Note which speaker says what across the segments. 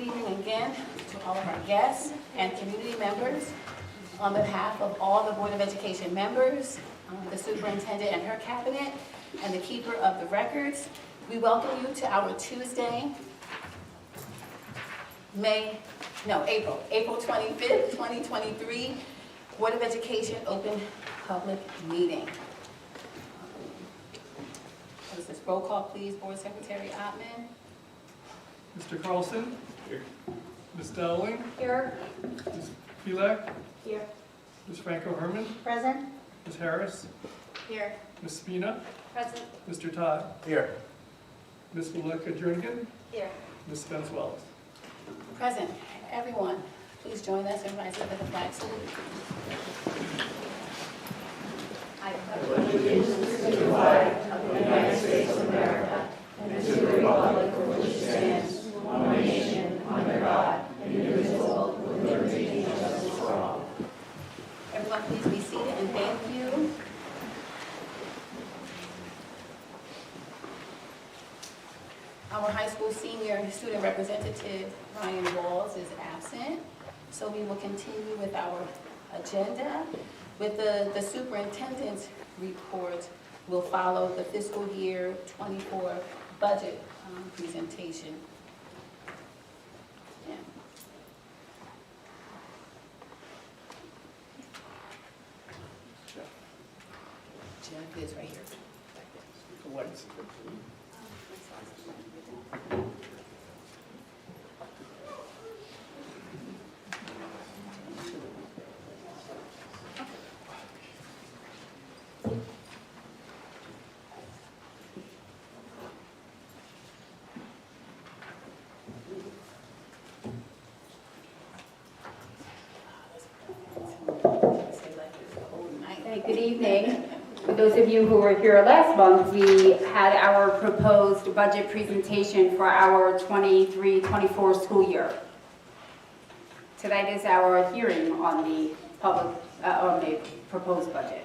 Speaker 1: evening again to all of our guests and community members. On behalf of all the Board of Education members, the superintendent and her cabinet, and the keeper of the records, we welcome you to our Tuesday, April 25th, 2023, Board of Education open public meeting. This roll call, please, Board Secretary Ottman.
Speaker 2: Mr. Carlson? Here. Ms. Dowling?
Speaker 3: Here.
Speaker 2: Ms. Filak?
Speaker 3: Here.
Speaker 2: Ms. Franco-Herman?
Speaker 3: Present.
Speaker 2: Ms. Harris?
Speaker 3: Here.
Speaker 2: Ms. Spina?
Speaker 3: Present.
Speaker 2: Mr. Todd?
Speaker 4: Here.
Speaker 2: Ms. Malika Jernigan?
Speaker 3: Here.
Speaker 2: Ms. Spence Wells?
Speaker 1: Present. Everyone, please join us in rising for the flag salute. I pledge allegiance to the flag of the United States of America and to the republic for which it stands, one nation, under God, indivisible, with liberty and justice for all. Everyone, please be seated and thank you. Our high school senior student representative, Ryan Walls, is absent, so we will continue with our agenda. With the superintendent's report, we'll follow the fiscal year 24 budget presentation. Yeah. Jeff is right here.
Speaker 3: Good evening. For those of you who were here last month, we had our proposed budget presentation for our 23-24 school year. Tonight is our hearing on the proposed budget.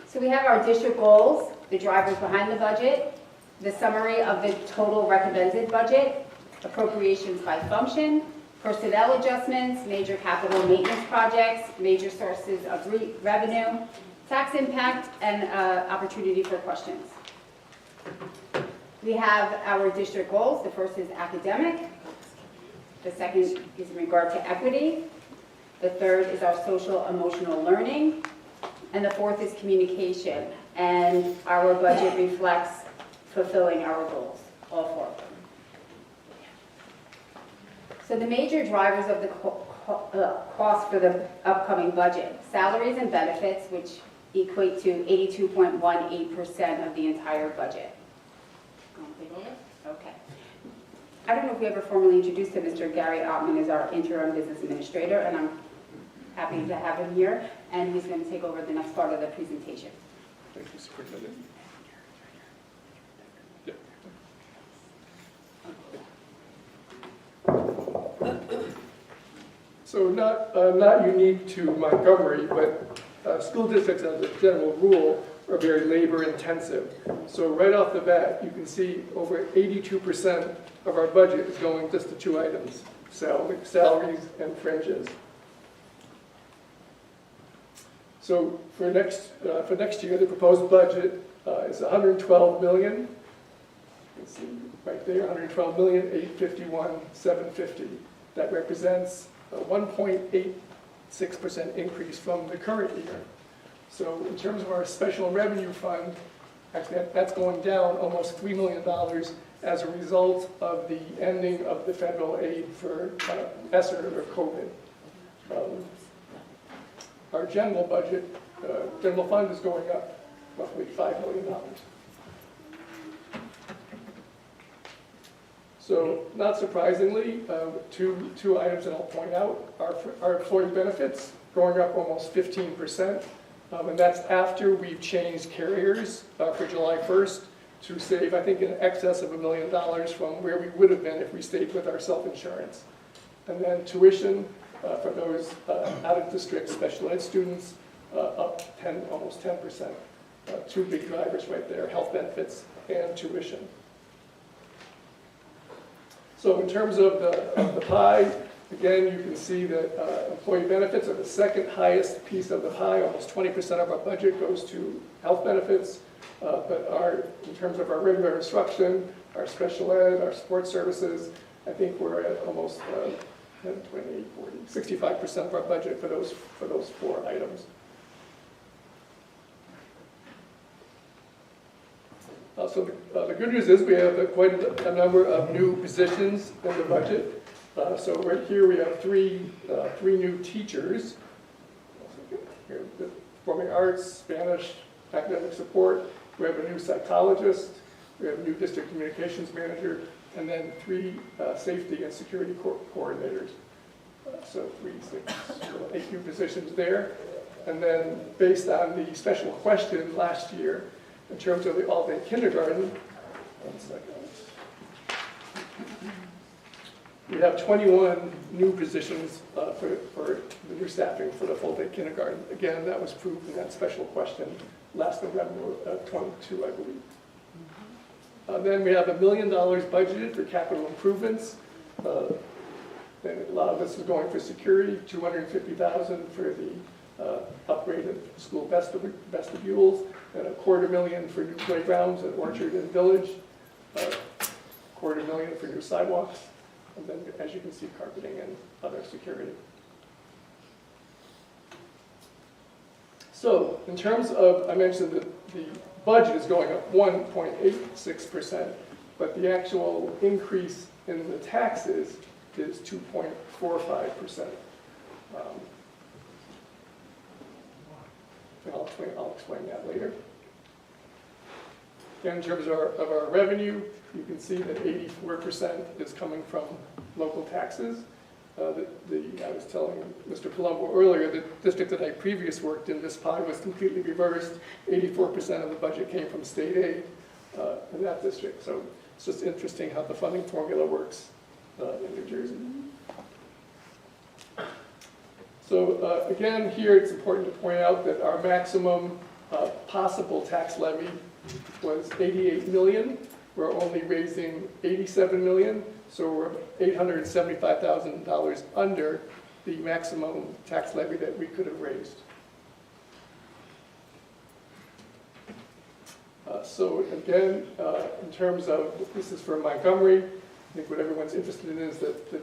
Speaker 3: So we have our district goals, the drivers behind the budget, the summary of the total recommended budget, appropriations by function, personnel adjustments, major capital maintenance projects, major sources of revenue, tax impact, and opportunity for questions. We have our district goals. The first is academic. The second is in regard to equity. The third is our social emotional learning. And the fourth is communication. And our budget reflects fulfilling our goals, all four of them. So the major drivers of the cost for the upcoming budget: salaries and benefits, which equate to 82.18% of the entire budget. Okay. I don't know if we ever formally introduced him. Mr. Gary Ottman is our interim business administrator, and I'm happy to have him here, and he's going to take over the next part of the presentation.
Speaker 2: Thank you, Superintendent. So not unique to Montgomery, but school districts as a general rule are very labor intensive. So right off the bat, you can see over 82% of our budget is going just to two items: salaries and fringes. So for next year, the proposed budget is $112 million. You can see right there, $112,851,750. That represents a 1.86% increase from the current year. So in terms of our special revenue fund, actually that's going down almost $3 million as a result of the ending of the federal aid for ESSER or COVID. Our general budget, general fund is going up roughly $5 million. So, not surprisingly, two items that I'll point out are our employee benefits going up almost 15%, and that's after we've changed carriers for July 1st to save, I think, in excess of $1 million from where we would have been if we stayed with our self-insurance. And then tuition for those out-of-district special ed students up almost 10%. Two big drivers right there: health benefits and tuition. So in terms of the pie, again, you can see that employee benefits are the second highest piece of the pie. Almost 20% of our budget goes to health benefits. But in terms of our regular instruction, our special ed, our sports services, I think we're at almost 10, 20, 40, 65% of our budget for those 4 items. So the good news is we have quite a number of new positions in the budget. So right here we have three new teachers. Here, performing arts, Spanish, academic support. We have a new psychologist. We have a new district communications manager, and then 3 safety and security coordinators. So 3, 6, 8 new positions there. And then based on the special question last year, in terms of the all-day kindergarten, one second. We have 21 new positions for the new staffing for the full-day kindergarten. Again, that was proved in that special question last November 22, I believe. Then we have $1 million budgeted for capital improvements. And a lot of this is going for security, $250,000 for the upgrade of school vestibules, and $250,000 for new playgrounds at Orchard and Village, $250,000 for new sidewalks, and then, as you can see, carpeting and other security. So, in terms of, I mentioned that the budget is going up 1.86%, but the actual increase in the taxes is 2.45%. And I'll explain that later. Again, in terms of our revenue, you can see that 84% is coming from local taxes. I was telling Mr. Palumbo earlier, the district that I previously worked in, this pie was completely reversed. 84% of the budget came from state aid in that district. So it's just interesting how the funding formula works in New Jersey. So again, here it's important to point out that our maximum possible tax levy was $88 million. We're only raising $87 million, so we're $875,000 under the maximum tax levy that we could have raised. So again, in terms of, this is for Montgomery, I think what everyone's interested in is that the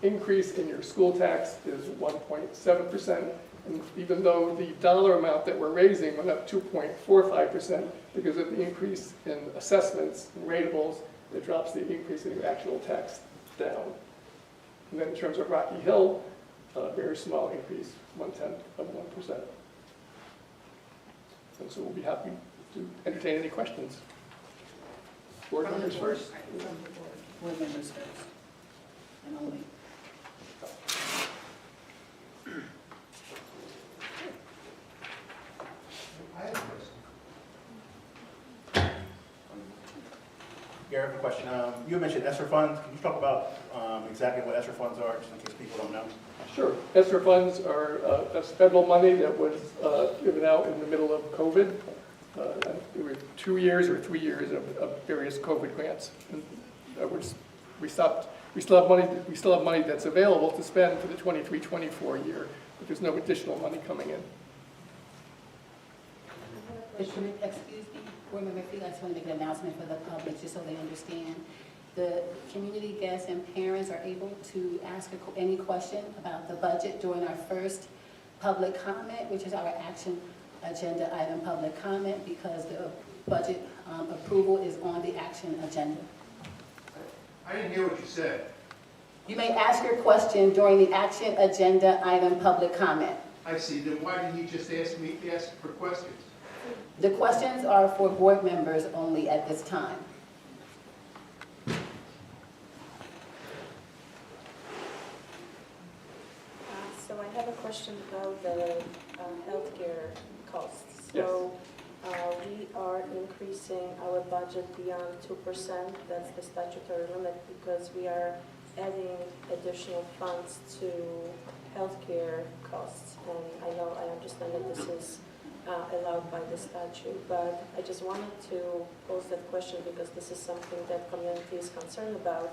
Speaker 2: increase in your school tax is 1.7%, and even though the dollar amount that we're raising went up 2.45% because of the increase in assessments and ratables, it drops the increase in your actual tax down. And then in terms of Rocky Hill, a very small increase, 0.1%. And so we'll be happy to entertain any questions. Board members first.
Speaker 1: Board members first, and only.
Speaker 4: I have a question. Gary, I have a question. You mentioned ESSER funds. Can you talk about exactly what ESSER funds are, just in case people don't know?
Speaker 2: Sure. ESSER funds are that's federal money that was given out in the middle of COVID. There were 2 years or 3 years of various COVID grants. We still have money that's available to spend for the 23-24 year, but there's no additional money coming in.
Speaker 1: Excuse me, board member, I just want to make an announcement for the public, just so they understand. The community guests and parents are able to ask any question about the budget during our first public comment, which is our action agenda item public comment, because the budget approval is on the action agenda.
Speaker 5: I didn't hear what you said.
Speaker 1: You may ask your question during the action agenda item public comment.
Speaker 5: I see. Then why didn't you just ask for questions?
Speaker 1: The questions are for board members only at this time.
Speaker 6: So I have a question about the healthcare costs. So we are increasing our budget beyond 2%. That's the statutory limit, because we are adding additional funds to healthcare costs. And I understand that this is allowed by the statute, but I just wanted to pose that question because this is something that community is concerned about.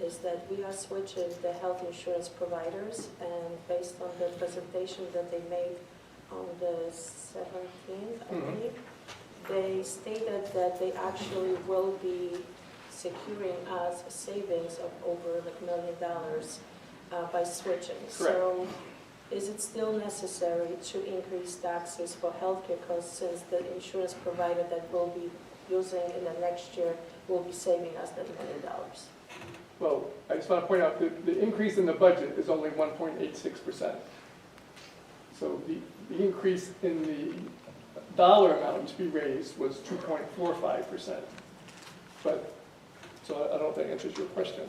Speaker 6: is that we are switching the health insurance providers, and based on the presentation that they made on the 17th, I
Speaker 2: Mhm.
Speaker 6: believe, they stated that they actually will be securing us savings of over like $1 million by switching. So is it still necessary to increase taxes for healthcare costs since the insurance provider that we'll be using in the next year will be saving us that $1 million?
Speaker 2: Well, I just want to point out that the increase in the budget is only 1.86%. So the increase in the dollar amount to be raised was 2.45%. But, so I don't know if that answers your question.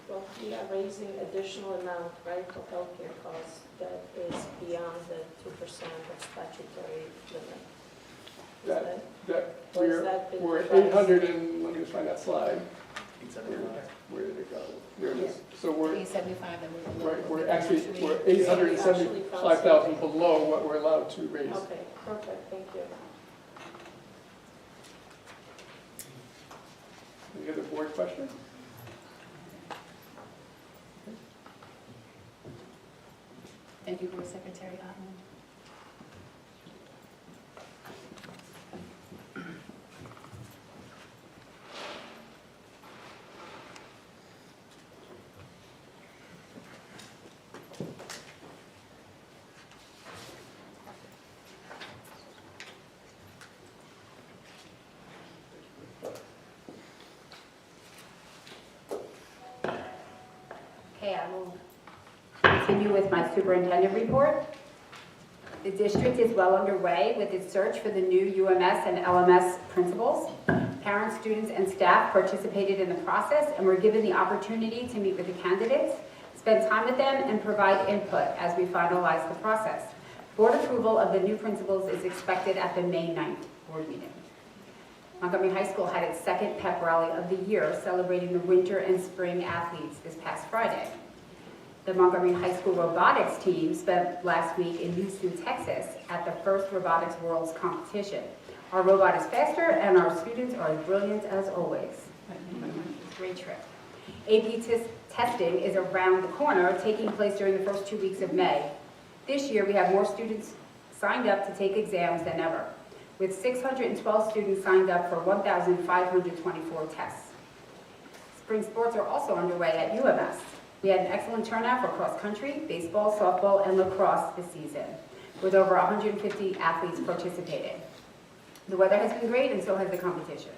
Speaker 6: Well, we are raising additional amount, right, for healthcare costs that is beyond the 2% of statutory limit. Is
Speaker 2: That, that
Speaker 6: or has that been
Speaker 2: we're
Speaker 6: revised?
Speaker 2: 800 and, let me just find that slide.
Speaker 4: 875.
Speaker 2: Where did it go? There it is. So we're,
Speaker 1: 875 that we were.
Speaker 2: right, we're actually, we're 875,000 below what we're allowed to raise.
Speaker 6: Okay, perfect, thank you.
Speaker 2: Any other board questions?
Speaker 1: Thank you, Board Secretary Otten.
Speaker 3: Okay, I will continue with my superintendent report. The district is well underway with its search for the new UMS and LMS principals. Parents, students, and staff participated in the process and were given the opportunity to meet with the candidates, spend time with them, and provide input as we finalize the process. Board approval of the new principals is expected at the May 9th board meeting. Montgomery High School had its second pep rally of the year, celebrating the winter and spring athletes this past Friday. The Montgomery High School robotics team spent last week in Houston, Texas at the first Robotics Worlds competition. Our robot is faster and our students are as brilliant as always. It's a great trip. AP testing is around the corner, taking place during the first 2 weeks of May. This year we have more students signed up to take exams than ever, with 612 students signed up for 1,524 tests. Spring sports are also underway at UMS. We had an excellent turnout for cross-country, baseball, softball, and lacrosse this season, with over 150 athletes participating. The weather has been great, and so has the competition.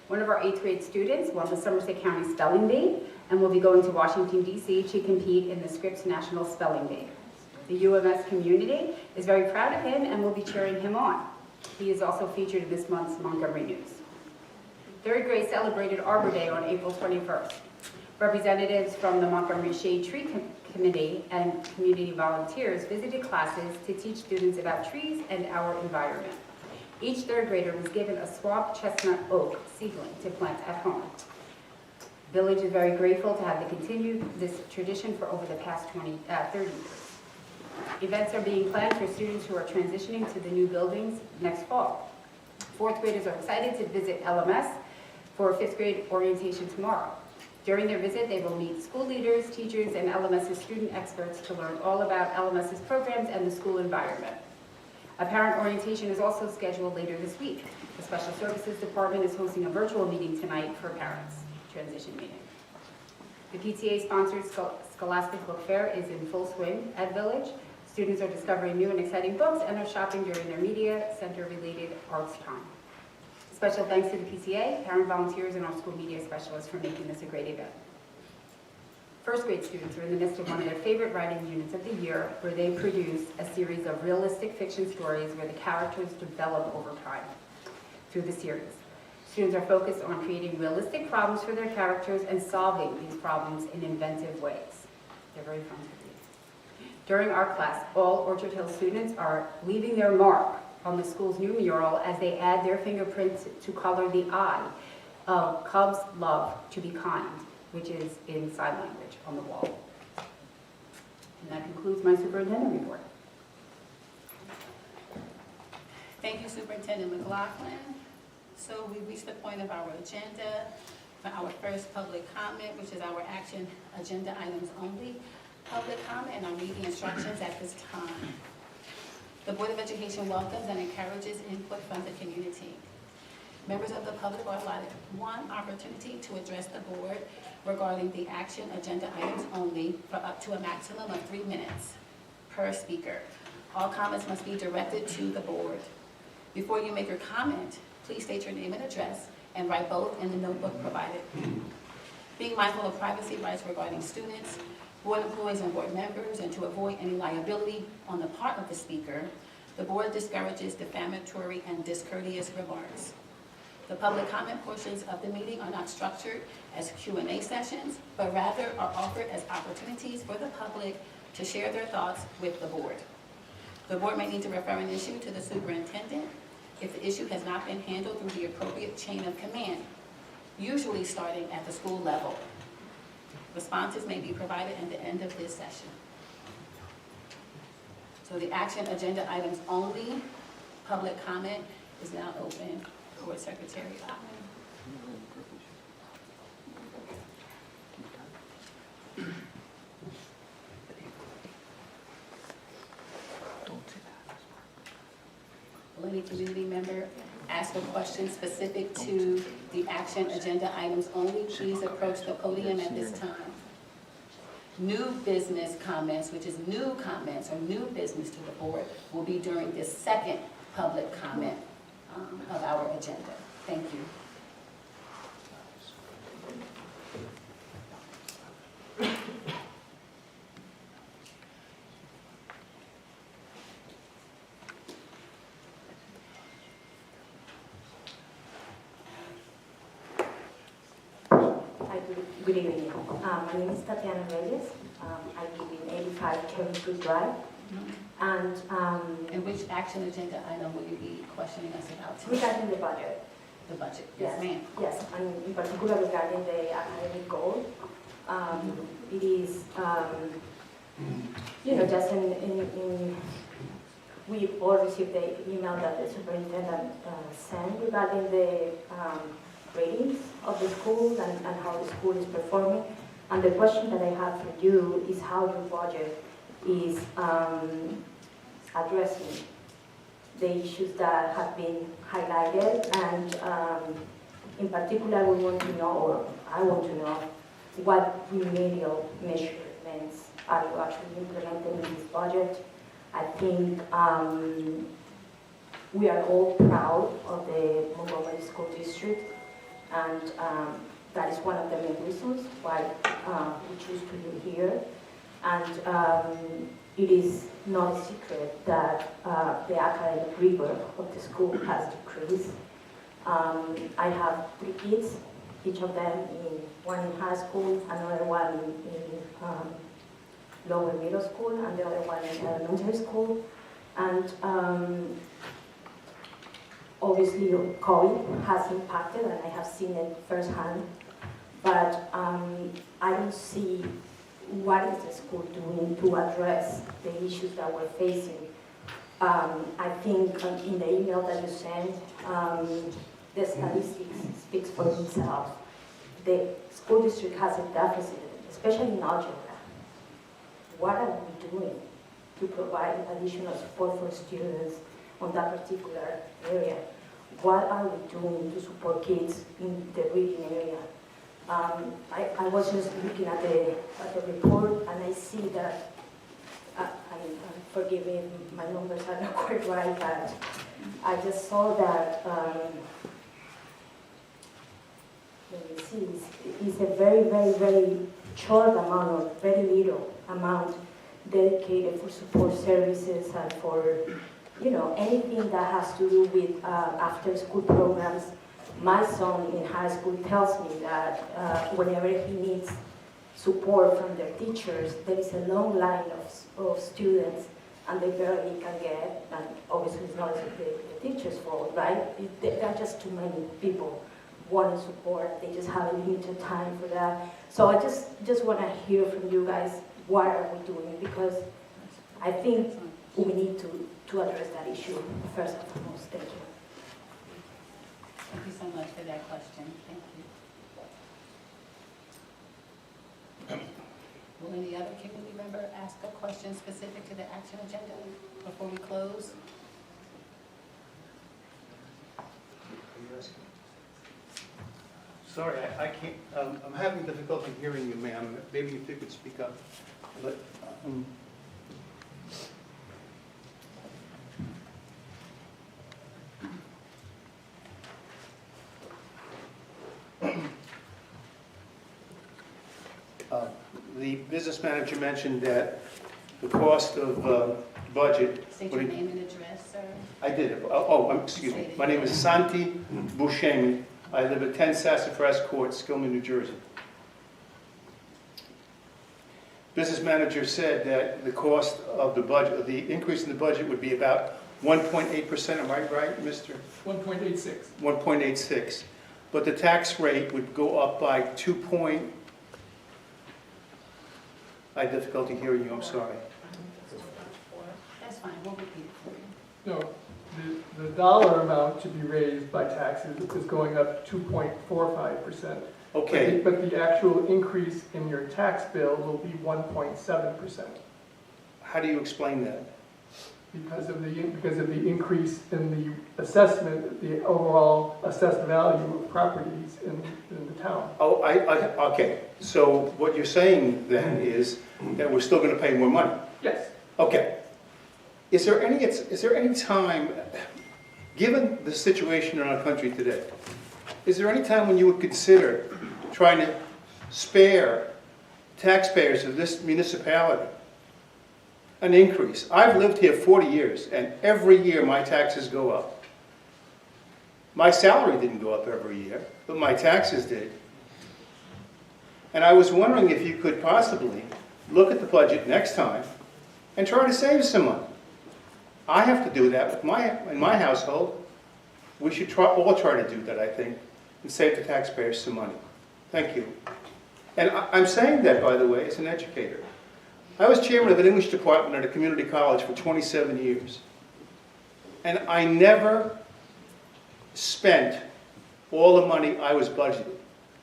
Speaker 3: One of our 8th grade students won the Somerset County Spelling Bee and will be going to Washington, D.C. to compete in the Scripps National Spelling Bee. The UMS community is very proud of him and will be cheering him on. He is also featured in this month's Montgomery News. 3rd grade celebrated Arbor Day on April 21st. Representatives from the Montgomery Shade Tree Committee and community volunteers visited classes to teach students about trees and our environment. Each 3rd grader was given a swamp chestnut oak seedling to plant at home. The village is very grateful to have continued this tradition for over the past 30 years. Events are being planned for students who are transitioning to the new buildings next fall. 4th graders are excited to visit LMS for 5th grade orientation tomorrow. During their visit, they will meet school leaders, teachers, and LMS's student experts to learn all about LMS's programs and the school environment. A parent orientation is also scheduled later this week. The Special Services Department is hosting a virtual meeting tonight for parents, transition meeting. The PTA-sponsored Scholastic Book Fair is in full swing at Village. Students are discovering new and exciting books and are shopping during their media center-related arts time. Special thanks to the PTA, parent volunteers, and our school media specialists for making this a great event. 1st grade students are in the midst of one of their favorite writing units of the year, where they produce a series of realistic fiction stories where the characters develop over time through the series. Students are focused on creating realistic problems for their characters and solving these problems in inventive ways. They're very fun to read. During our class, all Orchard Hill students are leaving their mark on the school's new mural as they add their fingerprints to color the I of Cubs Love to Be Kind, which is in sign language on the wall. And that concludes my superintendent report.
Speaker 1: Thank you, Superintendent McLaughlin. So we reached the point of our agenda. for our first public comment, which is our action agenda items only public comment, and I'll read the instructions at this time. The Board of Education welcomes and encourages input from the community. Members of the public are allotted one opportunity to address the board regarding the action agenda items only for up to a maximum of 3 minutes per speaker. All comments must be directed to the board. Before you make your comment, please state your name and address and write both in the notebook provided. Being mindful of privacy rights regarding students, board employees and board members, and to avoid any liability on the part of the speaker, the board discourages defamatory and discourteous remarks. The public comment portions of the meeting are not structured as Q&A sessions, but rather are offered as opportunities for the public to share their thoughts with the board. The board may need to refer an issue to the superintendent if the issue has not been handled through the appropriate chain of command, usually starting at the school level. Responses may be provided at the end of this session. So the action agenda items only, public comment is now open. Board Secretary Ottman. Will any community member ask a question specific to the action agenda items only? Please approach the podium at this time. New business comments, which is new comments or new business to the board, will be during this second public comment of our agenda. Thank you.
Speaker 7: Hi, good evening. My name is Tatiana Reyes. I live in 85 Cherry Creek Drive. And
Speaker 1: And which action agenda item will you be questioning us about today?
Speaker 7: regarding the budget,
Speaker 1: The budget. Yes, ma'am.
Speaker 7: yes, and in particular regarding the academic goal, it is, just we all received the email that the superintendent sent regarding the ratings of the school and how the school is performing. And the question that I have for you is how your budget is addressing the issues that have been highlighted, and in particular we want to know, or I want to know, what remedial measurements are you actually implementing in this budget? I think we are all proud of the Montgomery School District, and that is one of the main reasons why we choose to live here. And it is not a secret that the academic rigor of the school has decreased. I have 3 kids, each of them one in high school, another one in lower middle school, and the other one in elementary school. And obviously COVID has impacted, and I have seen it firsthand, but I don't see what is the school doing to address the issues that we're facing. I think in the email that you sent, the statistics speaks for themselves. The school district has a deficit, especially in algebra. What are we doing to provide additional support for students on that particular area? What are we doing to support kids in the reading area? I was just looking at the report, and I see that, forgive me, my numbers are not quite right, but I just saw that, let me see, it's a very, very, very short amount, or very little amount dedicated for support services and for, anything that has to do with after-school programs. My son in high school tells me that whenever he needs support from their teachers, there is a long line of students, and they barely can get, and obviously it's not the teacher's fault, right? There are just too many people wanting support. They just have a limited time for that. So I just want to hear from you guys, what are we doing? Because I think we need to address that issue first and foremost. Thank you.
Speaker 1: Thank you so much for that question. Thank you. Will any other community member ask a question specific to the action agenda before we close?
Speaker 8: Sorry, I can't, I'm having difficulty hearing you, ma'am. Maybe if you could speak up. But, the business manager mentioned that the cost of budget.
Speaker 1: State your name and address, sir.
Speaker 8: I did. Excuse me. My name is Santi Buscemi. I live at 10 Sassafras Court, Skillman, New Jersey. Business manager said that the cost of the budget, the increase in the budget would be about 1.8%. Am I right, Mr.?
Speaker 2: 1.86.
Speaker 8: 1.86. But the tax rate would go up by 2 point. I had difficulty hearing you. I'm sorry.
Speaker 1: That's fine, we'll repeat it for you.
Speaker 2: No, the dollar amount to be raised by taxes is going up 2.45%.
Speaker 8: Okay.
Speaker 2: But the actual increase in your tax bill will be 1.7%.
Speaker 8: How do you explain that?
Speaker 2: Because of the increase in the assessment, the overall assessed value of properties in the town.
Speaker 8: Oh, okay. So what you're saying then is that we're still going to pay more money?
Speaker 2: Yes.
Speaker 8: Okay. Is there any time, given the situation in our country today, is there any time when you would consider trying to spare taxpayers of this municipality an increase? I've lived here 40 years, and every year my taxes go up. My salary didn't go up every year, but my taxes did. And I was wondering if you could possibly look at the budget next time and try to save some money. I have to do that in my household. We should all try to do that, I think, and save the taxpayers some money. Thank you. And I'm saying that, by the way, as an educator. I was chairman of an English department at a community college for 27 years. And I never spent all the money I was budgeted.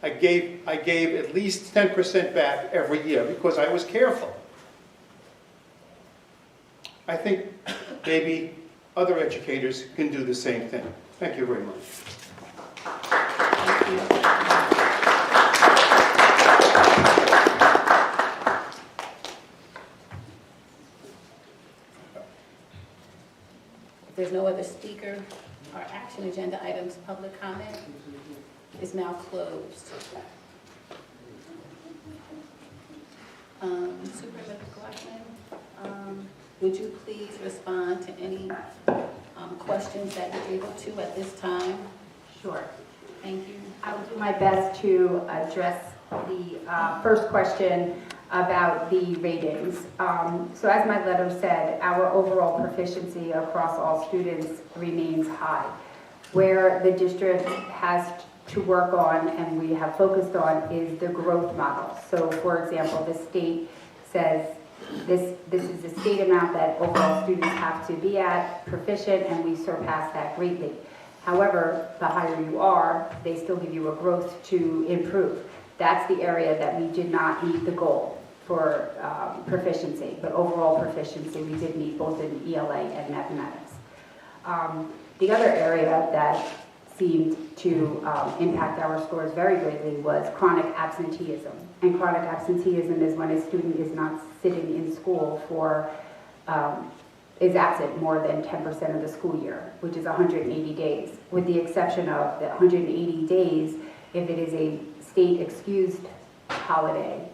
Speaker 8: I gave at least 10% back every year because I was careful. I think maybe other educators can do the same thing. Thank you very much.
Speaker 1: Thank you. If there's no other speaker, our action agenda items, public comment is now closed. Superintendent Blackman, would you please respond to any questions that you're able to at this time?
Speaker 3: Sure.
Speaker 1: Thank you.
Speaker 3: I will do my best to address the first question about the ratings. So as my letter said, our overall proficiency across all students remains high. Where the district has to work on and we have focused on is the growth model. So for example, the state says this is the state amount that overall students have to be at, proficient, and we surpass that greatly. However, the higher you are, they still give you a growth to improve. That's the area that we did not meet the goal for proficiency, but overall proficiency we did meet both in ELA and mathematics. The other area that seemed to impact our scores very greatly was chronic absenteeism. And chronic absenteeism is when a student is not sitting in school for, is absent more than 10% of the school year, which is 180 days, with the exception of the 180 days if it is a state excused holiday,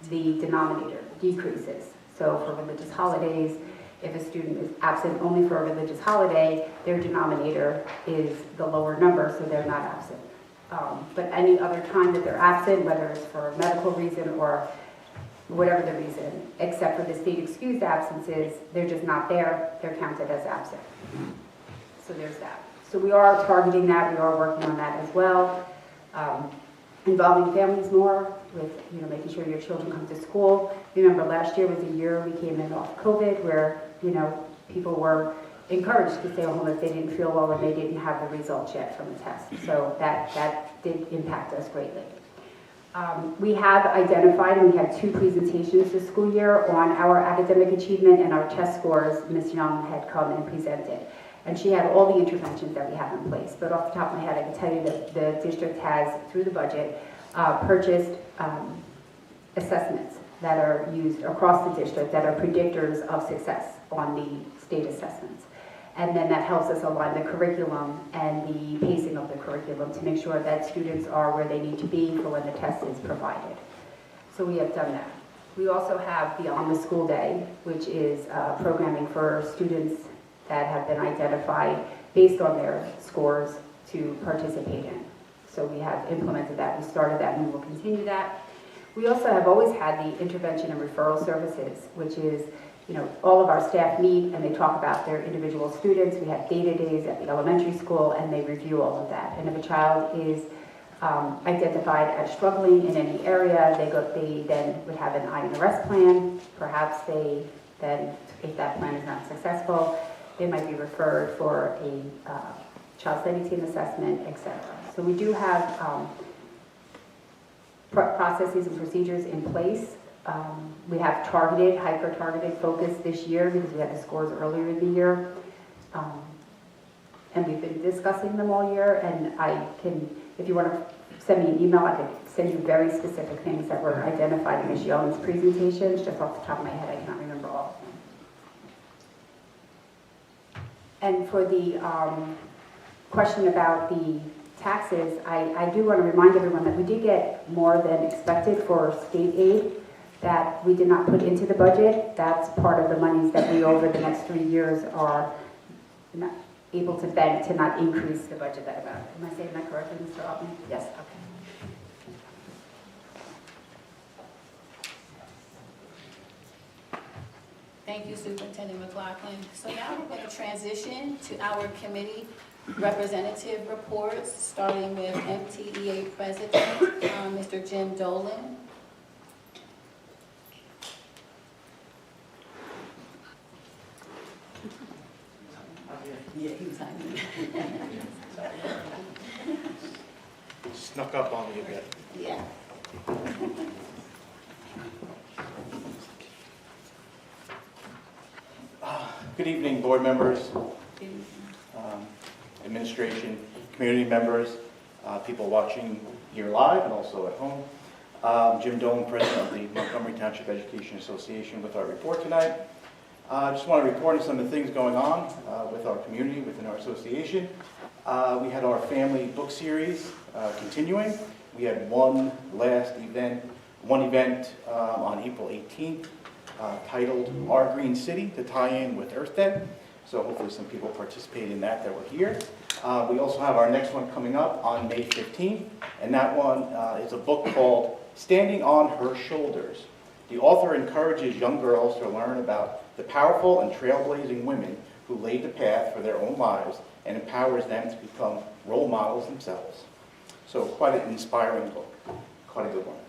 Speaker 3: the denominator decreases. So for religious holidays, if a student is absent only for a religious holiday, their denominator is the lower number, so they're not absent. But any other time that they're absent, whether it's for a medical reason or whatever the reason, except for the state excused absences, they're just not there, they're counted as absent. So there's that. So we are targeting that, we are working on that as well. Involving families more with, making sure your children come to school. Remember last year was a year we came in off COVID where, people were encouraged to stay home if they didn't feel well or they didn't have the results yet from the test. So that did impact us greatly. We have identified, and we had 2 presentations this school year on our academic achievement and our test scores. Ms. Young had come and presented. And she had all the interventions that we have in place. But off the top of my head, I can tell you that the district has, through the budget, purchased assessments that are used across the district that are predictors of success on the state assessments. And then that helps us align the curriculum and the pacing of the curriculum to make sure that students are where they need to be for when the test is provided. So we have done that. We also have Beyond the School Day, which is programming for students that have been identified based on their scores to participate in. So we have implemented that, we started that, and we will continue that. We also have always had the intervention and referral services, which is, all of our staff meet and they talk about their individual students. We have data days at the elementary school and they review all of that. And if a child is identified as struggling in any area, they then would have an INRS plan. Perhaps they then, if that plan is not successful, they might be referred for a child study team assessment, etc. So we do have processes and procedures in place. We have hyper-targeted focus this year because we had the scores earlier in the year. And we've been discussing them all year, and I can, if you want to send me an email, I could send you very specific things that were identified in Ms. Young's presentations. Just off the top of my head, I cannot remember all of them. And for the question about the taxes, I do want to remind everyone that we did get more than expected for state aid that we did not put into the budget. That's part of the monies that we, over the next 3 years, are not able to bank to not increase the budget that amount. Am I saying that correctly, Mr. Altman? Yes, okay.
Speaker 1: Thank you, Superintendent McLaughlin. So now we're going to transition to our committee representative reports, starting with MTEA President, Mr. Jim Dolan. Yeah, he was hiding.
Speaker 4: Snuck up on me a bit.
Speaker 1: Yeah.
Speaker 4: Good evening, board members, administration, community members, people watching here live and also at home. Jim Dolan, President of the Montgomery Township Education Association, with our report tonight. I just want to report on some of the things going on with our community, within our association. We had our family book series continuing. We had one event on April 18th titled Our Green City, to tie in with Earth Day. So hopefully some people participate in that were here. We also have our next one coming up on May 15th, and that one is a book called Standing on Her Shoulders. The author encourages young girls to learn about the powerful and trailblazing women who laid the path for their own lives and empowers them to become role models themselves. So quite an inspiring book, quite a good one.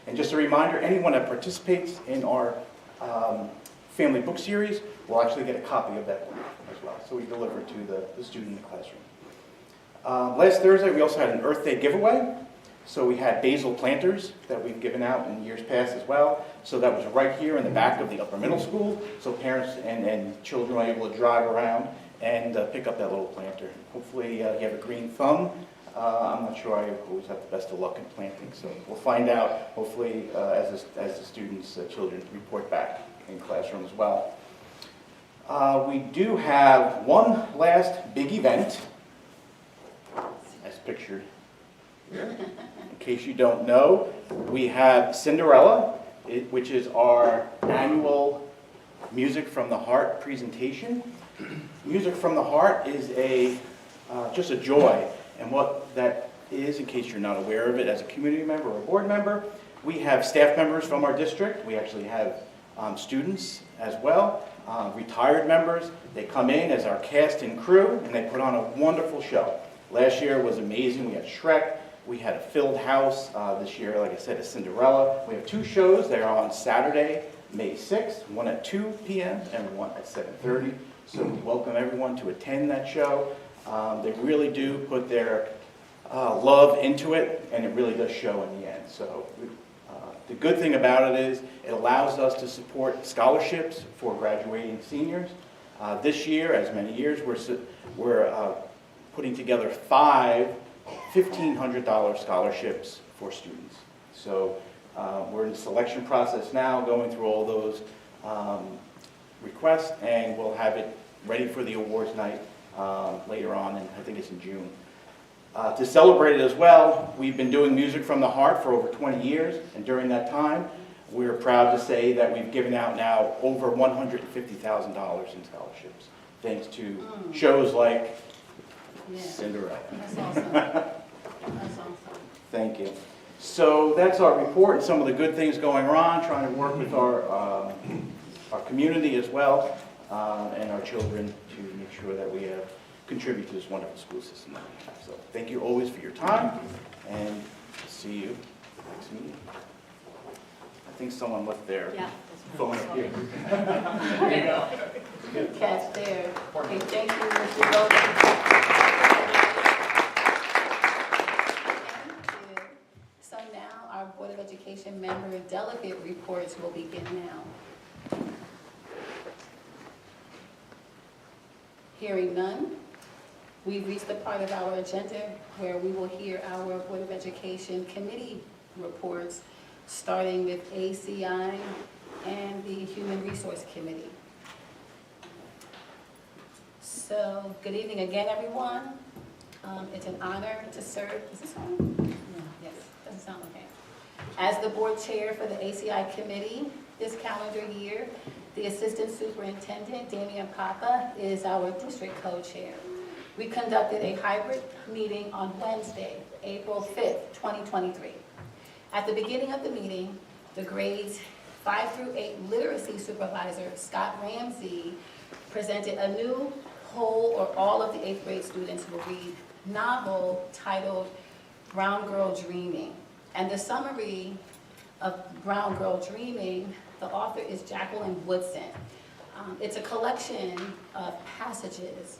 Speaker 4: And just a reminder, anyone that participates in our family book series will actually get a copy of that book as well. So we deliver to the student in the classroom. Last Thursday, we also had an Earth Day giveaway. So we had basil planters that we've given out in years past as well. So that was right here in the back of the upper middle school. So parents and children are able to drive around and pick up that little planter. Hopefully you have a green thumb. I'm not sure I always have the best of luck in planting. So we'll find out, hopefully, as the students, children report back in classroom as well. We do have one last big event, as pictured here. In case you don't know, we have Cinderella, which is our annual Music from the Heart presentation. Music from the Heart is just a joy, and what that is, in case you're not aware of it, as a community member or a board member, we have staff members from our district. We actually have students as well, retired members. They come in as our cast and crew, and they put on a wonderful show. Last year was amazing. We had Shrek. We had a filled house. This year, like I said, a Cinderella. We have 2 shows. They're on Saturday, May 6th, one at 2 p.m. and one at 7:30. So we welcome everyone to attend that show. They really do put their love into it, and it really does show in the end. So the good thing about it is it allows us to support scholarships for graduating seniors. This year, as many years, we're putting together 5 $1,500 scholarships for students. So we're in the selection process now, going through all those requests, and we'll have it ready for the awards night later on, and I think it's in June. To celebrate it as well, we've been doing Music from the Heart for over 20 years, and during that time, we're proud to say that we've given out now over $150,000 in scholarships, thanks to shows like
Speaker 1: Yeah.
Speaker 4: Cinderella.
Speaker 1: That's awesome. That's awesome.
Speaker 4: Thank you. So that's our report and some of the good things going on, trying to work with our community as well, and our children to make sure that we contribute to this wonderful school system that we have. So thank you always for your time, and see you next meeting. I think someone left their phone up here.
Speaker 1: Good catch there. Okay, thank you, Mr. Logan. So now our Board of Education member delegate reports will begin now. Hearing none, we've reached the part of our agenda where we will hear our Board of Education committee reports, starting with ACI and the Human Resource Committee. So, good evening again, everyone. It's an honor to serve. Is this on? No, yes, doesn't sound okay. As the board chair for the ACI committee this calendar year, the Assistant Superintendent, Damian Papa, is our district co-chair. We conducted a hybrid meeting on Wednesday, April 5th, 2023. At the beginning of the meeting, the grades 5 through 8 literacy supervisor, Scott Ramsey, presented a new whole or all of the 8th grade students will read novel titled Brown Girl Dreaming. And the summary of Brown Girl Dreaming, the author is Jacqueline Woodson. It's a collection of passages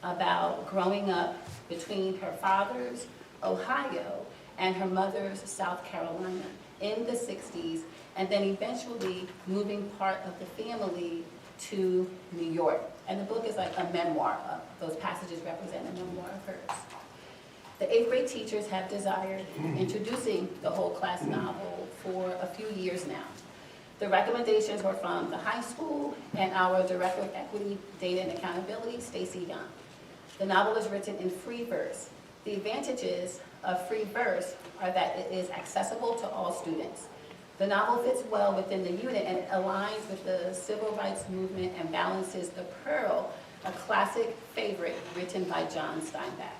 Speaker 1: about growing up between her father's Ohio and her mother's South Carolina in the 60s, and then eventually moving part of the family to New York. And the book is like a memoir. Those passages represent a memoir of hers. The 8th grade teachers have desired introducing the whole class novel for a few years now. The recommendations were from the high school and our Director of Equity, Data, and Accountability, Stacy Young. The novel is written in free verse. The advantages of free verse are that it is accessible to all students. The novel fits well within the unit and it aligns with the civil rights movement and balances The Pearl, a classic favorite written by John Steinbeck.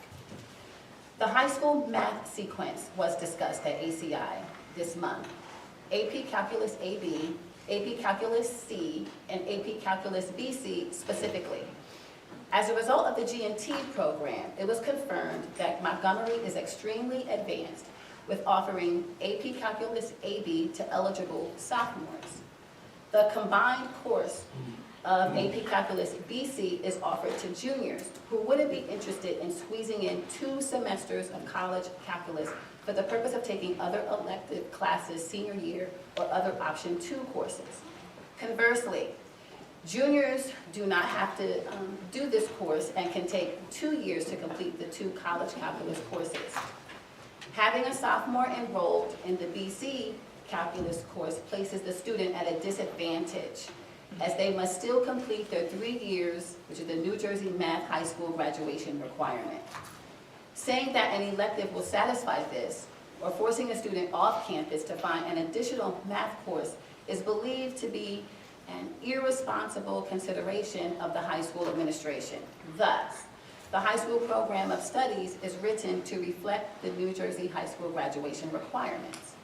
Speaker 1: The high school math sequence was discussed at ACI this month. AP Calculus AB, AP Calculus C, and AP Calculus BC specifically. As a result of the G&T program, it was confirmed that Montgomery is extremely advanced with offering AP Calculus AB to eligible sophomores. The combined course of AP Calculus BC is offered to juniors who wouldn't be interested in squeezing in 2 semesters of college calculus for the purpose of taking other elective classes senior year or other option 2 courses. Conversely, juniors do not have to do this course and can take 2 years to complete the 2 college calculus courses. Having a sophomore enrolled in the BC calculus course places the student at a disadvantage, as they must still complete their 3 years, which is the New Jersey Math High School graduation requirement. Saying that an elective will satisfy this, or forcing a student off campus to find an additional math course, is believed to be an irresponsible consideration of the high school administration. Thus, the high school program of studies is written to reflect the New Jersey high school graduation requirements.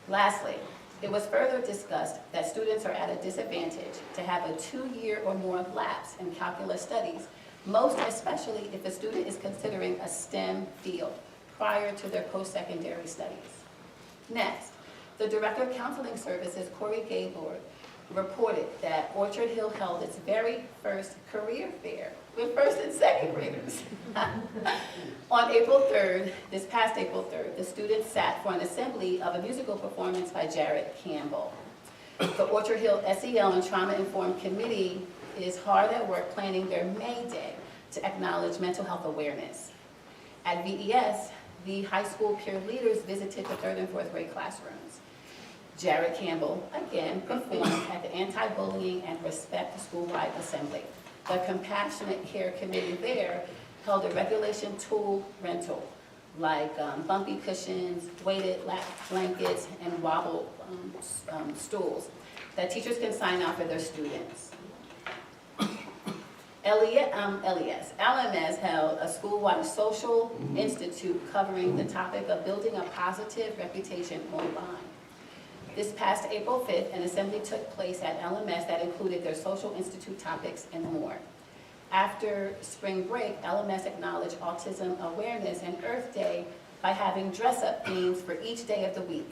Speaker 1: Lastly, it was further discussed that students are at a disadvantage to have a 2-year or more lapse in calculus studies, most especially if the student is considering a STEM field prior to their post-secondary studies. Next, the Director of Counseling Services, Corey Gaylord, reported that Orchard Hill held its very first career fair with 1st and 2nd graders. On April 3rd, this past April 3rd, the students sat for an assembly of a musical performance by Jared Campbell. The Orchard Hill SEL and Trauma Informed Committee is hard at work planning their May Day to acknowledge mental health awareness. At VES, the high school peer leaders visited the 3rd and 4th grade classrooms. Jared Campbell, again, performed at the Anti-Bullying and Respect School-wide Assembly. The Compassionate Care Committee there held a regulation tool rental, like bumpy cushions, weighted lap blankets, and wobble stools that teachers can sign out for their students. LMS held a school-wide social institute covering the topic of building a positive reputation online. This past April 5th, an assembly took place at LMS that included their social institute topics and more. After spring break, LMS acknowledged Autism Awareness and Earth Day by having dress-up themes for each day of the week.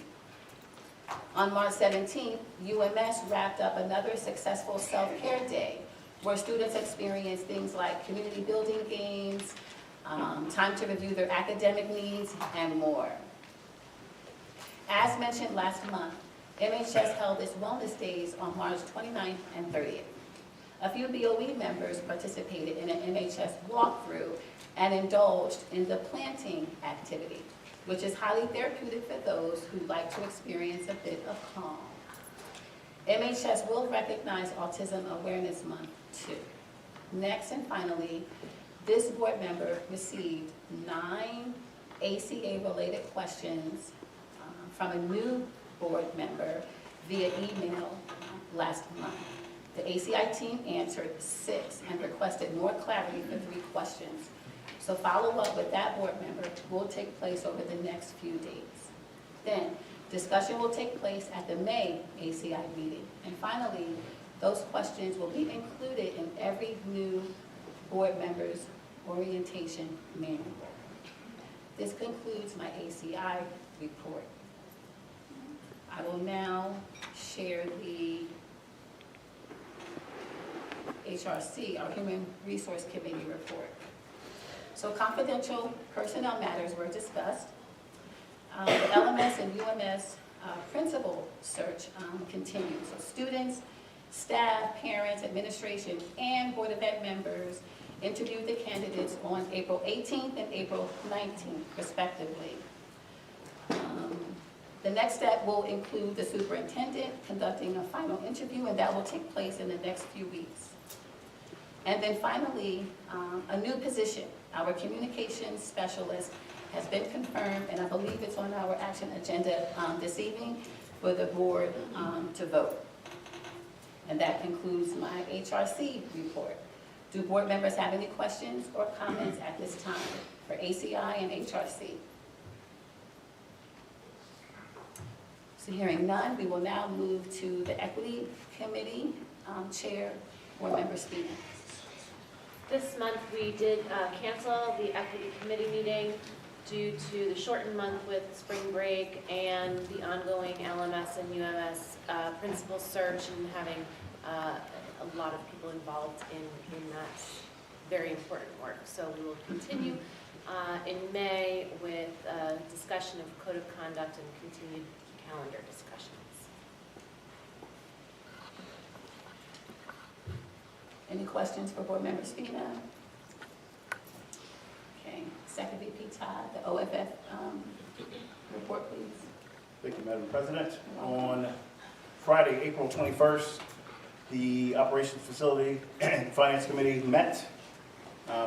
Speaker 1: On March 17th, UMS wrapped up another successful self-care day where students experienced things like community building games, time to review their academic needs, and more. As mentioned last month, MHS held its Wellness Days on March 29th and 30th. A few BOE members participated in an MHS walkthrough and indulged in the planting activity, which is highly therapeutic for those who like to experience a bit of calm. MHS will recognize Autism Awareness Month too. Next and finally, this board member received 9 ACA-related questions from a new board member via email last month. The ACI team answered 6 and requested more clarity for 3 questions. So follow-up with that board member will take place over the next few days. Then, discussion will take place at the May ACI meeting. And finally, those questions will be included in every new board member's orientation manual. This concludes my ACI report. I will now share the HRC, our Human Resource Committee report. So confidential personnel matters were discussed. The LMS and UMS principal search continues. So students, staff, parents, administration, and Board of Ed members interviewed the candidates on April 18th and April 19th, respectively. The next step will include the superintendent conducting a final interview, and that will take place in the next few weeks. And then finally, a new position, our communications specialist, has been confirmed, and I believe it's on our action agenda this evening for the board to vote. And that concludes my HRC report. Do board members have any questions or comments at this time for ACI and HRC? So hearing none, we will now move to the Equity Committee Chair, Board Member Stevens.
Speaker 9: This month, we did cancel the Equity Committee meeting due to the shortened month with spring break and the ongoing LMS and UMS principal search and having a lot of people involved in that very important work. So we will continue in May with discussion of code of conduct and continued calendar discussions.
Speaker 1: Any questions for Board Member Spina? Okay, Second VP Todd, the OFF report, please.
Speaker 10: Thank you, Madam President. On Friday, April 21st, the Operations Facility and Finance Committee met.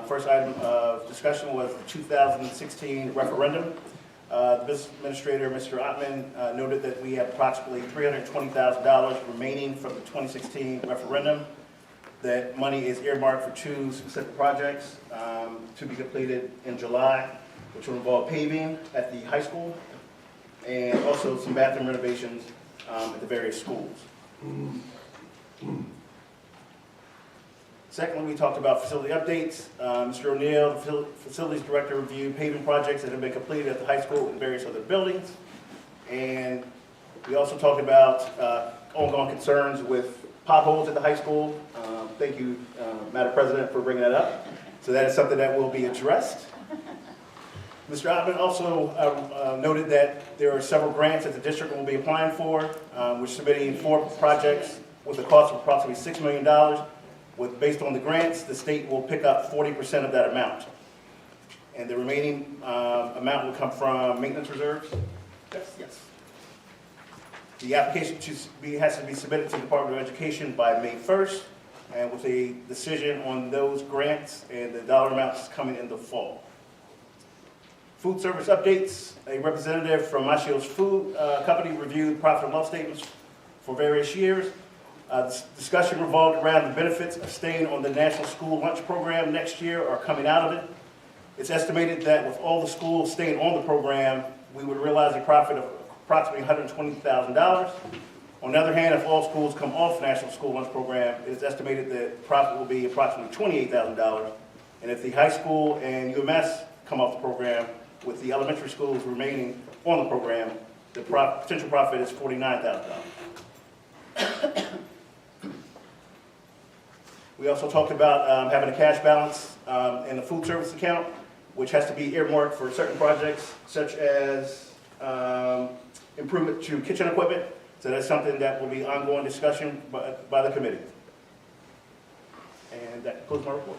Speaker 10: First item of discussion was the 2016 referendum. The business administrator, Mr. Ottman, noted that we have approximately $320,000 remaining from the 2016 referendum. That money is earmarked for 2 specific projects to be completed in July, which will involve paving at the high school and also some bathroom renovations at the various schools. Secondly, we talked about facility updates. Mr. O'Neill, the facilities director, reviewed paving projects that have been completed at the high school and various other buildings. And we also talked about ongoing concerns with potholes at the high school. Thank you, Madam President, for bringing that up. So that is something that will be addressed. Mr. Ottman also noted that there are several grants that the district will be applying for. We're submitting 4 projects with a cost of approximately $6 million. Based on the grants, the state will pick up 40% of that amount. And the remaining amount will come from maintenance reserves? Yes. The application has to be submitted to the Department of Education by May 1st, and with a decision on those grants and the dollar amounts coming in the fall. Food service updates. A representative from Machio's Food Company reviewed profit and loss statements for various years. This discussion revolved around the benefits of staying on the National School Lunch Program next year or coming out of it. It's estimated that with all the schools staying on the program, we would realize a profit of approximately $120,000. On the other hand, if all schools come off the National School Lunch Program, it is estimated that profit will be approximately $28,000. And if the high school and UMS come off the program, with the elementary schools remaining on the program, the potential profit is $49,000. We also talked about having a cash balance in the food service account, which has to be earmarked for certain projects, such as improvement to kitchen equipment. So that's something that will be ongoing discussion by the committee. And that concludes my report.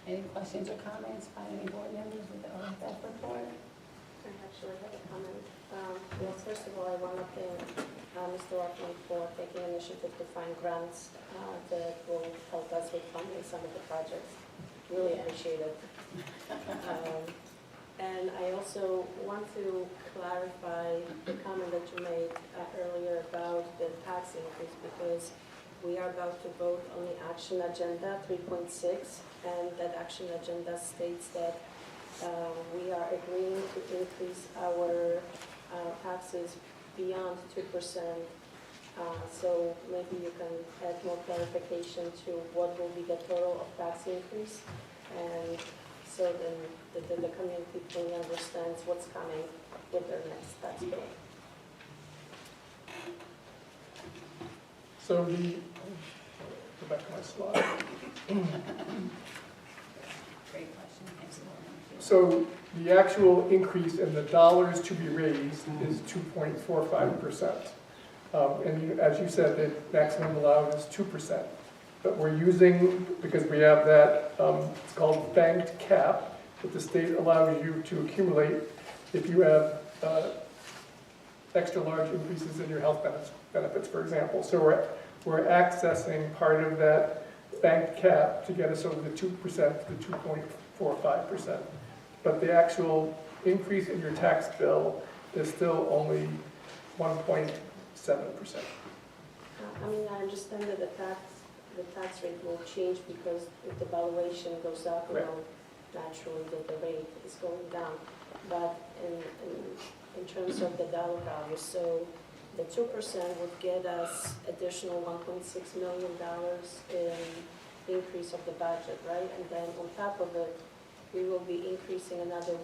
Speaker 1: Any questions or comments by any board members with the OFF report?
Speaker 6: I actually have a comment. Well, first of all, I want to thank Mr. Ottman for taking initiative to find grants that will help us with funding some of the projects. Really appreciate it. And I also want to clarify the comment that you made earlier about the tax increase, because we are about to vote on the action agenda 3.6, and that action agenda states that we are agreeing to increase our taxes beyond 2%. So maybe you can add more clarification to what will be the total of tax increase, and so then the community fully understands what's coming with their next tax bill.
Speaker 2: So go back to my slide.
Speaker 1: Great question. Excellent.
Speaker 2: So the actual increase in the dollars to be raised is 2.45%. And as you said, the maximum allowed is 2%. But we're using, because we have that, it's called banked cap, that the state allows you to accumulate if you have extra large increases in your health benefits, for example. So we're accessing part of that banked cap to get us over the 2% to the 2.45%. But the actual increase in your tax bill is still only 1.7%.
Speaker 6: I mean, I understand that the tax rate will change because if the valuation goes up, you know, naturally the rate is going down. But in terms of the dollar value, so the 2% would get us additional $1.6 million in increase of the budget, right? And then on top of it, we will be increasing another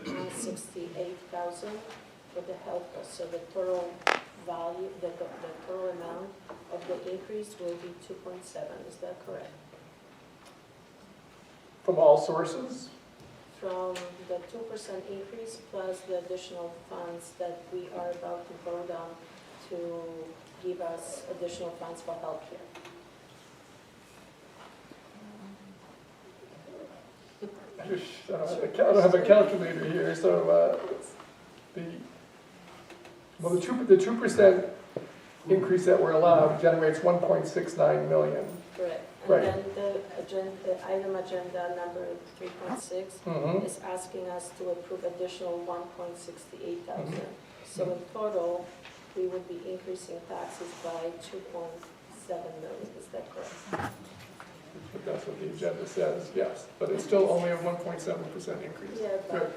Speaker 6: $1,068,000 for the health cost. So the total value, the total amount of the increase will be 2.7. Is that correct?
Speaker 2: From all sources?
Speaker 6: From the 2% increase plus the additional funds that we are about to vote on to give us additional funds for healthcare.
Speaker 2: I don't have a calculator here, so the 2% increase that we're allowed generates 1.69 million.
Speaker 6: Correct.
Speaker 2: Right.
Speaker 6: And then the item agenda number 3.6 is asking us to approve additional 1.68,000. So in total, we would be increasing taxes by 2.7 million. Is that correct?
Speaker 2: That's what the agenda says, yes. But it's still only a 1.7% increase.
Speaker 6: Yeah, but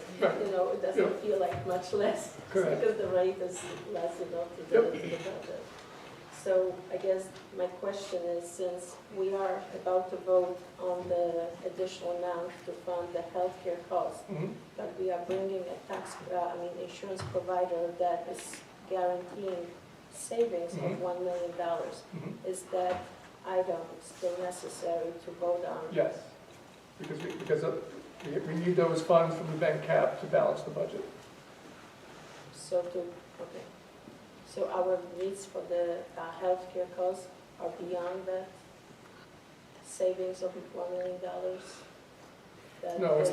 Speaker 6: you know, it doesn't feel like much less because the rate is less enough to do it to the budget. So I guess my question is, since we are about to vote on the additional amount to fund the healthcare costs, but we are bringing a insurance provider that is guaranteeing savings of $1 million, is that item still necessary to vote on?
Speaker 2: Yes. we need those funds from the bank cap to balance the budget.
Speaker 6: Okay. So our needs for the healthcare costs are beyond the savings of $1 million? that
Speaker 2: No,
Speaker 6: the
Speaker 2: it's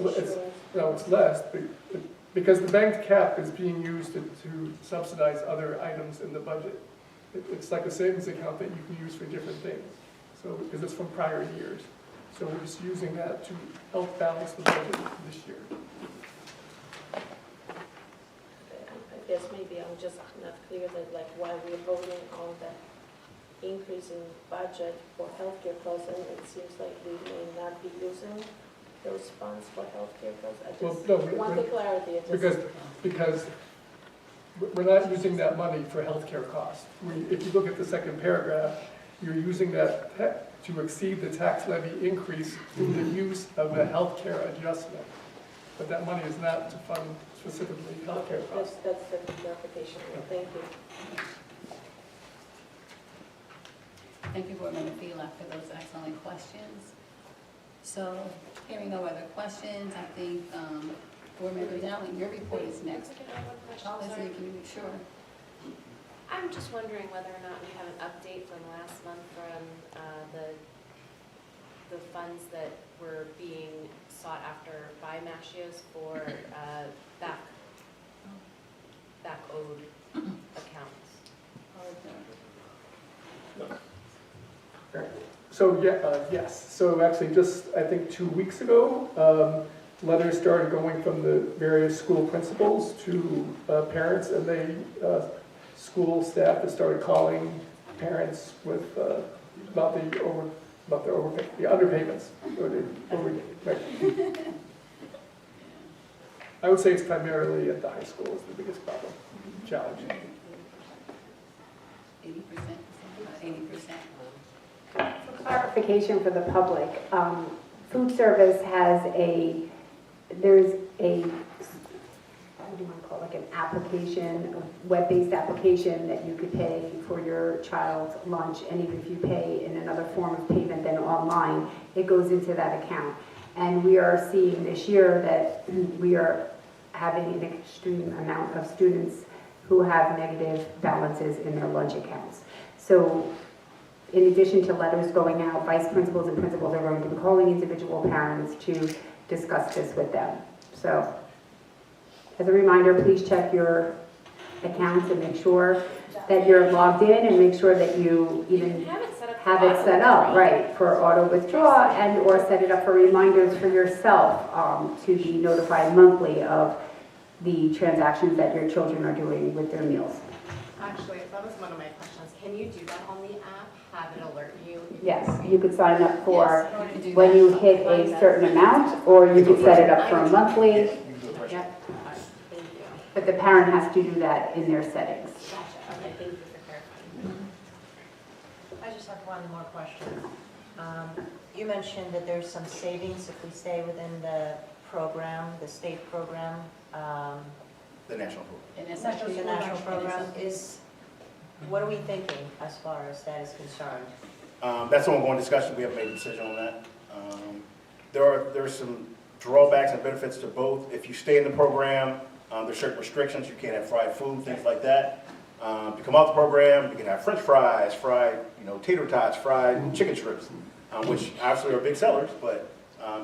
Speaker 6: insurance-
Speaker 2: less, because the banked cap is being used to subsidize other items in the budget. It's like a savings account that you can use for different things, so, because it's from prior years. So we're just using that to help balance the budget this year.
Speaker 6: I guess maybe I'm just not clear that like why we're voting on the increase in budget for healthcare costs, and it seems like we may not be using those funds for healthcare costs. I
Speaker 2: Well,
Speaker 6: just
Speaker 2: no,
Speaker 6: want the clarity.
Speaker 2: because we're not using that money for healthcare costs. If you look at the second paragraph, you're using that to exceed the tax levy increase through the use of a healthcare adjustment. But that money is not to fund specifically healthcare costs.
Speaker 6: That's the clarification. Thank you.
Speaker 1: Thank you, Board Member Phelan, for those excellent questions. So, hearing no other questions, I think, Board Member Dowling, your report is next.
Speaker 9: I can add one question,
Speaker 1: Policy,
Speaker 9: sorry.
Speaker 1: can you, sure.
Speaker 9: I'm just wondering whether or not we have an update from last month from the funds that were being sought after by Mashios for back owed accounts.
Speaker 2: So, yes, so actually just, I think 2 weeks ago, letters started going from the various school principals to parents, and school staff has started calling parents with, about the underpayments. I would say it's primarily at the high school is the biggest problem, challenge.
Speaker 1: 80%, 80%.
Speaker 3: For clarification for the public, food service has there's a, what do you want to call it, like an application, a web-based application that you could pay for your child's lunch, and even if you pay in another form of payment than online, it goes into that account. And we are seeing this year that we are having an extreme amount of students who have negative balances in their lunch accounts. So in addition to letters going out, vice principals and principals are going to be calling individual parents to discuss this with them. So as a reminder, please check your accounts and make sure that you're logged in, and make sure that you even have it set up, right, for auto withdrawal, and or set it up for reminders for yourself to be notified monthly of the transactions that your children are doing with their meals.
Speaker 11: Actually, that was one of my questions. Can you do that on the app? Have it alert you?
Speaker 3: Yes, you could sign up for
Speaker 1: Yes, do
Speaker 3: when
Speaker 1: that.
Speaker 3: you hit a certain amount, or you could set it up for a monthly,
Speaker 11: Yep. Thank you.
Speaker 3: but the parent has to do that in their settings.
Speaker 11: Gotcha. Okay, thank you for clarifying.
Speaker 12: I just have one more question. You mentioned that there's some savings if we stay within the program, the state program,
Speaker 10: The national program.
Speaker 1: And it's
Speaker 12: the
Speaker 1: actually
Speaker 12: national program. What are we thinking as far as that is concerned?
Speaker 10: That's an ongoing discussion. We haven't made a decision on that. There are some drawbacks and benefits to both. If you stay in the program, there's certain restrictions. You can't have fried food, things like that. If you come out the program, you can have French fries, fried, tater tots, fried chicken strips, which obviously are big sellers. But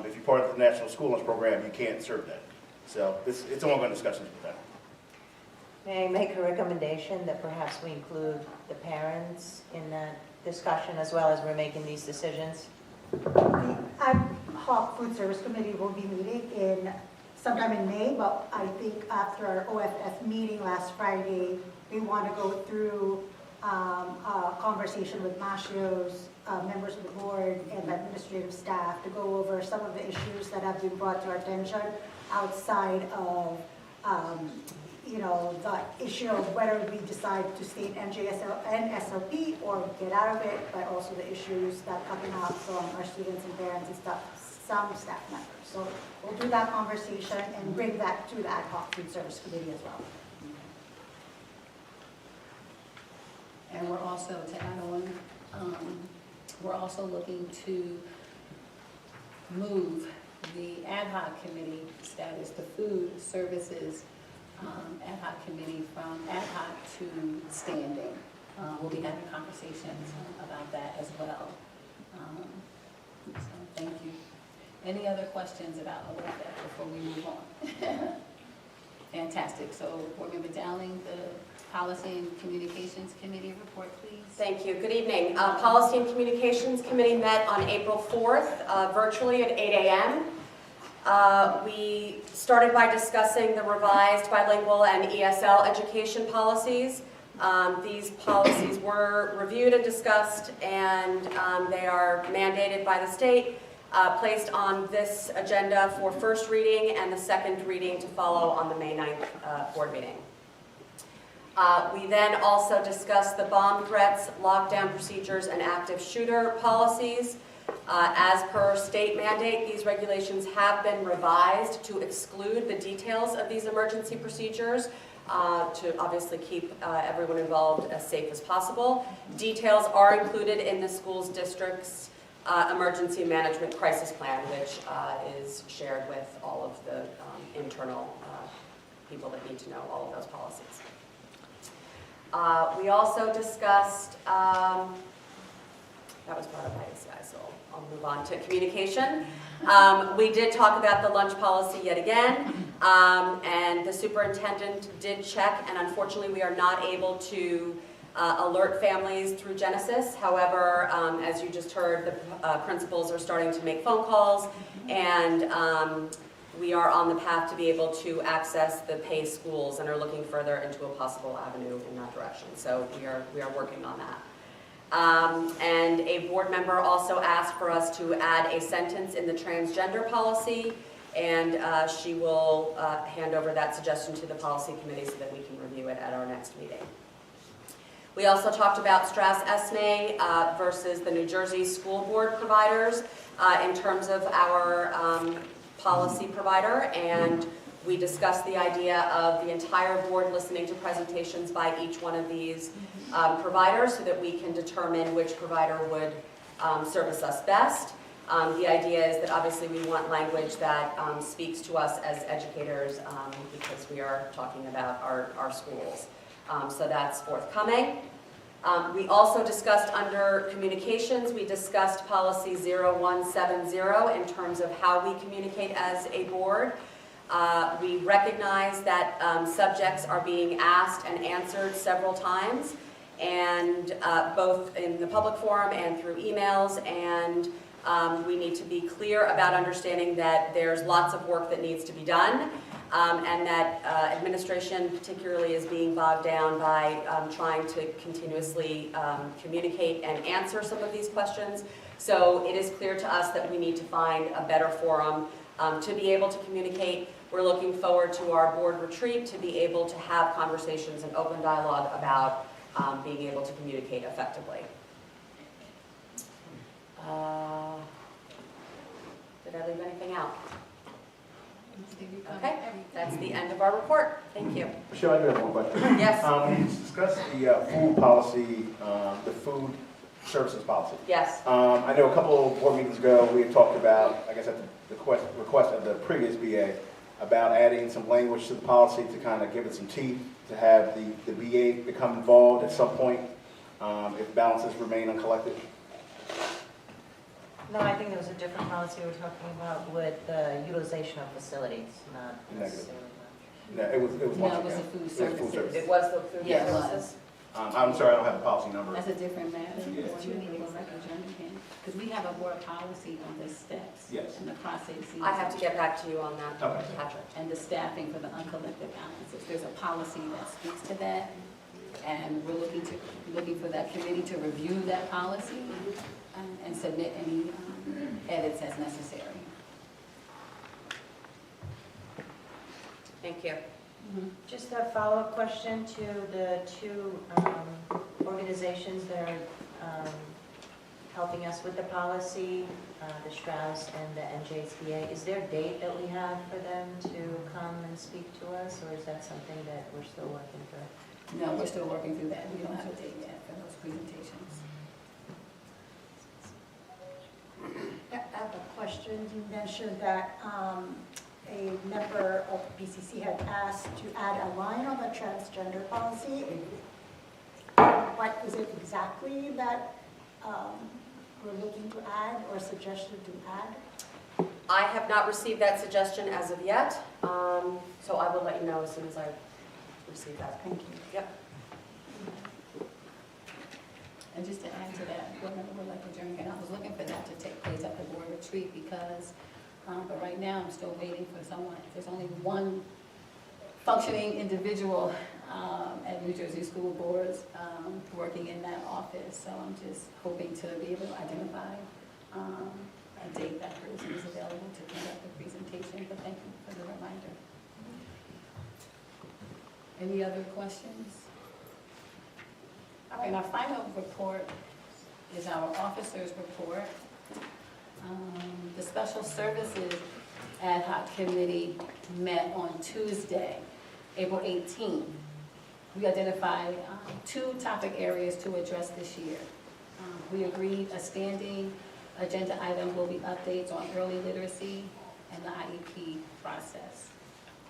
Speaker 10: if you're part of the national school lunch program, you can't serve that. So it's an ongoing discussion with that.
Speaker 12: May I make a recommendation that perhaps we include the parents in that discussion as well as we're making these decisions?
Speaker 13: The Ad hoc Food Service Committee will be meeting sometime in May, but I think after our OFF meeting last Friday, we want to go through a conversation with Mashios, members of the board, and the administrative staff to go over some of the issues that have been brought to our attention outside of the issue of whether we decide to stay in NJSL and SLP or get out of it, but also the issues that are coming up from our students and parents and some staff members. So we'll do that conversation and bring that to the Ad hoc Food Service Committee as well.
Speaker 1: And we're also, to add on, we're also looking to move the ad hoc committee status, the food services ad hoc committee from ad hoc to standing. We'll be having conversations about that as well. So thank you. Any other questions about OFF before we move on? Fantastic. So Board Member Dowling, the Policy and Communications Committee report, please.
Speaker 14: Thank you. Good evening. Policy and Communications Committee met on April 4th, virtually at 8 a.m. We started by discussing the revised bilingual and ESL education policies. These policies were reviewed and discussed, and they are mandated by the state, placed on this agenda for first reading and the second reading to follow on the May 9th board meeting. We then also discussed the bomb threats, lockdown procedures, and active shooter policies. As per state mandate, these regulations have been revised to exclude the details of these emergency procedures to obviously keep everyone involved as safe as possible. Details are included in the school's district's emergency management crisis plan, which is shared with all of the internal people that need to know all of those policies. We also discussed, that was brought up by this guy, so I'll move on to communication. We did talk about the lunch policy yet again, and the superintendent did check, and unfortunately we are not able to alert families through Genesis. However, as you just heard, the principals are starting to make phone calls, and we are on the path to be able to access the pay schools and are looking further into a possible avenue in that direction. So we are working on that. And a board member also asked for us to add a sentence in the transgender policy, and she will hand over that suggestion to the policy committee so that we can review it at our next meeting. We also talked about Strauss-Esme versus the New Jersey school board providers in terms of our policy provider, and we discussed the idea of the entire board listening to presentations by each one of these providers so that we can determine which provider would service us best. The idea is that obviously we want language that speaks to us as educators because we are talking about our schools. So that's forthcoming. We also discussed under communications, we discussed policy 0170 in terms of how we communicate as a board. We recognize that subjects are being asked and answered several times, and both in the public forum and through emails, and we need to be clear about understanding that there's lots of work that needs to be done. And that administration particularly is being bogged down by trying to continuously communicate and answer some of these questions. So it is clear to us that we need to find a better forum to be able to communicate. We're looking forward to our board retreat to be able to have conversations and open dialogue about being able to communicate effectively. Did I leave anything out? Okay, that's the end of our report. Thank you.
Speaker 10: Michelle, I do have one question.
Speaker 14: Yes.
Speaker 10: We discussed the food policy, the food services policy.
Speaker 14: Yes.
Speaker 10: I know a couple of board meetings ago, we had talked about, I guess at the request of the previous BA, about adding some language to the policy to kind of give it some teeth, to have the BA become involved at some point if balances remain uncollected.
Speaker 12: No, I think there was a different policy we were talking about with the utilization of facilities, not necessarily.
Speaker 10: No, it was
Speaker 1: No, it was the food services.
Speaker 14: It was the food
Speaker 1: Yeah, it
Speaker 14: services?
Speaker 1: was.
Speaker 10: I'm sorry, I don't have the policy number.
Speaker 1: That's a different matter.
Speaker 10: Yeah.
Speaker 1: Because we have a board policy on the steps.
Speaker 10: Yes.
Speaker 1: And the processes.
Speaker 14: I have to get back to you on that,
Speaker 10: Okay.
Speaker 14: Patrick.
Speaker 1: And the staffing for the uncollected balances. There's a policy that speaks to that. And we're looking for that committee to review that policy and submit any edits as necessary.
Speaker 14: Thank you.
Speaker 12: Just a follow-up question to the two organizations that are helping us with the policy, the Strauss and the NJSBA. Is there a date that we have for them to come and speak to us, or is that something that we're still working through?
Speaker 1: No, we're still working through that. We don't have a date yet for those presentations.
Speaker 13: I have a question. questions. You mentioned that a member of BCC had asked to add a line on the transgender policy. What is it exactly that we're looking to add or suggested to add?
Speaker 14: I have not received that suggestion as of yet, so I will let you know as soon as I receive that.
Speaker 13: Thank you.
Speaker 14: Yep.
Speaker 1: And just to add to that, board member would like adjournment, I was looking for that to take place at the board retreat because, but right now I'm still waiting for someone. There's only one functioning individual at New Jersey School Boards working in that office. So I'm just hoping to be able to identify a date that person is available to conduct the presentation. But thank you for the reminder. Any other questions? All right, our final report is our officers' report. The Special Services Ad Hoc Committee met on Tuesday, April 18th. We identified 2 topic areas to address this year. We agreed a standing agenda item will be updates on early literacy and the IEP process.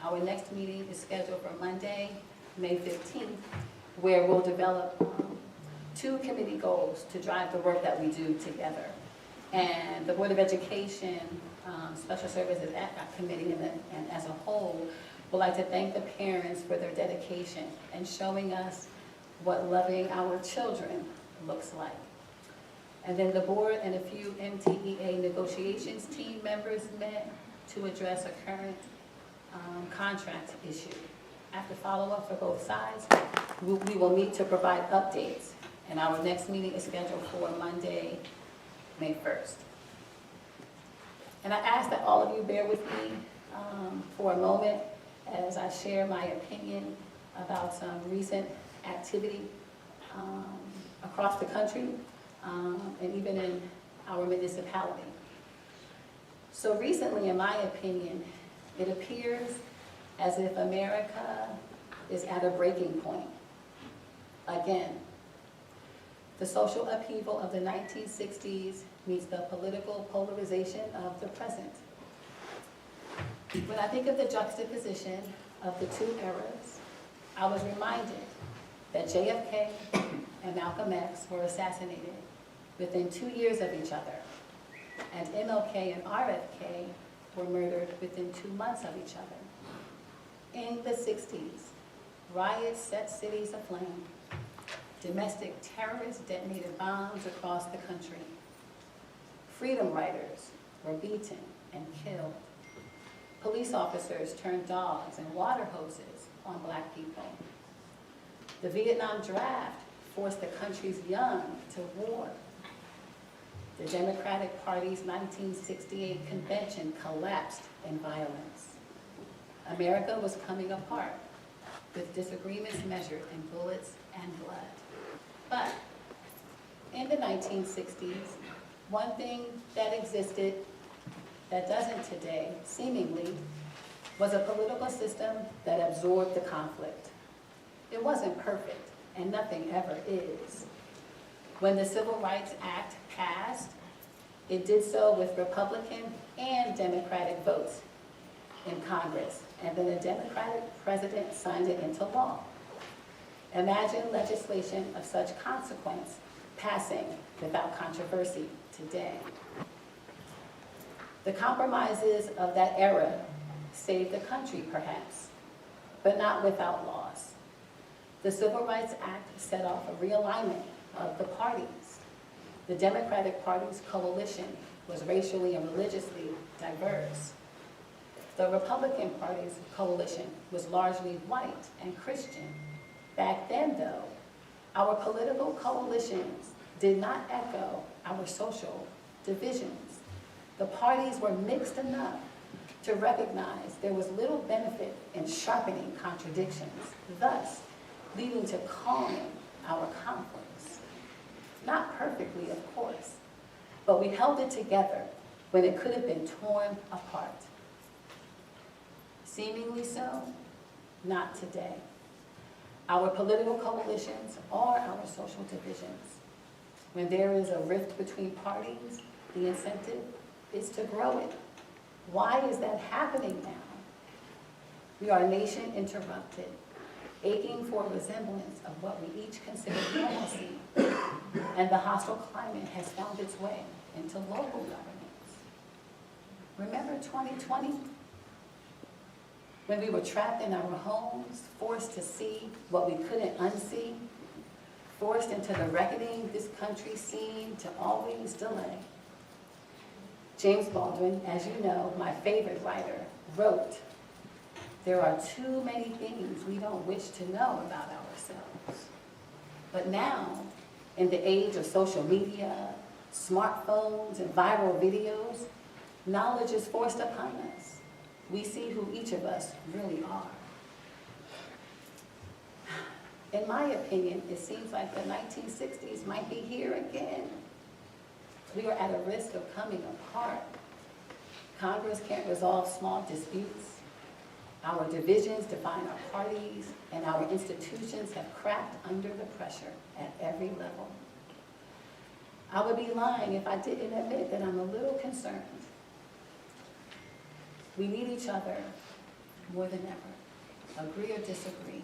Speaker 1: Our next meeting is scheduled for Monday, May 15th, where we'll develop 2 committee goals to drive the work that we do together. And the Board of Education, Special Services Ad Hoc Committee, and as a whole, would like to thank the parents for their dedication and showing us what loving our children looks like. And then the board and a few MTEA negotiations team members met to address a current contract issue. After follow-up for both sides, we will meet to provide updates. And our next meeting is scheduled for Monday, May 1st. And I ask that all of you bear with me for a moment as I share my opinion about some recent activity across the country and even in our municipality. So recently, in my opinion, it appears as if America is at a breaking point. Again, the social upheaval of the 1960s meets the political polarization of the present. When I think of the juxtaposition of the 2 eras, I was reminded that JFK and Malcolm X were assassinated within 2 years of each other, and MLK and RFK were murdered within 2 months of each other. In the 60s, riots set cities aflame. Domestic terrorists detonated bombs across the country. Freedom riders were beaten and killed. Police officers turned dogs and water hoses on Black people. The Vietnam draft forced the country's young to war. The Democratic Party's 1968 convention collapsed in violence. America was coming apart, with disagreements measured in bullets and blood. But in the 1960s, one thing that existed that doesn't today, seemingly, was a political system that absorbed the conflict. It wasn't perfect, and nothing ever is. When the Civil Rights Act passed, it did so with Republican and Democratic votes in Congress, and then a Democratic president signed it into law. Imagine legislation of such consequence passing without controversy today. The compromises of that era saved the country, perhaps, but not without loss. The Civil Rights Act set off a realignment of the parties. The Democratic Party's coalition was racially and religiously diverse. The Republican Party's coalition was largely white and Christian. Back then, though, our political coalitions did not echo our social divisions. The parties were mixed enough to recognize there was little benefit in sharpening contradictions, thus leading to calming our conflicts. Not perfectly, of course, but we held it together when it could have been torn apart. Seemingly so, not today. Our political coalitions are our social divisions. When there is a rift between parties, the incentive is to grow it. Why is that happening now? We are a nation interrupted, aching for a resemblance of what we each consider normalcy, and the hostile climate has found its way into local governments. Remember 2020? When we were trapped in our homes, forced to see what we couldn't unsee, forced into the reckoning this country seemed to always delay. James Baldwin, as you know, my favorite writer, wrote, "There are too many things we don't wish to know about ourselves." But now, in the age of social media, smartphones, and viral videos, knowledge is forced upon us. We see who each of us really are. In my opinion, it seems like the 1960s might be here again. We are at a risk of coming apart. Congress can't resolve small disputes. Our divisions define our parties, and our institutions have cracked under the pressure at every level. I would be lying if I didn't admit that I'm a little concerned. We need each other more than ever, agree or disagree,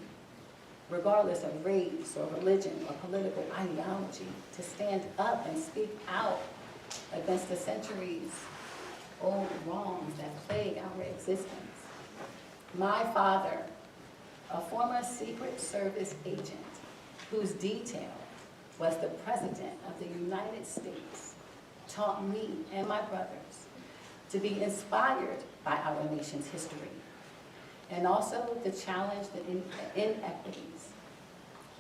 Speaker 1: regardless of race or religion or political ideology, to stand up and speak out against the centuries-old wrongs that plague our existence. My father, a former Secret Service agent whose detail was the President of the United States, taught me and my brothers to be inspired by our nation's history and also to challenge the inequities.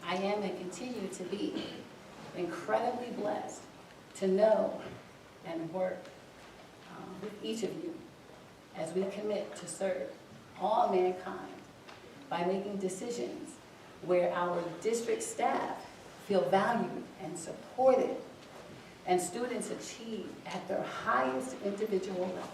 Speaker 1: I am and continue to be incredibly blessed to know and work with each of you as we commit to serve all mankind by making decisions where our district staff feel valued and supported and students achieve at their highest individual levels.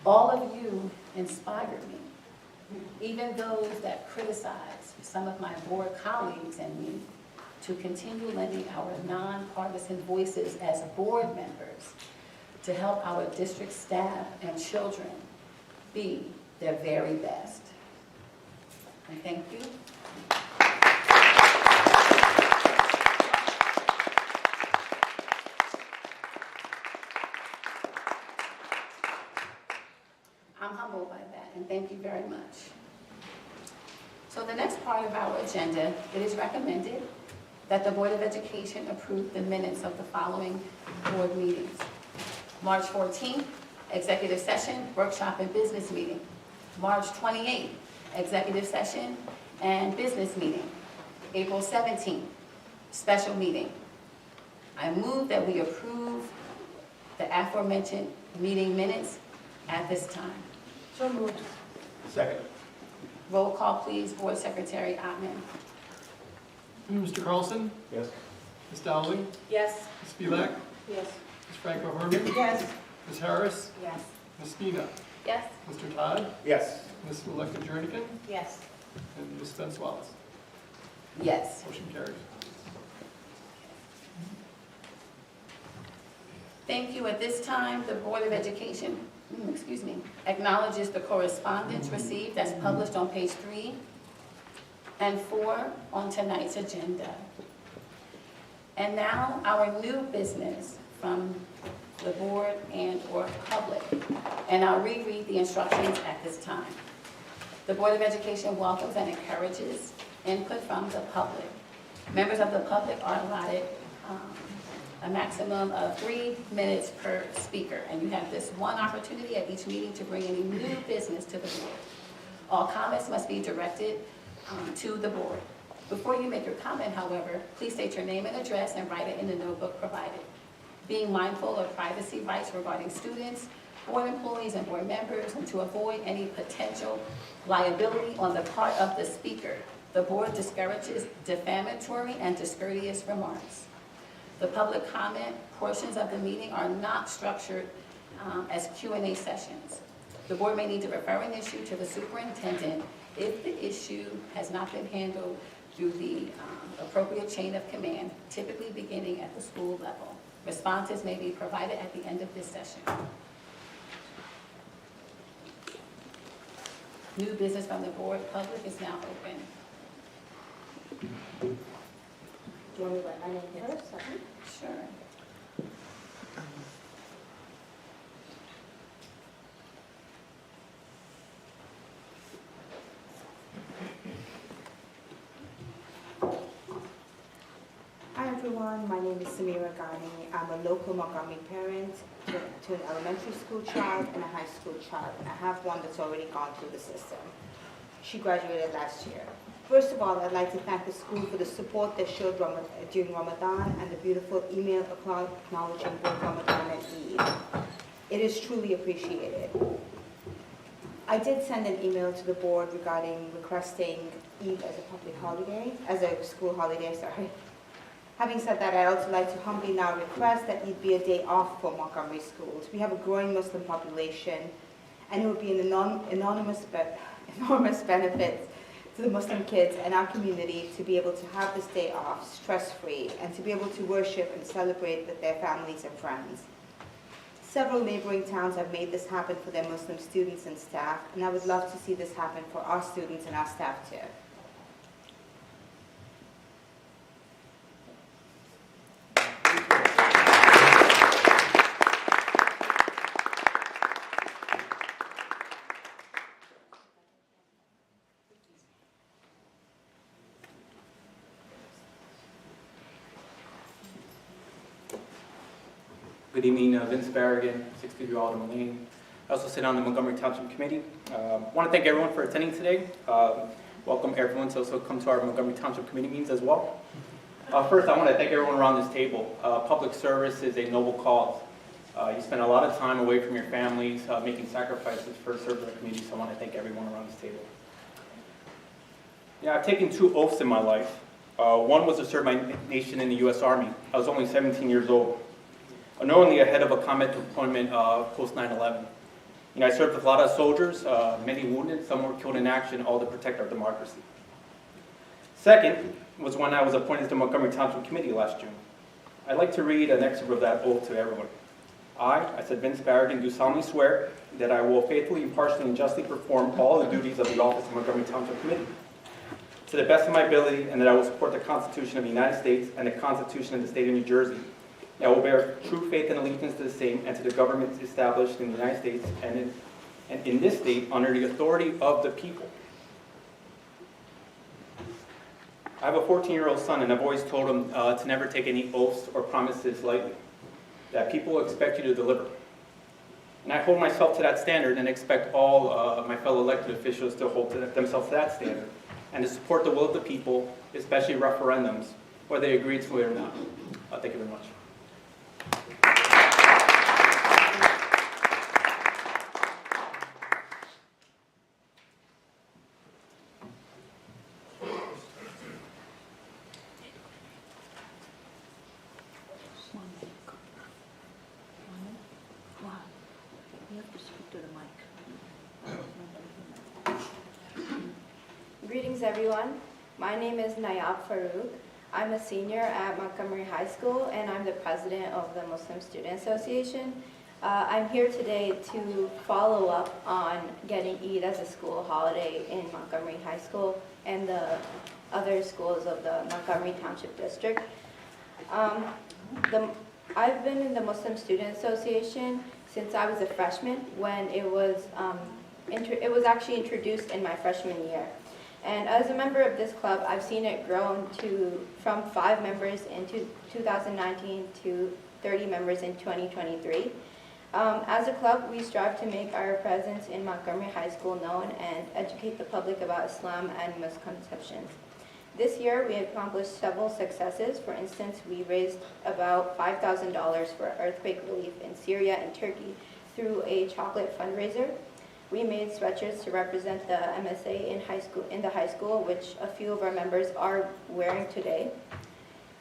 Speaker 1: All of you inspire me, even those that criticize some of my board colleagues and me, to continue lending our nonpartisan voices as board members to help our district staff and children be their very best. And thank you. I'm humbled by that, and thank you very much. So the next part of our agenda, it is recommended that the Board of Education approve the minutes of the following board meetings. March 14th, executive session, workshop, and business meeting. March 28th, executive session and business meeting. April 17th, special meeting. I move that we approve the aforementioned meeting minutes at this time.
Speaker 12: So moved.
Speaker 10: Second.
Speaker 1: Roll call, please. Board Secretary Ottman.
Speaker 2: Mr. Carlson?
Speaker 10: Yes.
Speaker 2: Ms. Dowling?
Speaker 14: Yes.
Speaker 2: Ms. Spivak?
Speaker 12: Yes.
Speaker 2: Ms. Franco-Herman?
Speaker 12: Yes.
Speaker 2: Ms. Harris?
Speaker 14: Yes.
Speaker 2: Ms. Spina?
Speaker 9: Yes.
Speaker 2: Mr. Todd?
Speaker 10: Yes.
Speaker 2: Ms. Elected Jernigan?
Speaker 12: Yes.
Speaker 2: And Ms. Spence Wallace?
Speaker 1: Yes.
Speaker 2: Motion carries.
Speaker 1: Thank you. At this time, the Board of Education, acknowledges the correspondence received as published on page 3 and 4 on tonight's agenda. And now our new business from the board and or public. And I'll reread the instructions at this time. The Board of Education welcomes and encourages input from the public. Members of the public are allotted a maximum of 3 minutes per speaker, and you have this one opportunity at each meeting to bring any new business to the board. All comments must be directed to the board. Before you make your comment, however, please state your name and address and write it in the notebook provided. Being mindful of privacy rights regarding students, board employees, and board members, and to avoid any potential liability on the part of the speaker, the board discourages defamatory and discourteous remarks. The public comment portions of the meeting are not structured as Q&A sessions. The board may need to refer an issue to the superintendent if the issue has not been handled through the appropriate chain of command, typically beginning at the school level. Responses may be provided at the end of this session. New business from the board public is now open.
Speaker 14: Do you want me to let my name first?
Speaker 1: Sure.
Speaker 15: Hi everyone, my name is Samira Ghani. I'm a local Montgomery parent to an elementary school child and a high school child. And I have one that's already gone through the system. She graduated last year. First of all, I'd like to thank the school for the support they showed during Ramadan and the beautiful email acknowledging both Ramadan and Eid. It is truly appreciated. I did send an email to the board regarding requesting Eid as a public holiday, as a school holiday, sorry. Having said that, I'd also like to humbly now request that it be a day off for Montgomery schools. We have a growing Muslim population, and it would be an enormous benefit to the Muslim kids and our community to be able to have this day off stress-free and to be able to worship and celebrate with their families and friends. Several neighboring towns have made this happen for their Muslim students and staff, and I would love to see this happen for our students and our staff too.
Speaker 16: Good evening, Vince Barragan, 63 Alderman Lane. I also sit on the Montgomery Township Committee. I want to thank everyone for attending today. Welcome everyone to also come to our Montgomery Township Committee meetings as well. First, I want to thank everyone around this table. Public service is a noble cause. You spend a lot of time away from your families, making sacrifices for serving the community, so I want to thank everyone around this table. Yeah, I've taken 2 oaths in my life. One was to serve my nation in the U.S. Army. I was only 17 years old. Unknowingly ahead of a combat deployment post 9/11. I served with a lot of soldiers, many wounded, some were killed in action, all to protect our democracy. Second was when I was appointed to the Montgomery Township Committee last June. I'd like to read an excerpt of that oath to everyone. I said Vince Barragan, do solemnly swear that I will faithfully, impartially, and justly perform all the duties of the office of Montgomery Township Committee to the best of my ability, and that I will support the Constitution of the United States and the Constitution of the State of New Jersey. I will bear true faith and allegiance to the same and to the governments established in the United States and in this state under the authority of the people. I have a 14-year-old son, and I've always told him to never take any oaths or promises lightly, that people will expect you to deliver. And I hold myself to that standard and expect all my fellow elected officials to hold themselves to that standard and to support the will of the people, especially referendums, whether they agree to it or not. Thank you very much.
Speaker 17: Greetings everyone. My name is Nayab Farouk. I'm a senior at Montgomery High School and I'm the president of the Muslim Student Association. I'm here today to follow up on getting Eid as a school holiday in Montgomery High School and the other schools of the Montgomery Township District. I've been in the Muslim Student Association since I was a freshman when it was actually introduced in my freshman year. And as a member of this club, I've seen it grow from 5 members in 2019 to 30 members in 2023. As a club, we strive to make our presence in Montgomery High School known and educate the public about Islam and misconceptions. This year, we accomplished several successes. For instance, we raised about $5,000 for earthquake relief in Syria and Turkey through a chocolate fundraiser. We made sweatshirts to represent the MSA in the high school, which a few of our members are wearing today.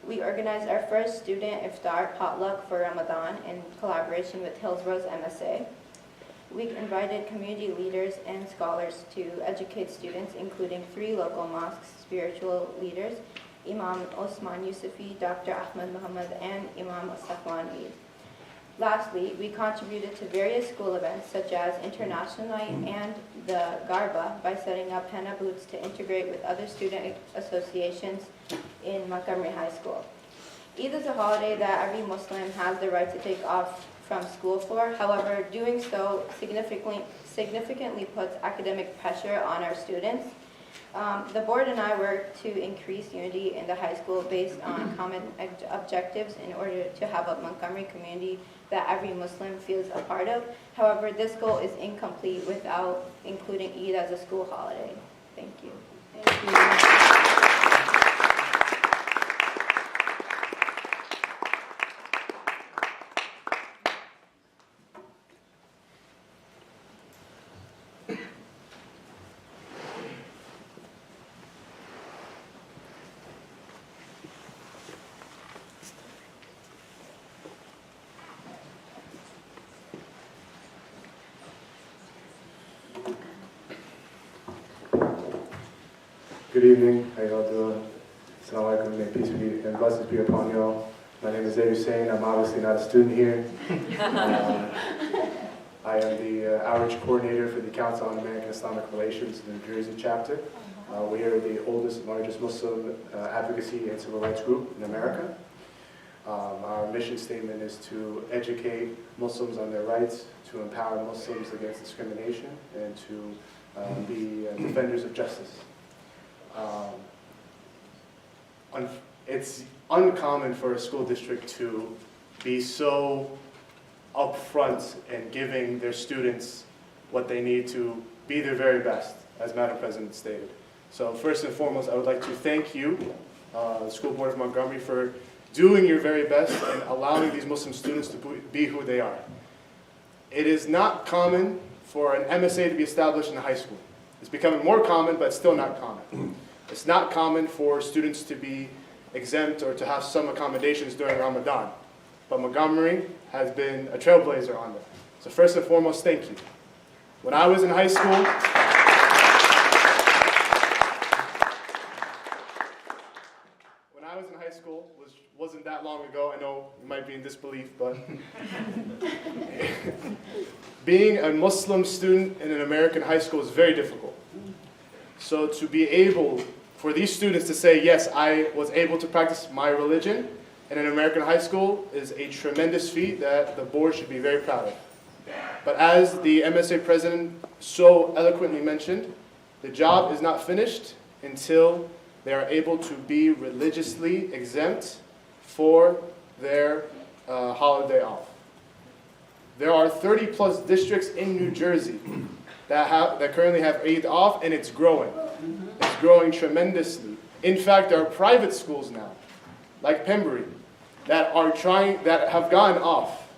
Speaker 17: We organized our first student iftar potluck for Ramadan in collaboration with Hillsborough's MSA. We invited community leaders and scholars to educate students, including 3 local mosques, spiritual leaders, Imam Osman Yusufi, Dr. Ahmed Muhammad, and Imam Safwan Eid. Lastly, we contributed to various school events such as International Night and the Garba by setting up henna booths to integrate with other student associations in Montgomery High School. Eid is a holiday that every Muslim has the right to take off from school for. However, doing so significantly puts academic pressure on our students. The board and I work to increase unity in the high school based on common objectives in order to have a Montgomery community that every Muslim feels a part of. However, this goal is incomplete without including Eid as a school holiday. Thank you.
Speaker 1: Thank you.
Speaker 18: Good evening, how y'all doing? Assalamu alaikum, may peace be and blessings be upon y'all. My name is Zaid Hussein, I'm obviously not a student here. I am the outreach coordinator for the Council on American Islamic Relations New Jersey chapter. We are the oldest and largest Muslim advocacy and civil rights group in America. Our mission statement is to educate Muslims on their rights, to empower Muslims against discrimination, and to be defenders of justice. It's uncommon for a school district to be so upfront in giving their students what they need to be their very best, as Madam President stated. So first and foremost, I would like to thank you, the School Board of Montgomery, for doing your very best and allowing these Muslim students to be who they are. It is not common for an MSA to be established in a high school. It's becoming more common, but still not common. It's not common for students to be exempt or to have some accommodations during Ramadan. But Montgomery has been a trailblazer on that. So first and foremost, thank you. When I was in high school, wasn't that long ago. I know you might be in disbelief, but being a Muslim student in an American high school is very difficult. So to be able, for these students to say, yes, I was able to practice my religion in an American high school is a tremendous feat that the board should be very proud of. But as the MSA president so eloquently mentioned, the job is not finished until they are able to be religiously exempt for their holiday off. There are 30 plus districts in New Jersey that currently have Eid off, and it's growing. It's growing tremendously. In fact, there are private schools now, like Pembury, that have gone off.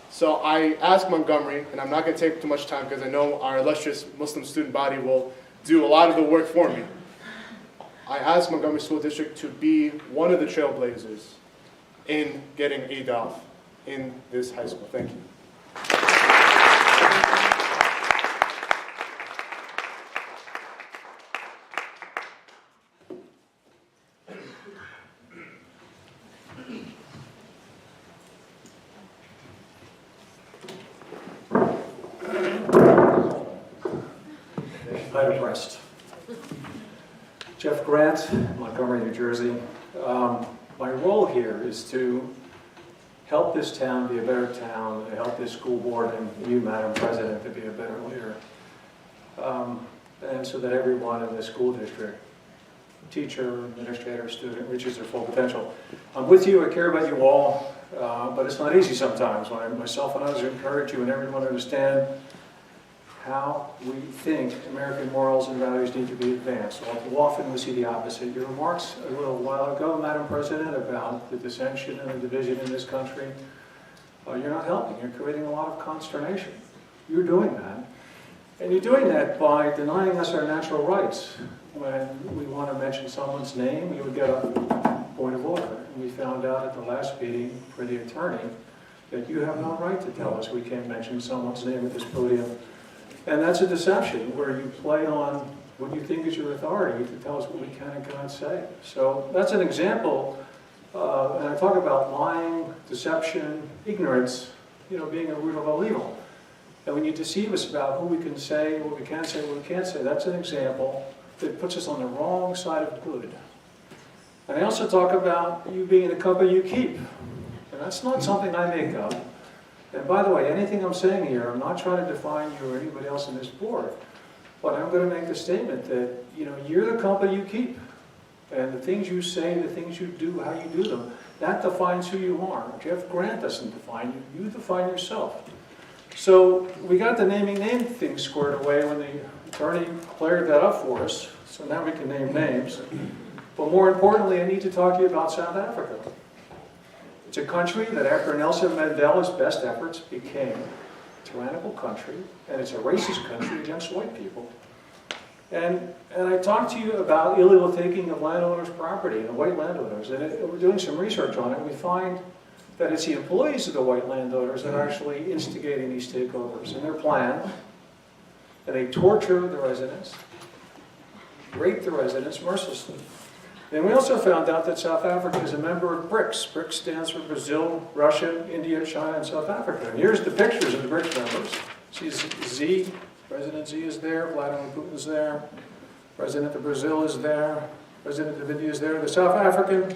Speaker 18: So I asked Montgomery, and I'm not going to take too much time because I know our illustrious Muslim student body will do a lot of the work for me. I asked Montgomery School District to be one of the trailblazers in getting Eid off in this high school. Thank you.
Speaker 19: Item Pressed. Jeff Grant, Montgomery, New Jersey. My role here is to help this town be a better town, to help this school board and you, Madam President, to be a better leader. And so that everyone in the school district, teacher, administrator, student, reaches their full potential. I'm with you, I care about you all, but it's not easy sometimes when myself and others encourage you and everyone to understand how we think American morals and values need to be advanced. All too often we see the opposite. Your remarks a little while ago, Madam President, about the dissension and the division in this country, you're not helping. You're creating a lot of consternation. You're doing that. And you're doing that by denying us our natural rights. When we want to mention someone's name, we would get a point of order. And we found out at the last meeting for the attorney that you have no right to tell us we can't mention someone's name at this podium. And that's a deception where you play on what you think is your authority to tell us what we can and cannot say. So that's an example, and I talk about lying, deception, ignorance, being a root of all evil. And when you deceive us about who we can say, what we can say, what we can't say, that's an example that puts us on the wrong side of good. And I also talk about you being the company you keep. And that's not something I make up. And by the way, anything I'm saying here, I'm not trying to define you or anybody else in this board. But I'm going to make the statement that, you're the company you keep. And the things you say, the things you do, how you do them, that defines who you are. Jeff Grant doesn't define you. You define yourself. So we got the naming name thing squared away when the attorney cleared that up for us. So now we can name names. But more importantly, I need to talk to you about South Africa. It's a country that after Nelson Mandela's best efforts became a tyrannical country, and it's a racist country against white people. And I talked to you about illegal taking of landowners' property, and the white landowners, and we're doing some research on it, and we find that it's the employees of the white landowners that are actually instigating these takeovers, and their plan, and they torture the residents, rape the residents mercilessly. And we also found out that South Africa is a member of BRICS. BRICS stands for Brazil, Russia, India, China, and South Africa. And here's the pictures of the BRICS members. See Z, President Z is there, Vladimir Putin's there, President of Brazil is there, President of India is there, the South African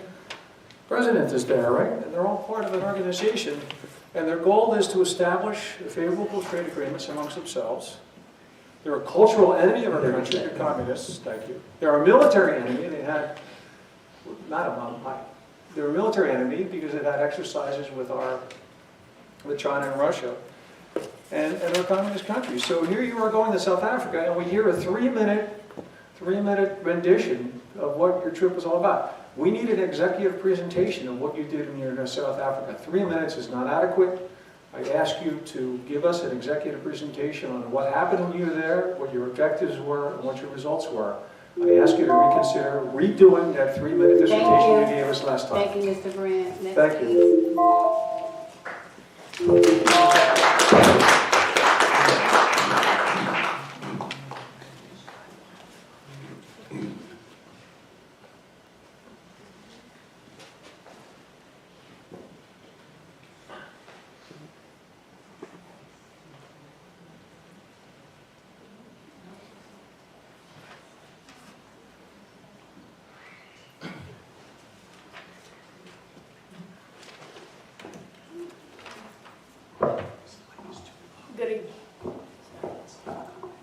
Speaker 19: president is there, right? And they're all part of an organization. And their goal is to establish favorable trade agreements amongst themselves. They're a cultural enemy of our country, they're communists, thank you. They're a military enemy, they had, they're a military enemy because they've had exercises with China and Russia. And they're a communist country. So here you are going to South Africa, and we hear a three-minute rendition of what your trip was all about. We need an executive presentation of what you did when you were in South Africa. 3 minutes is not adequate. I ask you to give us an executive presentation on what happened when you were there, what your objectives were, and what your results were. I ask you to reconsider redoing that 3-minute dissertation you gave us last time.
Speaker 1: Thank you, Mr. Grant. Next,
Speaker 19: Thank you.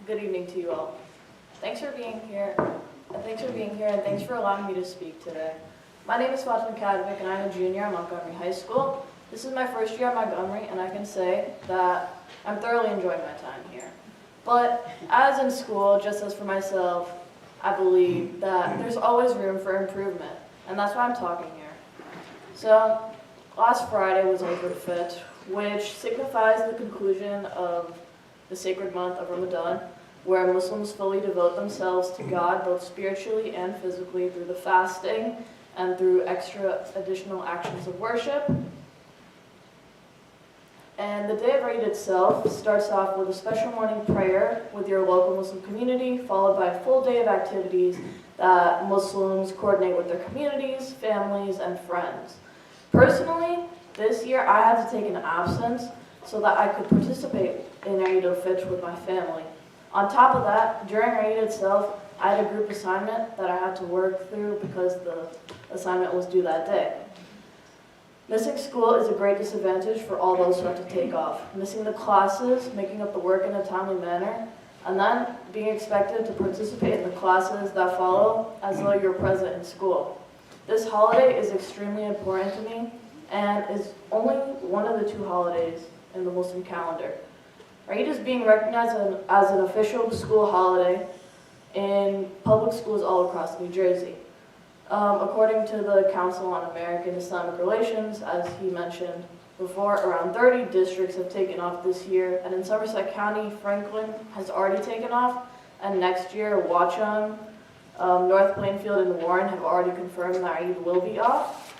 Speaker 20: Good evening to you all. Thanks for being here, and thanks for allowing me to speak today. My name is Fatima Kadovic, and I'm a junior at Montgomery High School. This is my first year at Montgomery, and I can say that I'm thoroughly enjoying my time here. But as in school, just as for myself, I believe that there's always room for improvement, and that's why I'm talking here. So, last Friday was Eid al-Fitr, which signifies the conclusion of the sacred month of Ramadan, where Muslims fully devote themselves to God, both spiritually and physically, through the fasting and through extra additional actions of worship. And the day of Eid itself starts off with a special morning prayer with your local Muslim community, followed by a full day of activities that Muslims coordinate with their communities, families, and friends. Personally, this year I had to take an absence so that I could participate in Eid al-Fitr with my family. On top of that, during Eid itself, I had a group assignment that I had to work through because the assignment was due that day. Missing school is a great disadvantage for all those who have to take off. Missing the classes, making up the work in a timely manner, and then being expected to participate in the classes that follow as though you're present in school. This holiday is extremely important to me and is only one of the 2 holidays in the Muslim calendar. Eid is being recognized as an official school holiday in public schools all across New Jersey. According to the Council on American Islamic Relations, as he mentioned before, around 30 districts have taken off this year, and in Somerset County, Franklin has already taken off, and next year, Watchung, North Plainfield, and Warren have already confirmed that Eid will be off.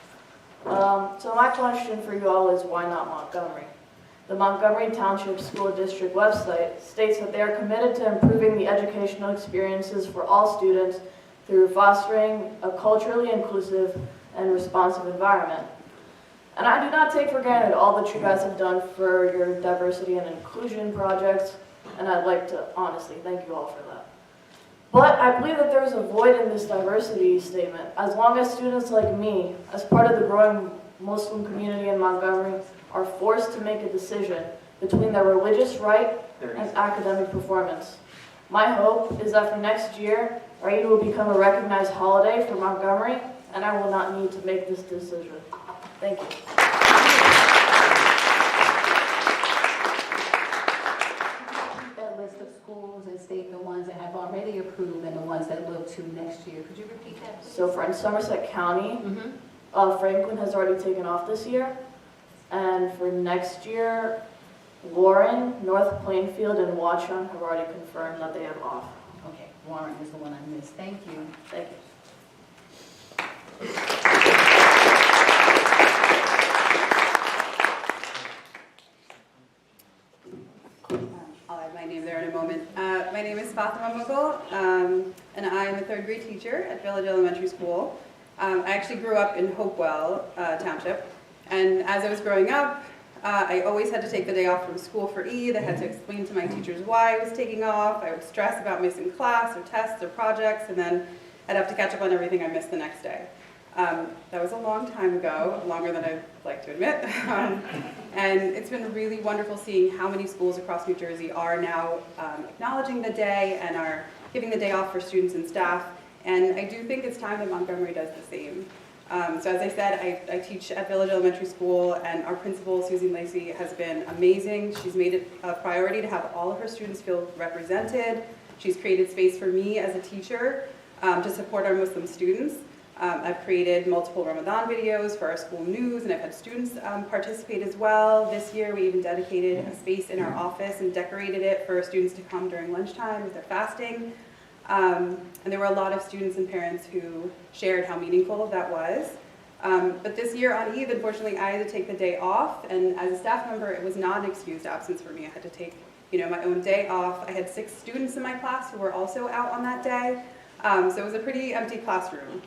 Speaker 20: So my question for you all is, why not Montgomery? the Montgomery Township School District website states that they are committed to improving the educational experiences for all students through fostering a culturally inclusive and responsive environment. And I do not take for granted all that you guys have done for your diversity and inclusion projects, and I'd like to honestly thank you all for that. But I believe that there is a void in this diversity statement, as long as students like me, as part of the growing Muslim community in Montgomery, are forced to make a decision between their religious right and academic performance. My hope is that for next year, Eid will become a recognized holiday for Montgomery, and I will not need to make this decision. Thank you.
Speaker 1: That list of schools and state the ones that have already approved and the ones that look to next year. Could you repeat that, please?
Speaker 20: So for in Somerset County, Franklin has already taken off this year. And for next year, Warren, North Plainfield, and Watchung have already confirmed that they have off.
Speaker 1: Okay, Warren is the one I missed. Thank you.
Speaker 20: Thank you.
Speaker 21: I'll add my name there in a moment. My name is Fatima Mughal, and I am a third grade teacher at Village Elementary School. I actually grew up in Hopewell Township, and as I was growing up, I always had to take the day off from school for Eid. I had to explain to my teachers why I was taking off. I would stress about missing class or tests or projects, and then I'd have to catch up on everything I missed the next day. That was a long time ago, longer than I'd like to admit. And it's been really wonderful seeing how many schools across New Jersey are now acknowledging the day and are giving the day off for students and staff. And I do think it's time that Montgomery does the same. So as I said, I teach at Village Elementary School, and our principal, Susie Lacey, has been amazing. She's made it a priority to have all of her students feel represented. She's created space for me as a teacher to support our Muslim students. I've created multiple Ramadan videos for our school news, and I've had students participate as well. This year we even dedicated a space in our office and decorated it for students to come during lunchtime with their fasting. And there were a lot of students and parents who shared how meaningful that was. But this year on Eid, unfortunately, I had to take the day off, and as a staff member, it was not an excused absence for me. I had to take, my own day off. I had 6 students in my class who were also out on that day, so it was a pretty empty classroom.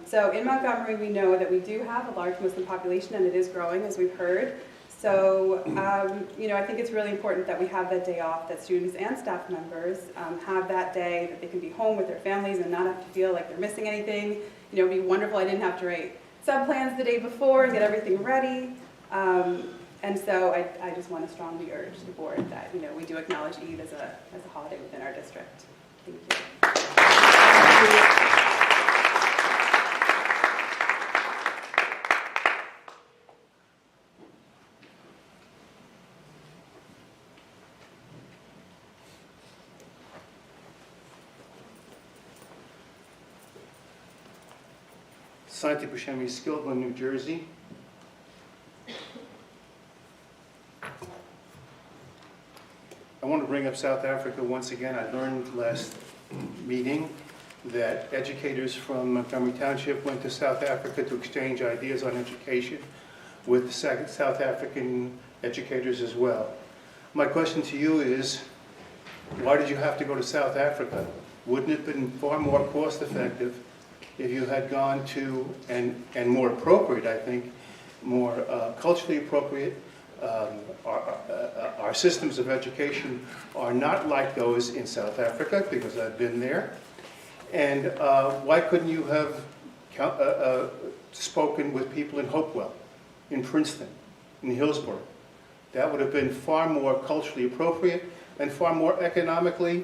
Speaker 21: So in Montgomery, we know that we do have a large Muslim population, and it is growing, as we've heard. So, I think it's really important that we have that day off, that students and staff members have that day, that they can be home with their families and not have to feel like they're missing anything. It would be wonderful I didn't have to write sub-plans the day before and get everything ready. And so I just want to strongly urge the board that, we do acknowledge Eid as a holiday within our district. Thank you.
Speaker 8: Santi Buscemi, Skillville, New Jersey. I want to bring up South Africa once again. I learned last meeting that educators from Montgomery Township went to South Africa to exchange ideas on education with South African educators as well. My question to you is, why did you have to go to South Africa? Wouldn't it have been far more cost effective if you had gone to, and more appropriate, I think, more culturally appropriate? Our systems of education are not like those in South Africa, because I've been there. And why couldn't you have spoken with people in Hopewell, in Princeton, in Hillsborough? That would have been far more culturally appropriate and far more economically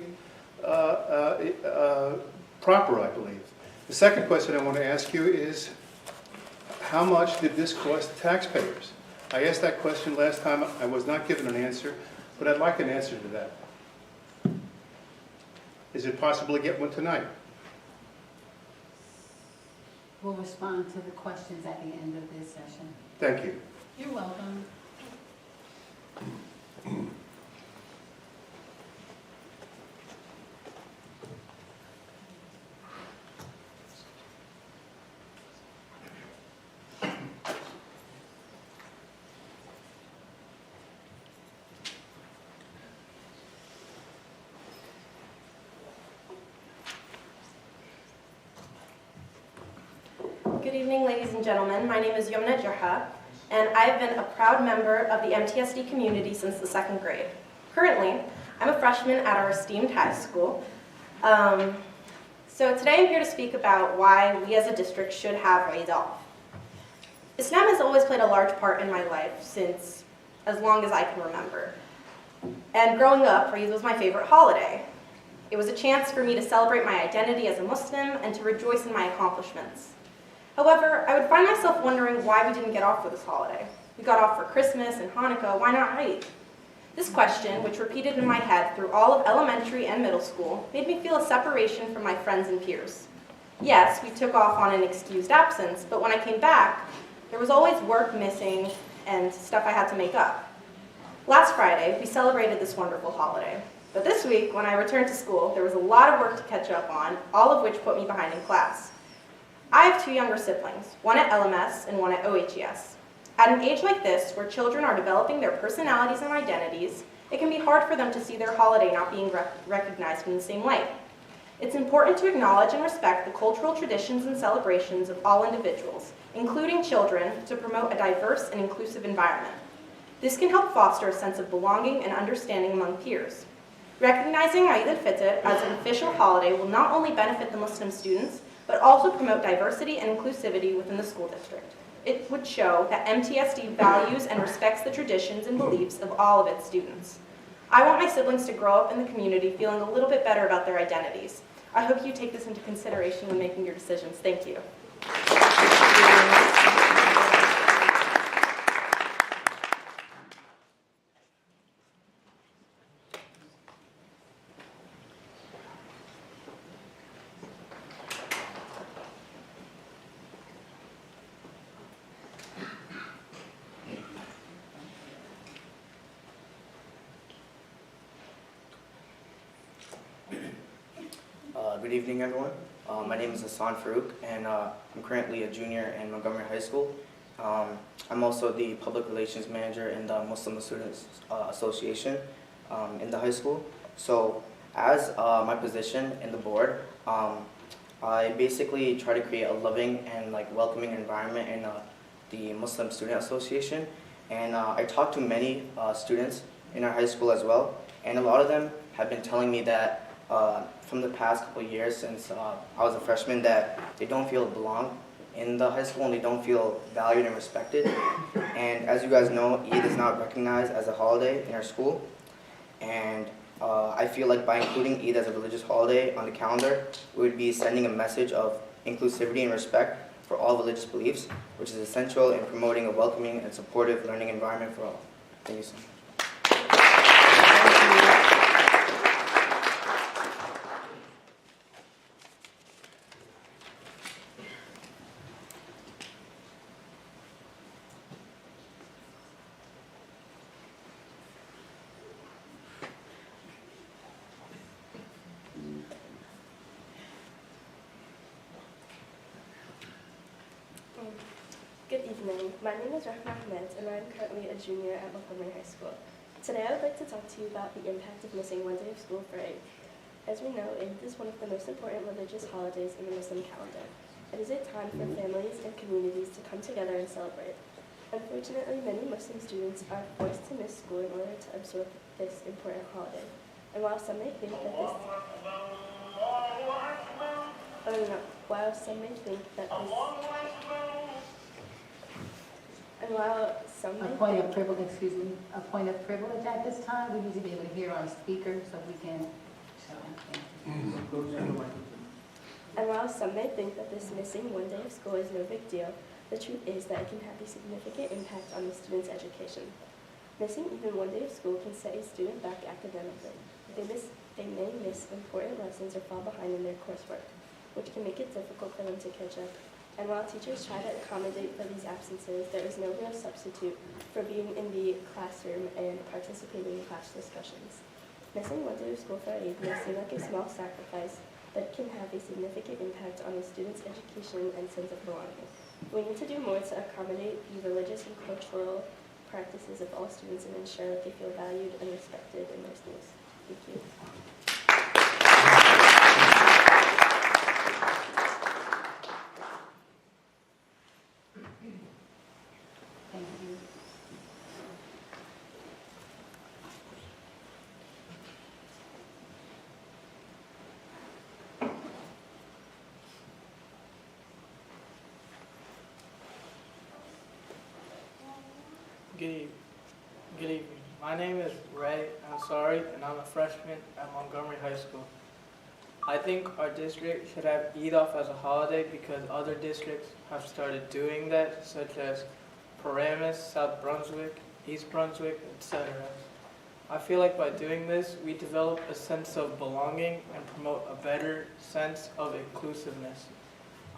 Speaker 8: proper, I believe. The second question I want to ask you is, how much did this cost taxpayers? I asked that question last time. I was not given an answer, but I'd like an answer to that. Is it possible to get one tonight?
Speaker 1: We'll respond to the questions at the end of this session.
Speaker 8: Thank you.
Speaker 1: You're welcome.
Speaker 5: Good evening, ladies and gentlemen. My name is Yomna Jarha, and I've been a proud member of the MTSD community since the 2nd grade. Currently, I'm a freshman at our esteemed high school. So today I'm here to speak about why we as a district should have Eid off. Islam has always played a large part in my life since as long as I can remember. And growing up, Eid was my favorite holiday. It was a chance for me to celebrate my identity as a Muslim and to rejoice in my accomplishments. However, I would find myself wondering why we didn't get off for this holiday. We got off for Christmas and Hanukkah, why not Eid? This question, which repeated in my head through all of elementary and middle school, made me feel a separation from my friends and peers. Yes, we took off on an excused absence, but when I came back, there was always work missing and stuff I had to make up. Last Friday, we celebrated this wonderful holiday. But this week, when I returned to school, there was a lot of work to catch up on, all of which put me behind in class. I have 2 younger siblings, one at LMS and one at OHES. At an age like this, where children are developing their personalities and identities, it can be hard for them to see their holiday not being recognized in the same light. It's important to acknowledge and respect the cultural traditions and celebrations of all individuals, including children, to promote a diverse and inclusive environment. This can help foster a sense of belonging and understanding among peers. Recognizing Eid al-Fitr as an official holiday will not only benefit the Muslim students, but also promote diversity and inclusivity within the school district. It would show that MTSD values and respects the traditions and beliefs of all of its students. I want my siblings to grow up in the community feeling a little bit better about their identities. I hope you take this into consideration when making your decisions. Thank you.
Speaker 22: Good evening, everyone. My name is Hassan Farouk, and I'm currently a junior in Montgomery High School. I'm also the public relations manager in the Muslim Students Association in the high school. So, as my position in the board, I basically try to create a loving and welcoming environment in the Muslim Student Association. And I talked to many students in our high school as well, and a lot of them have been telling me that from the past couple of years since I was a freshman that they don't feel belong in the high school and they don't feel valued and respected. And as you guys know, Eid is not recognized as a holiday in our school. And I feel like by including Eid as a religious holiday on the calendar, we would be sending a message of inclusivity and respect for all religious beliefs, which is essential in promoting a welcoming and supportive learning environment for all. Thank you so much.
Speaker 23: Good evening. My name is Rahma Ahmed, and I'm currently a junior at Montgomery High School. Today I would like to talk to you about the impact of missing one day of school for Eid. As we know, Eid is one of the most important religious holidays in the Muslim calendar. It is a time for families and communities to come together and celebrate. Unfortunately, many Muslim students are forced to miss school in order to absorb this important holiday. And while some may think that this
Speaker 1: A point of privilege, excuse me, a point of privilege at this time, we need to be able to hear on speaker so we can show him.
Speaker 23: And while some may think that this missing one day of school is no big deal, the truth is that it can have a significant impact on the student's education. Missing even one day of school can set a student back academically. They may miss important lessons or fall behind in their coursework, which can make it difficult for them to catch up. And while teachers try to accommodate for these absences, there is no real substitute for being in the classroom and participating in class discussions. Missing one day of school for Eid may seem like a small sacrifice, but it can have a significant impact on the student's education and sense of belonging. We need to do more to accommodate the religious and cultural practices of all students and ensure that they feel valued and respected in their schools. Thank you.
Speaker 4: Good evening. My name is Ray Ansari, and I'm a freshman at Montgomery High School. I think our district should have Eid off as a holiday because other districts have started doing that, such as Paramus, South Brunswick, East Brunswick, etc. I feel like by doing this, we develop a sense of belonging and promote a better sense of inclusiveness.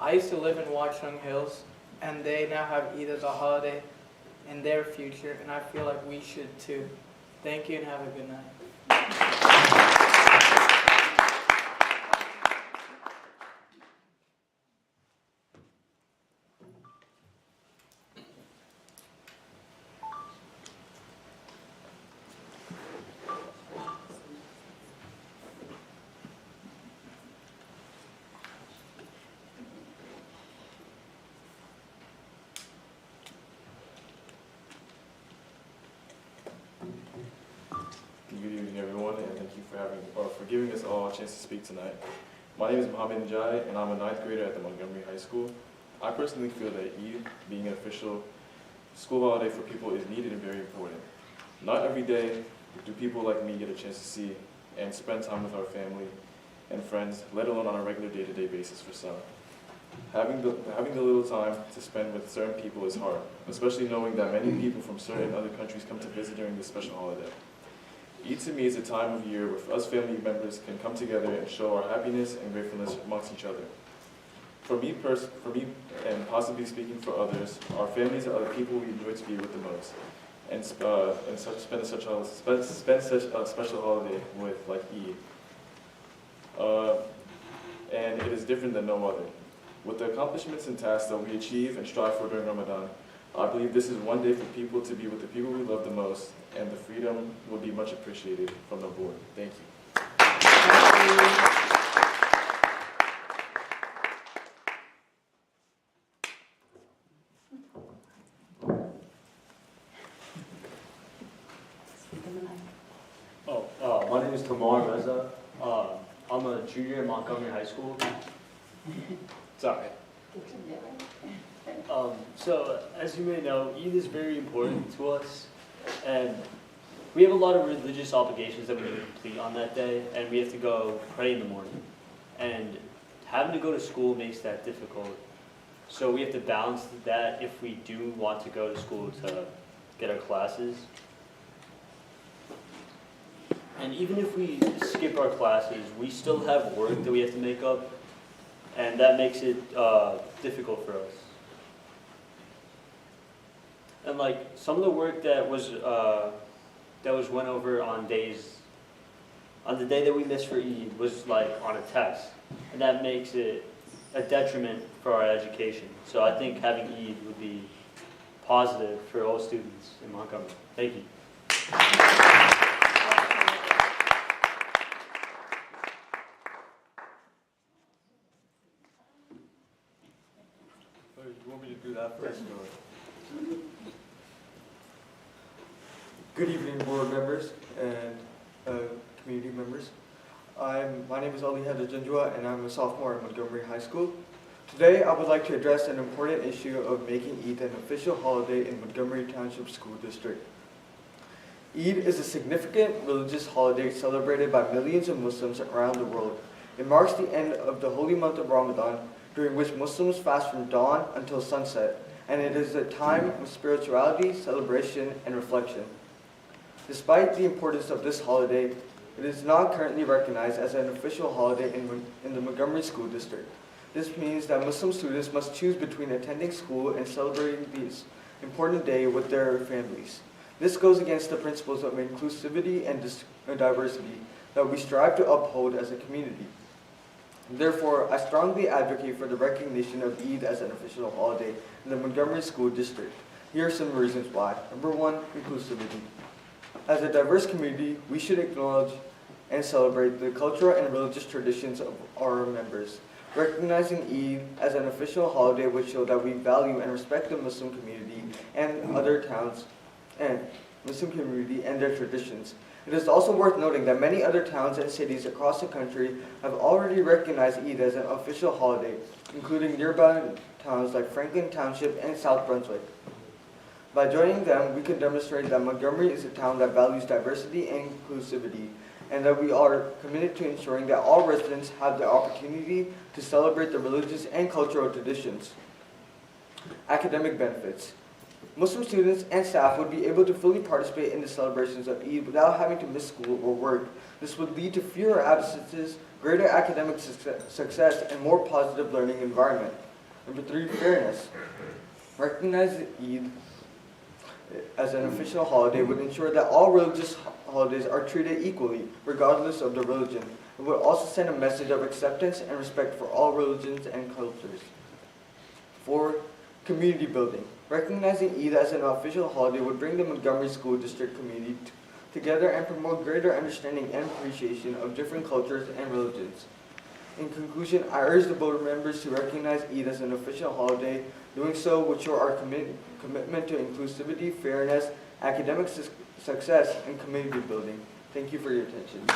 Speaker 4: I used to live in Watchung Hills, and they now have Eid as a holiday in their future, and I feel like we should too. Thank you and have a good night.
Speaker 6: Good evening, everyone, and thank you for giving us all a chance to speak tonight. My name is Mohammed Njai, and I'm a 9th grader at the Montgomery High School. I personally feel that Eid, being an official school holiday for people, is needed and very important. Not every day do people like me get a chance to see and spend time with our family and friends, let alone on a regular day-to-day basis for some. Having the little time to spend with certain people is hard, especially knowing that many people from certain other countries come to visit during this special holiday. Eid to me is a time of year where us family members can come together and show our happiness and gratefulness amongst each other. For me, and possibly speaking for others, our families are the people we enjoy to be with the most, and spend such a special holiday with, like Eid. And it is different than no other. With the accomplishments and tasks that we achieve and strive for during Ramadan, I believe this is one day for people to be with the people we love the most, and the freedom will be much appreciated from the board. Thank you.
Speaker 7: My name is Tamar Reza. I'm a junior at Montgomery High School. Sorry. So, as you may know, Eid is very important to us, and we have a lot of religious obligations that we need to complete on that day, and we have to go pray in the morning. And having to go to school makes that difficult. So we have to balance that if we do want to go to school to get our classes. And even if we skip our classes, we still have work that we have to make up, and that makes it difficult for us. And like some of the work that was went over on the day that we missed for Eid was like on a test, and that makes it a detriment for our education. So I think having Eid would be positive for all students in Montgomery. Thank you.
Speaker 6: You want me to do that first?
Speaker 24: Good evening, board members and community members. My name is Ali Hadajinjua, and I'm a sophomore at Montgomery High School. Today, I would like to address an important issue of making Eid an official holiday in Montgomery Township School District. Eid is a significant religious holiday celebrated by millions of Muslims around the world. It marks the end of the holy month of Ramadan, during which Muslims fast from dawn until sunset, and it is a time of spirituality, celebration, and reflection. Despite the importance of this holiday, it is not currently recognized as an official holiday in the Montgomery School District. This means that Muslim students must choose between attending school and celebrating this important day with their families. This goes against the principles of inclusivity and diversity that we strive to uphold as a community. Therefore, I strongly advocate for the recognition of Eid as an official holiday in the Montgomery School District. Here are some reasons why. Number one, inclusivity. As a diverse community, we should acknowledge and celebrate the cultural and religious traditions of our members. Recognizing Eid as an official holiday would show that we value and respect the Muslim community and other towns and Muslim community and their traditions. It is also worth noting that many other towns and cities across the country have already recognized Eid as an official holiday, including nearby towns like Franklin Township and South Brunswick. By joining them, we can demonstrate that Montgomery is a town that values diversity and inclusivity, and that we are committed to ensuring that all residents have the opportunity to celebrate their religious and cultural traditions. Academic benefits. Muslim students and staff would be able to fully participate in the celebrations of Eid without having to miss school or work. This would lead to fewer absences, greater academic success, and more positive learning environment. Number 3, fairness. Recognizing Eid as an official holiday would ensure that all religious holidays are treated equally, regardless of their religion. It would also send a message of acceptance and respect for all religions and cultures. 4, community building. Recognizing Eid as an official holiday would bring the Montgomery School District community together and promote greater understanding and appreciation of different cultures and religions. In conclusion, I urge the board members to recognize Eid as an official holiday. Doing so would show our commitment to inclusivity, fairness, academic success, and community building. Thank you for your attention.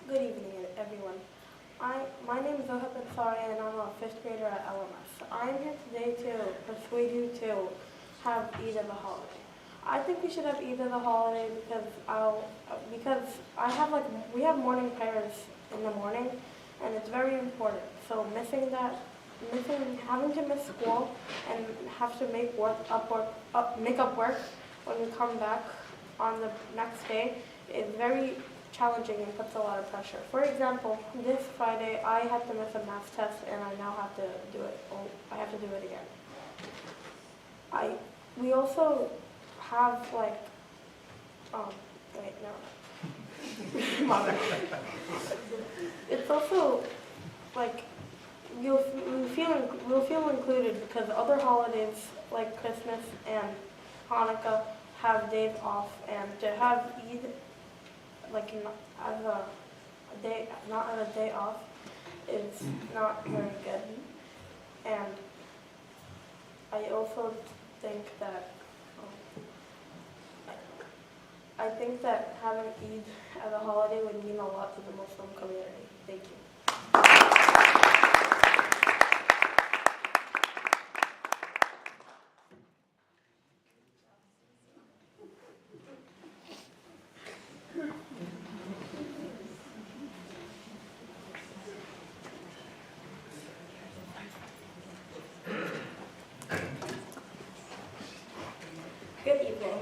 Speaker 3: Good evening, everyone. My name is Zohab Ansari, and I'm a 5th grader at LMS. I'm here today to persuade you to have Eid as a holiday. I think we should have Eid as a holiday because we have morning prayers in the morning, and it's very important. So having to miss school and have to make up work when we come back on the next day is very challenging and puts a lot of pressure. For example, this Friday I had to miss a math test and I now have to do it. I have to do it again. We also have it's also like we'll feel included because other holidays like Christmas and Hanukkah have days off, and to have Eid not as a day off is not very good. And I also think that having Eid as a holiday would mean a lot to the Muslim community. Thank you.
Speaker 23: Good evening.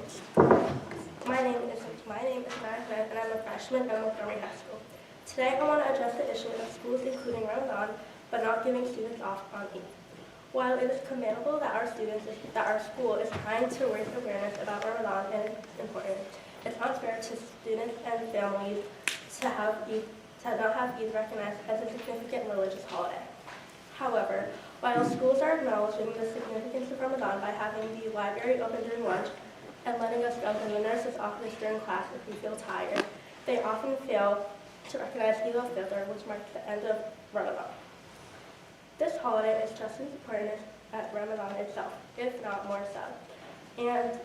Speaker 23: My name is Madeline, and I'm a freshman at Montgomery High School. Today I want to address the issue of schools including Ramadan, but not giving students off on Eid. While it is commendable that our school is trying to raise awareness about Ramadan and its importance, it's unfair to students and families to not have Eid recognized as a significant religious holiday. However, while schools are acknowledging the significance of Ramadan by having the library open during lunch and letting us jump in the nurse's office during class if we feel tired, they often fail to recognize Eid al-Fitr, which marks the end of Ramadan. This holiday is just as important as Ramadan itself, if not more so. And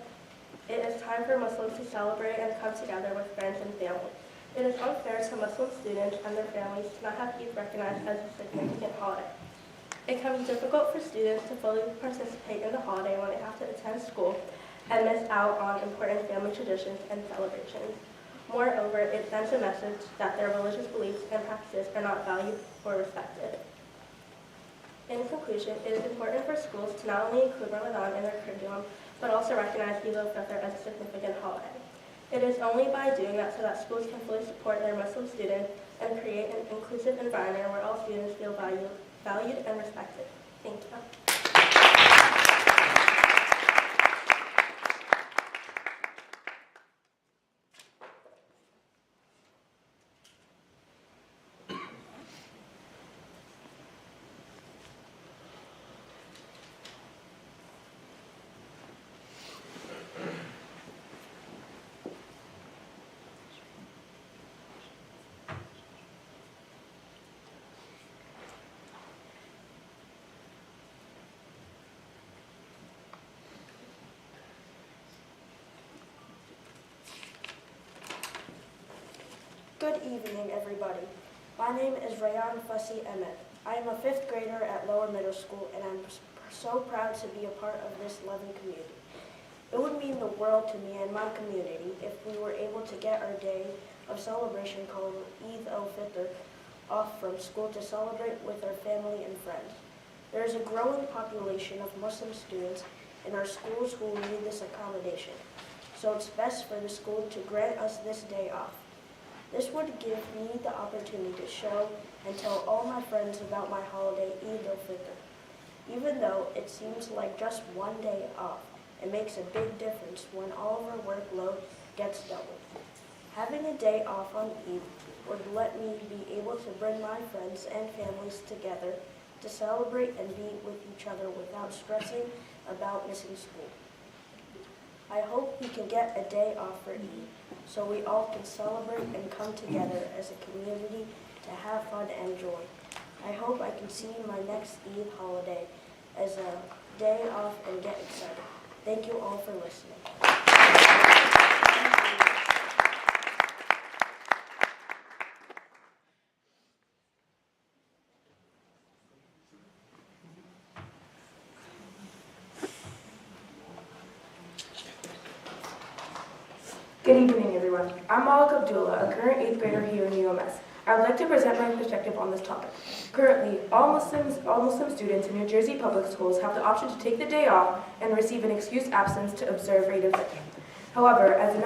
Speaker 23: it is time for Muslims to celebrate and come together with friends and family. It is unfair to Muslim students and their families to not have Eid recognized as a significant holiday. It can be difficult for students to fully participate in the holiday when they have to attend school and miss out on important family traditions and celebrations. Moreover, it sends a message that their religious beliefs and practices are not valued or respected. In conclusion, it is important for schools to not only include Ramadan in their curriculum, but also recognize Eid al-Fitr as a significant holiday. It is only by doing that so that schools can fully support their Muslim students and create an inclusive environment where all students feel valued and respected. Thank you.
Speaker 9: Good evening, everybody. My name is Rayan Fussy Emmett. I am a 5th grader at Lower Middle School, and I'm so proud to be a part of this loving community. It would mean the world to me and my community if we were able to get our day of celebration called Eid al-Fitr off from school to celebrate with our family and friends. There is a growing population of Muslim students in our schools who will need this accommodation, so it's best for the school to grant us this day off. This would give me the opportunity to show and tell all my friends about my holiday, Eid al-Fitr. Even though it seems like just one day off, it makes a big difference when all of our workload gets doubled. Having a day off on Eid would let me be able to bring my friends and families together to celebrate and be with each other without stressing about missing school. I hope we can get a day off for Eid, so we all can celebrate and come together as a community to have fun and joy. I hope I can see my next Eid holiday as a day off and get excited. Thank you all for listening.
Speaker 10: Good evening, everyone. I'm Malik Abdullah, a current 8th grader here in UMS. I would like to present my perspective on this topic. Currently, all Muslim students in New Jersey public schools have the option to take the day off and receive an excused absence to observe Eid al-Fitr. However, as the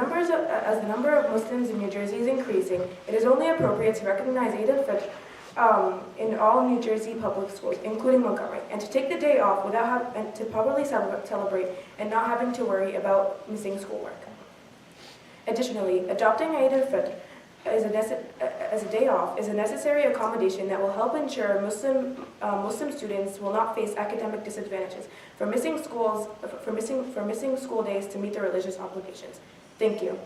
Speaker 10: number of Muslims in New Jersey is increasing, it is only appropriate to recognize Eid al-Fitr in all New Jersey public schools, including Montgomery, and to take the day off and to properly celebrate and not having to worry about missing schoolwork. Additionally, adopting Eid al-Fitr as a day off is a necessary accommodation that will help ensure Muslim students will not face academic disadvantages for missing school days to meet their religious obligations. Thank you.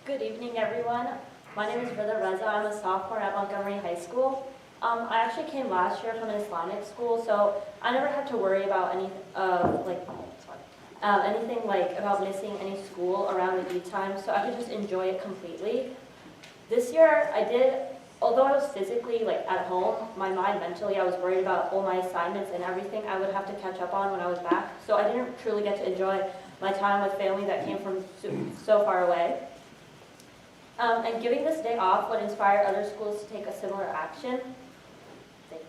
Speaker 11: Good evening, everyone. My name is Rida Reza. I'm a sophomore at Montgomery High School. I actually came last year from an Islamic school, so I never had to worry about anything about missing any school around the Eid time, so I could just enjoy it completely. This year, although I was physically at home, my mind mentally, I was worried about all my assignments and everything I would have to catch up on when I was back, so I didn't truly get to enjoy my time with family that came from so far away. And giving this day off would inspire other schools to take a similar action. Thank you.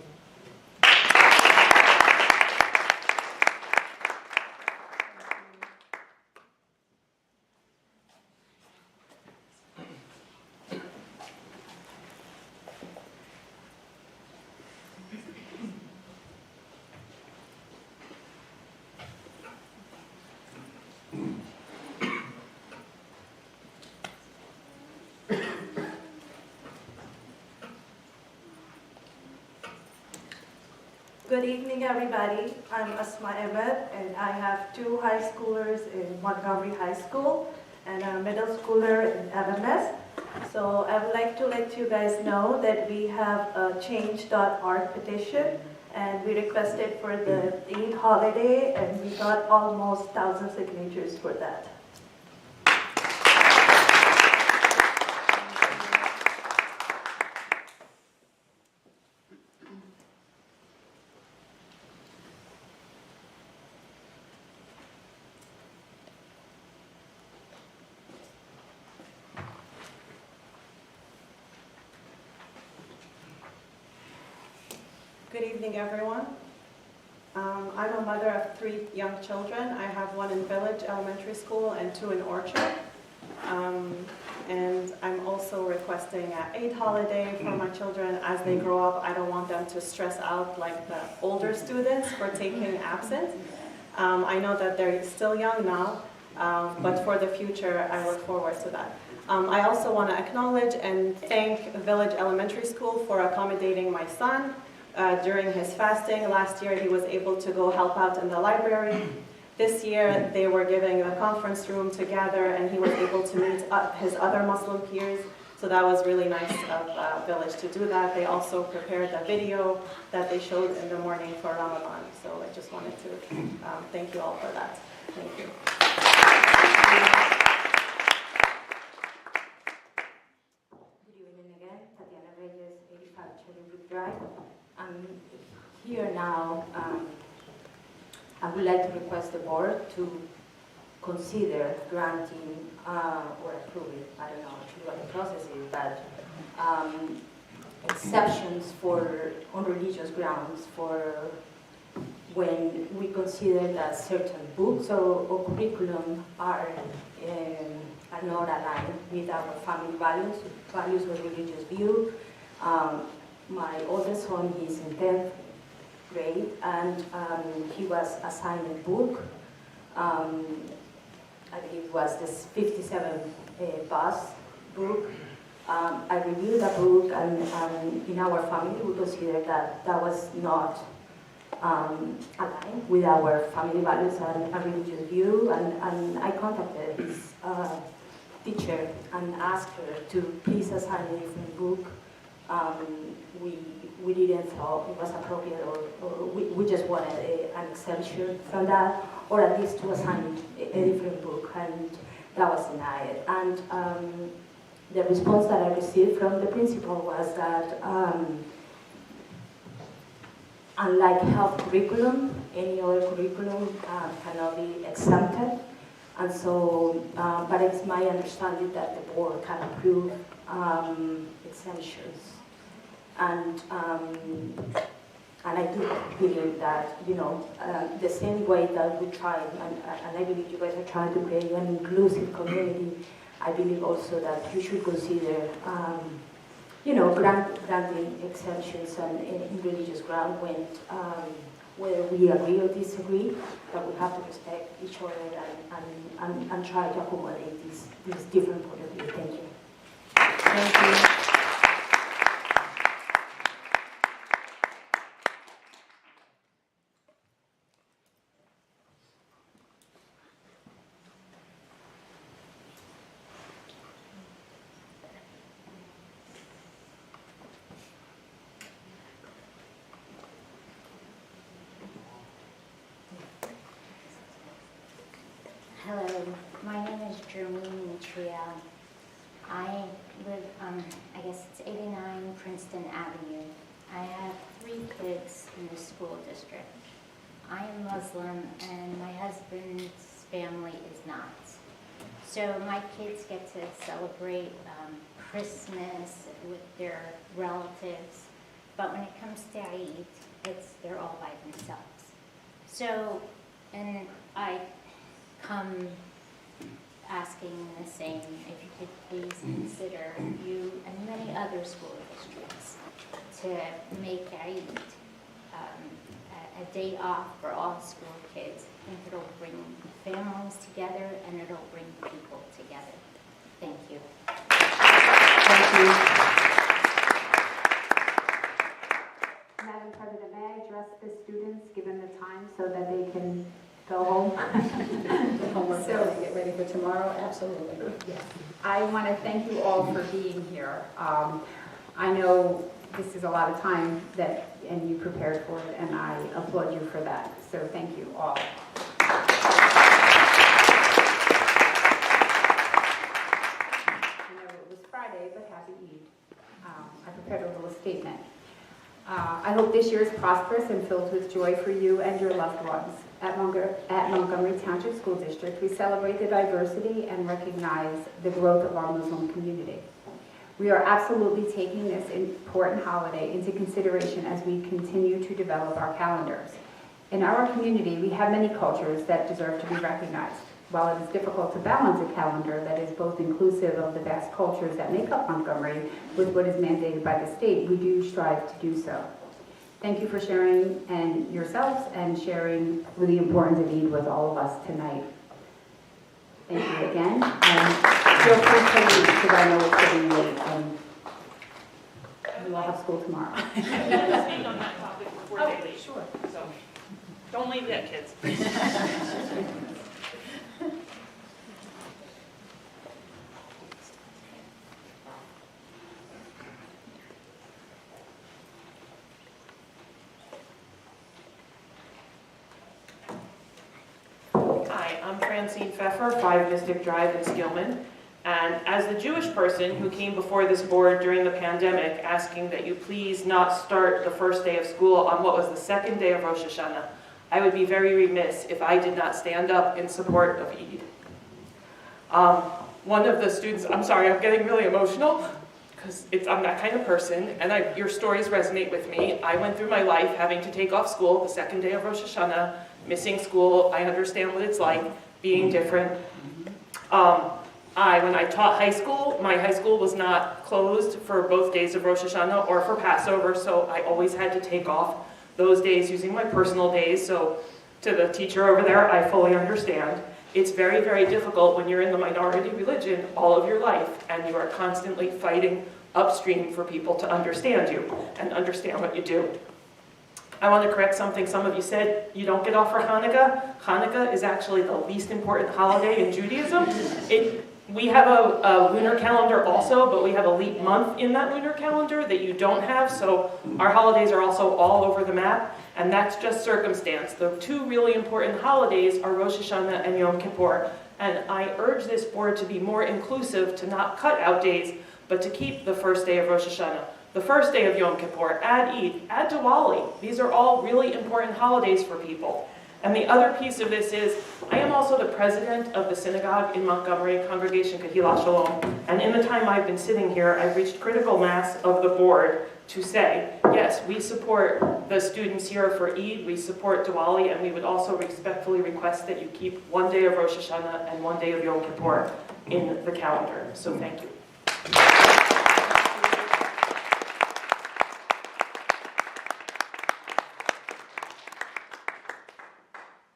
Speaker 13: Good evening, everybody. I'm Asma Ahmed, and I have 2 high schoolers in Montgomery High School and a middle schooler in LMS. So I would like to let you guys know that we have a change.org petition, and we requested for the Eid holiday, and we got almost 1,000 signatures for that.
Speaker 25: Good evening, everyone. I'm a mother of 3 young children. I have 1 in Village Elementary School and 2 in Orchard. And I'm also requesting an Eid holiday for my children as they grow up. I don't want them to stress out like the older students for taking absence. I know that they're still young now, but for the future, I look forward to that. I also want to acknowledge and thank Village Elementary School for accommodating my son during his fasting. Last year, he was able to go help out in the library. This year, they were giving the conference room to gather, and he was able to meet his other Muslim peers. So that was really nice of Village to do that. They also prepared a video that they showed in the morning for Ramadan. So I just wanted to thank you all for that. Thank you.
Speaker 2: Good evening again, Tatiana Reyes, 85 Cherrybrook Drive. I'm here now. I would like to request the board to consider granting or approving, I don't know what the process is, but exceptions on religious grounds for when we consider that certain books or curriculum are not aligned with our family values or religious view. My oldest son is in 10th grade, and he was assigned a book. I believe it was this 57 bus book. I reviewed the book, and in our family we considered that that was not aligned with our family values and religious view, and I contacted his teacher and asked her to please assign a different book. We didn't thought it was appropriate, or we just wanted an exemption from that, or at least to assign a different book, and that was denied. And the response that I received from the principal was that unlike health curriculum, any other curriculum cannot be exempted. And so, but it's my understanding that the board can approve exemptions. And I do believe that, the same way that we try, and I believe you guys are trying to create an inclusive community, I believe also that you should consider, granting exemptions in religious ground when, whether we agree or disagree, that we have to respect each other and try to accommodate these different point of view. Thank you.
Speaker 1: Thank you.
Speaker 12: Hello, my name is Jermaine Mitria. I live, I guess it's 89 Princeton Avenue. I have 3 kids in the school district. I am Muslim and my husband's family is not. So my kids get to celebrate Christmas with their relatives, but when it comes to Eid, they're all by themselves. So, and I come asking the same, if you could please consider you and many other school districts to make Eid a day off for all school kids. I think it'll bring families together and it'll bring people together. Thank you.
Speaker 1: Thank you.
Speaker 14: Madam President, may I address the students, given the time, so that they can go home?
Speaker 1: Homework to get ready for tomorrow, absolutely.
Speaker 14: Yes. I want to thank you all for being here. I know this is a lot of time and you prepared for it, and I applaud you for that. So thank you all. I know it was Friday, but happy Eid. I prepared a little statement. I hope this year is prosperous and filled with joy for you and your loved ones. At Montgomery Township School District, we celebrate the diversity and recognize the growth of our Muslim community. We are absolutely taking this important holiday into consideration as we continue to develop our calendars. In our community, we have many cultures that deserve to be recognized. While it is difficult to balance a calendar that is both inclusive of the vast cultures that make up Montgomery with what is mandated by the state, we do strive to do so. Thank you for sharing and yourselves and sharing the importance of Eid with all of us tonight. Thank you again. And feel free to leave because I know it's getting late and we will have school tomorrow.
Speaker 15: Speak on that topic before they leave. Sure. So don't leave yet, kids. Hi, I'm Francine Pfeffer, 5 Mystic Drive in Skillman. And as the Jewish person who came before this board during the pandemic asking that you please not start the first day of school on what was the second day of Rosh Hashanah, I would be very remiss if I did not stand up in support of Eid. One of the students, I'm sorry, I'm getting really emotional because I'm that kind of person, and your stories resonate with me. I went through my life having to take off school the second day of Rosh Hashanah, missing school. I understand what it's like, being different. When I taught high school, my high school was not closed for both days of Rosh Hashanah or for Passover, so I always had to take off those days using my personal days. So to the teacher over there, I fully understand. It's very, very difficult when you're in the minority religion all of your life and you are constantly fighting upstream for people to understand you and understand what you do. I want to correct something some of you said. You don't get off for Hanukkah. Hanukkah is actually the least important holiday in Judaism. We have a lunar calendar also, but we have a leap month in that lunar calendar that you don't have, so our holidays are also all over the map, and that's just circumstance. The 2 really important holidays are Rosh Hashanah and Yom Kippur, and I urge this board to be more inclusive, to not cut out days, but to keep the first day of Rosh Hashanah, the first day of Yom Kippur, add Eid, add Diwali. These are all really important holidays for people. And the other piece of this is, I am also the president of the synagogue in Montgomery, Congregation Kehilah Shalom, and in the time I've been sitting here, I've reached critical mass of the board to say, yes, we support the students here for Eid, we support Diwali, and we would also respectfully request that you keep 1 day of Rosh Hashanah and 1 day of Yom Kippur in the calendar. So thank you.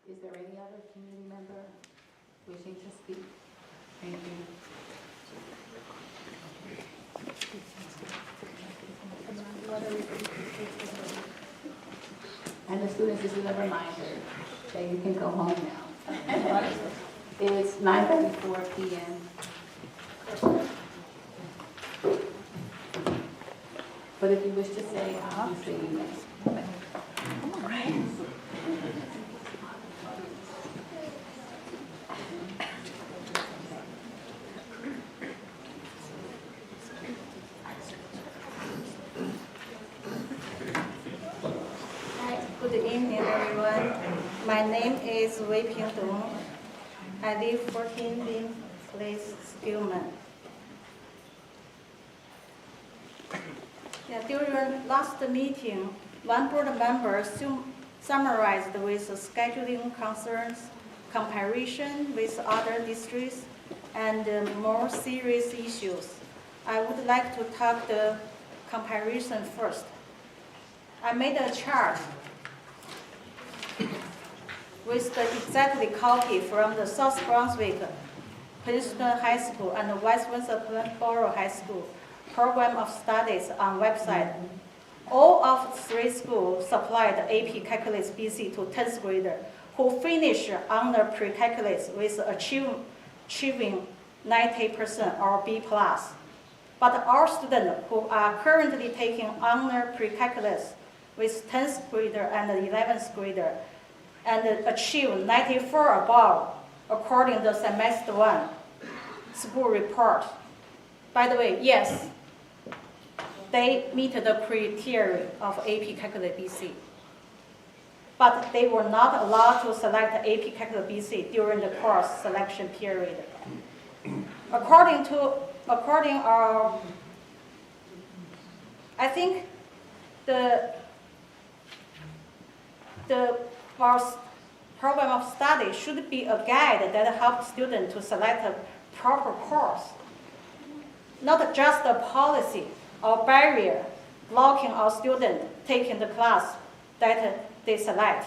Speaker 1: Is there any other community member wishing to speak? Thank you. And the students, this is a reminder that you can go home now. It's 9:34 p.m. But if you wish to say, obviously you may. All right.
Speaker 16: Good evening, everyone. My name is Wei Ping Dong. I live 14 Lin Place, Skillman. During last meeting, one board member summarized with scheduling concerns, comparison with other districts, and more serious issues. I would like to talk the comparison first. I made a chart with the exactly copy from the South Brunswick Princeton High School and the West Windsor Borough High School program of studies on website. All of 3 schools supplied AP Calculus BC to 10th grader who finished under pre-calculus with achieving 90% or B+. But our students who are currently taking under pre-calculus with 10th grader and 11th grader and achieve 94 above according to semester 1 school report. By the way, yes, they meet the criteria of AP Calculus BC. But they were not allowed to select AP Calculus BC during the course selection period. I think our program of study should be a guide that helps students to select a proper course, not just a policy or barrier blocking our students taking the class that they select.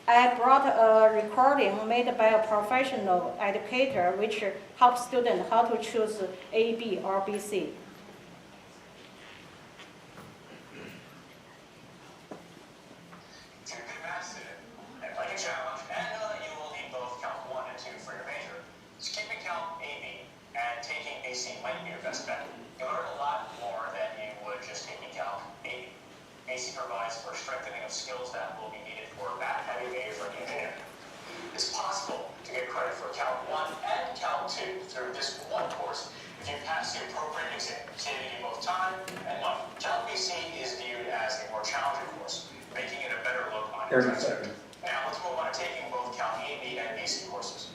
Speaker 16: I brought a recording made by a professional educator which helps students how to choose A, B, or BC.
Speaker 17: Challenge, and know that you will need both Calc 1 and 2 for your major. Skipping Calc AB and taking AC might be your best bet. You'll learn a lot more than you would just taking Calc AB. AC provides for strengthening of skills that will be needed for math-heavy majors like engineering. The It's possible to get credit for Calc 1 and Calc 2 through this one course if you pass the appropriate exam, saving you both time and money. Calc BC is viewed as a more challenging course, making it a better look on your transcript. Now, let's move on to taking both Calc AB and BC courses.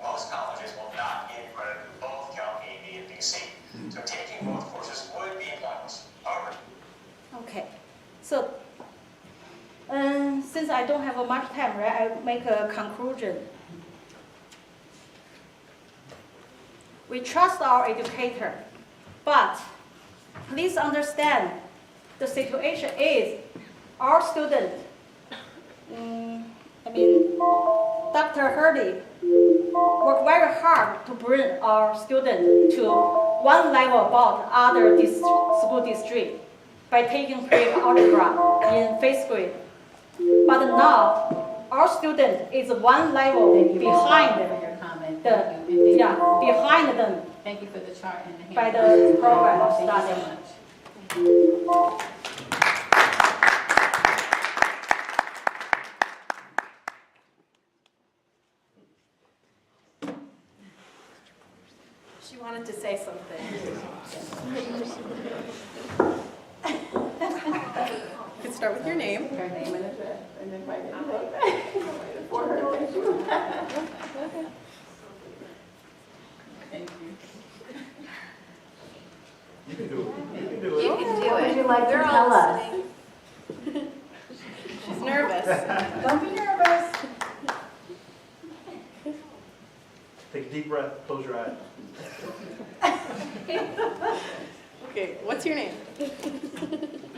Speaker 17: Most colleges will not give credit for both Calc AB and BC, so taking both courses would be pointless. However,
Speaker 16: Okay, so since I don't have much time, right, I make a conclusion. We trust our educator, but please understand the situation is our student, Dr. Hurley, worked very hard to bring our student to one level above other school district by taking pre-algebra in 5th grade. But now, our student is one level behind them. Behind them.
Speaker 1: Thank you for the chart and the hand.
Speaker 16: By the program of
Speaker 1: Thank
Speaker 16: study.
Speaker 1: you so much.
Speaker 25: She wanted to say something. You can start with your name.
Speaker 1: Her name and address, and then write it
Speaker 25: For her.
Speaker 1: Thank you.
Speaker 6: You can do it. You can do
Speaker 1: You
Speaker 6: it.
Speaker 1: can do
Speaker 2: What would
Speaker 1: it.
Speaker 2: you like to tell us?
Speaker 25: She's nervous.
Speaker 1: Don't be nervous.
Speaker 8: Take a deep breath, close your eyes.
Speaker 25: Okay, what's your name?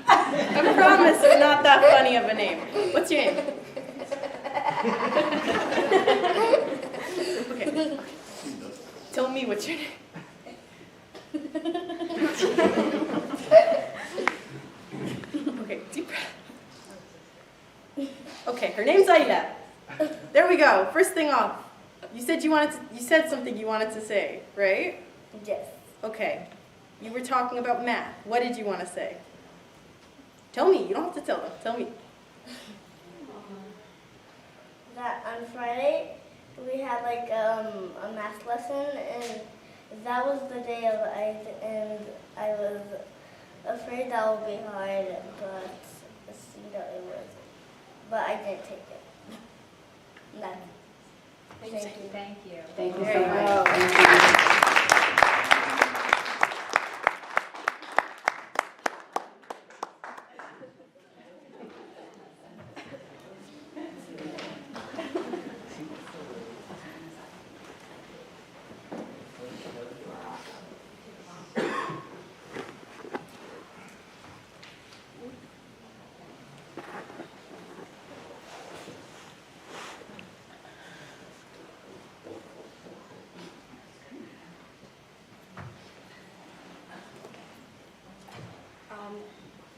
Speaker 25: I promise it's not that funny of a name. What's your name? Okay. Tell me what's your name. Okay, deep breath. Okay, her name's Aida. There we go. First thing off. You said you said something you wanted to say, right?
Speaker 9: Yes.
Speaker 25: Okay. You were talking about math. What did you want to say? Tell me. You don't have to tell them. Tell me.
Speaker 9: That on Friday we had like a math lesson, and that was the day of and I was afraid that would be hard, but it seemed that it wasn't. But I didn't take it. That's Thank you.
Speaker 12: Thank you.
Speaker 1: Thank you
Speaker 25: There
Speaker 1: so
Speaker 25: you
Speaker 1: much.
Speaker 25: go.
Speaker 1: Thank you.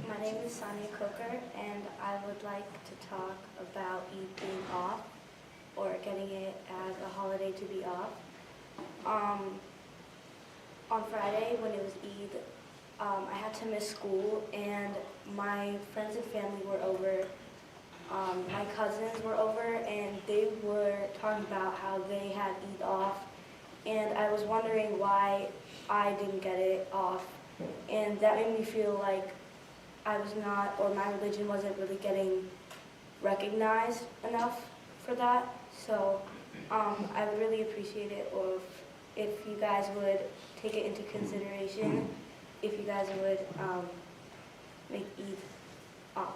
Speaker 9: My name is Sonia Coker, and I would like to talk about Eid being off, or getting it as a holiday to be off. On Friday, when it was Eid, I had to miss school, and my friends and family were over. My cousins were over, and they were talking about how they had Eid off, and I was wondering why I didn't get it off, and that made me feel like I was not, or my religion wasn't really getting recognized enough for that. So I would really appreciate it, or if you guys would take it into consideration, if you guys would make Eid off.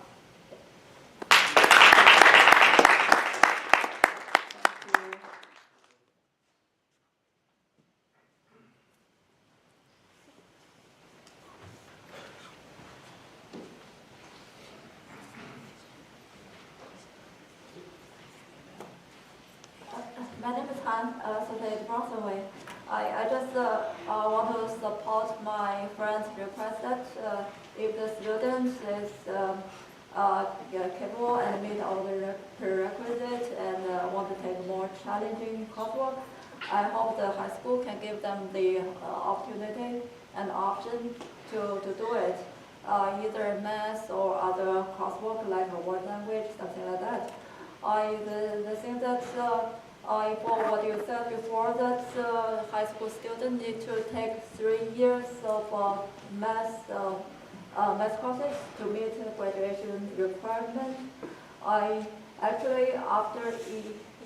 Speaker 18: My name is Han, Associate Professor. I just want to support my friend's request that if the student is capable and meet all the prerequisites and want to take more challenging coursework, I hope the high school can give them the opportunity and option to do it. Either math or other coursework like a world language, something like that. The thing that For what you said before, that high school students need to take 3 years of math courses to meet the graduation requirement. I actually,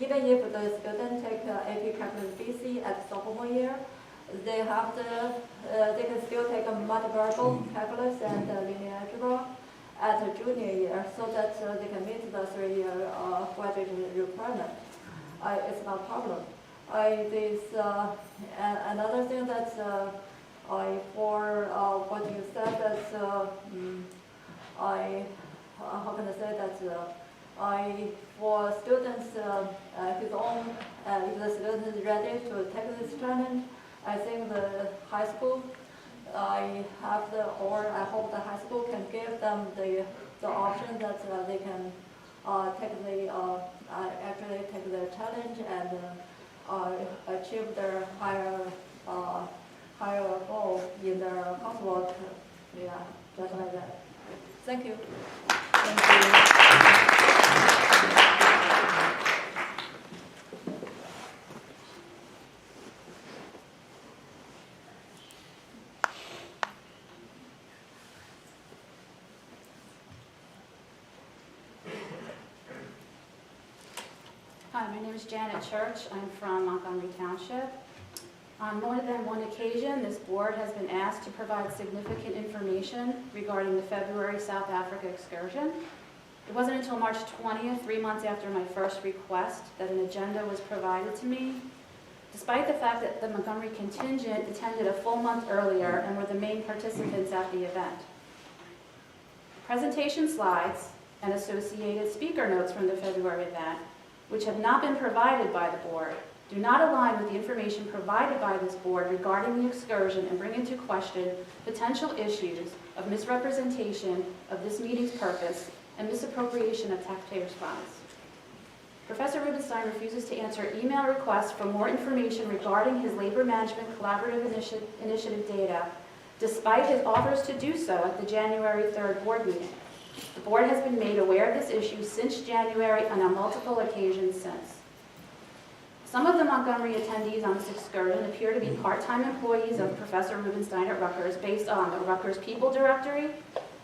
Speaker 18: even if the student take AP Calculus BC at sophomore year, they can still take a multivariable calculus and linear algebra at a junior year, so that they can meet the 3-year graduation requirement. It's not a problem. Another thing that for what you said, that how can I say that for students, his own, if the student is ready to take this challenge, I think the high school, I hope the high school can give them the option that they can actually take the challenge and achieve their higher goal in their coursework. Yeah, just like that. Thank you.
Speaker 1: Thank you.
Speaker 5: Hi, my name is Janet Church. I'm from Montgomery Township. On more than one occasion, this board has been asked to provide significant information regarding the February South Africa excursion. It wasn't until March 20th, 3 months after my first request, that an agenda was provided to me. Despite the fact that the Montgomery contingent attended a full month earlier and were the main participants at the event. Presentation slides and associated speaker notes from the February event, which have not been provided by the board, do not align with the information provided by this board regarding the excursion and bring into question potential issues of misrepresentation of this meeting's purpose and misappropriation of taxpayers' funds. Professor Rubenstein refuses to answer email requests for more information regarding his labor management collaborative initiative data, despite his offers to do so at the January 3rd board meeting. The board has been made aware of this issue since January and on multiple occasions since. Some of the Montgomery attendees on this excursion appear to be part-time employees of Professor Rubenstein at Rutgers based on the Rutgers People Directory,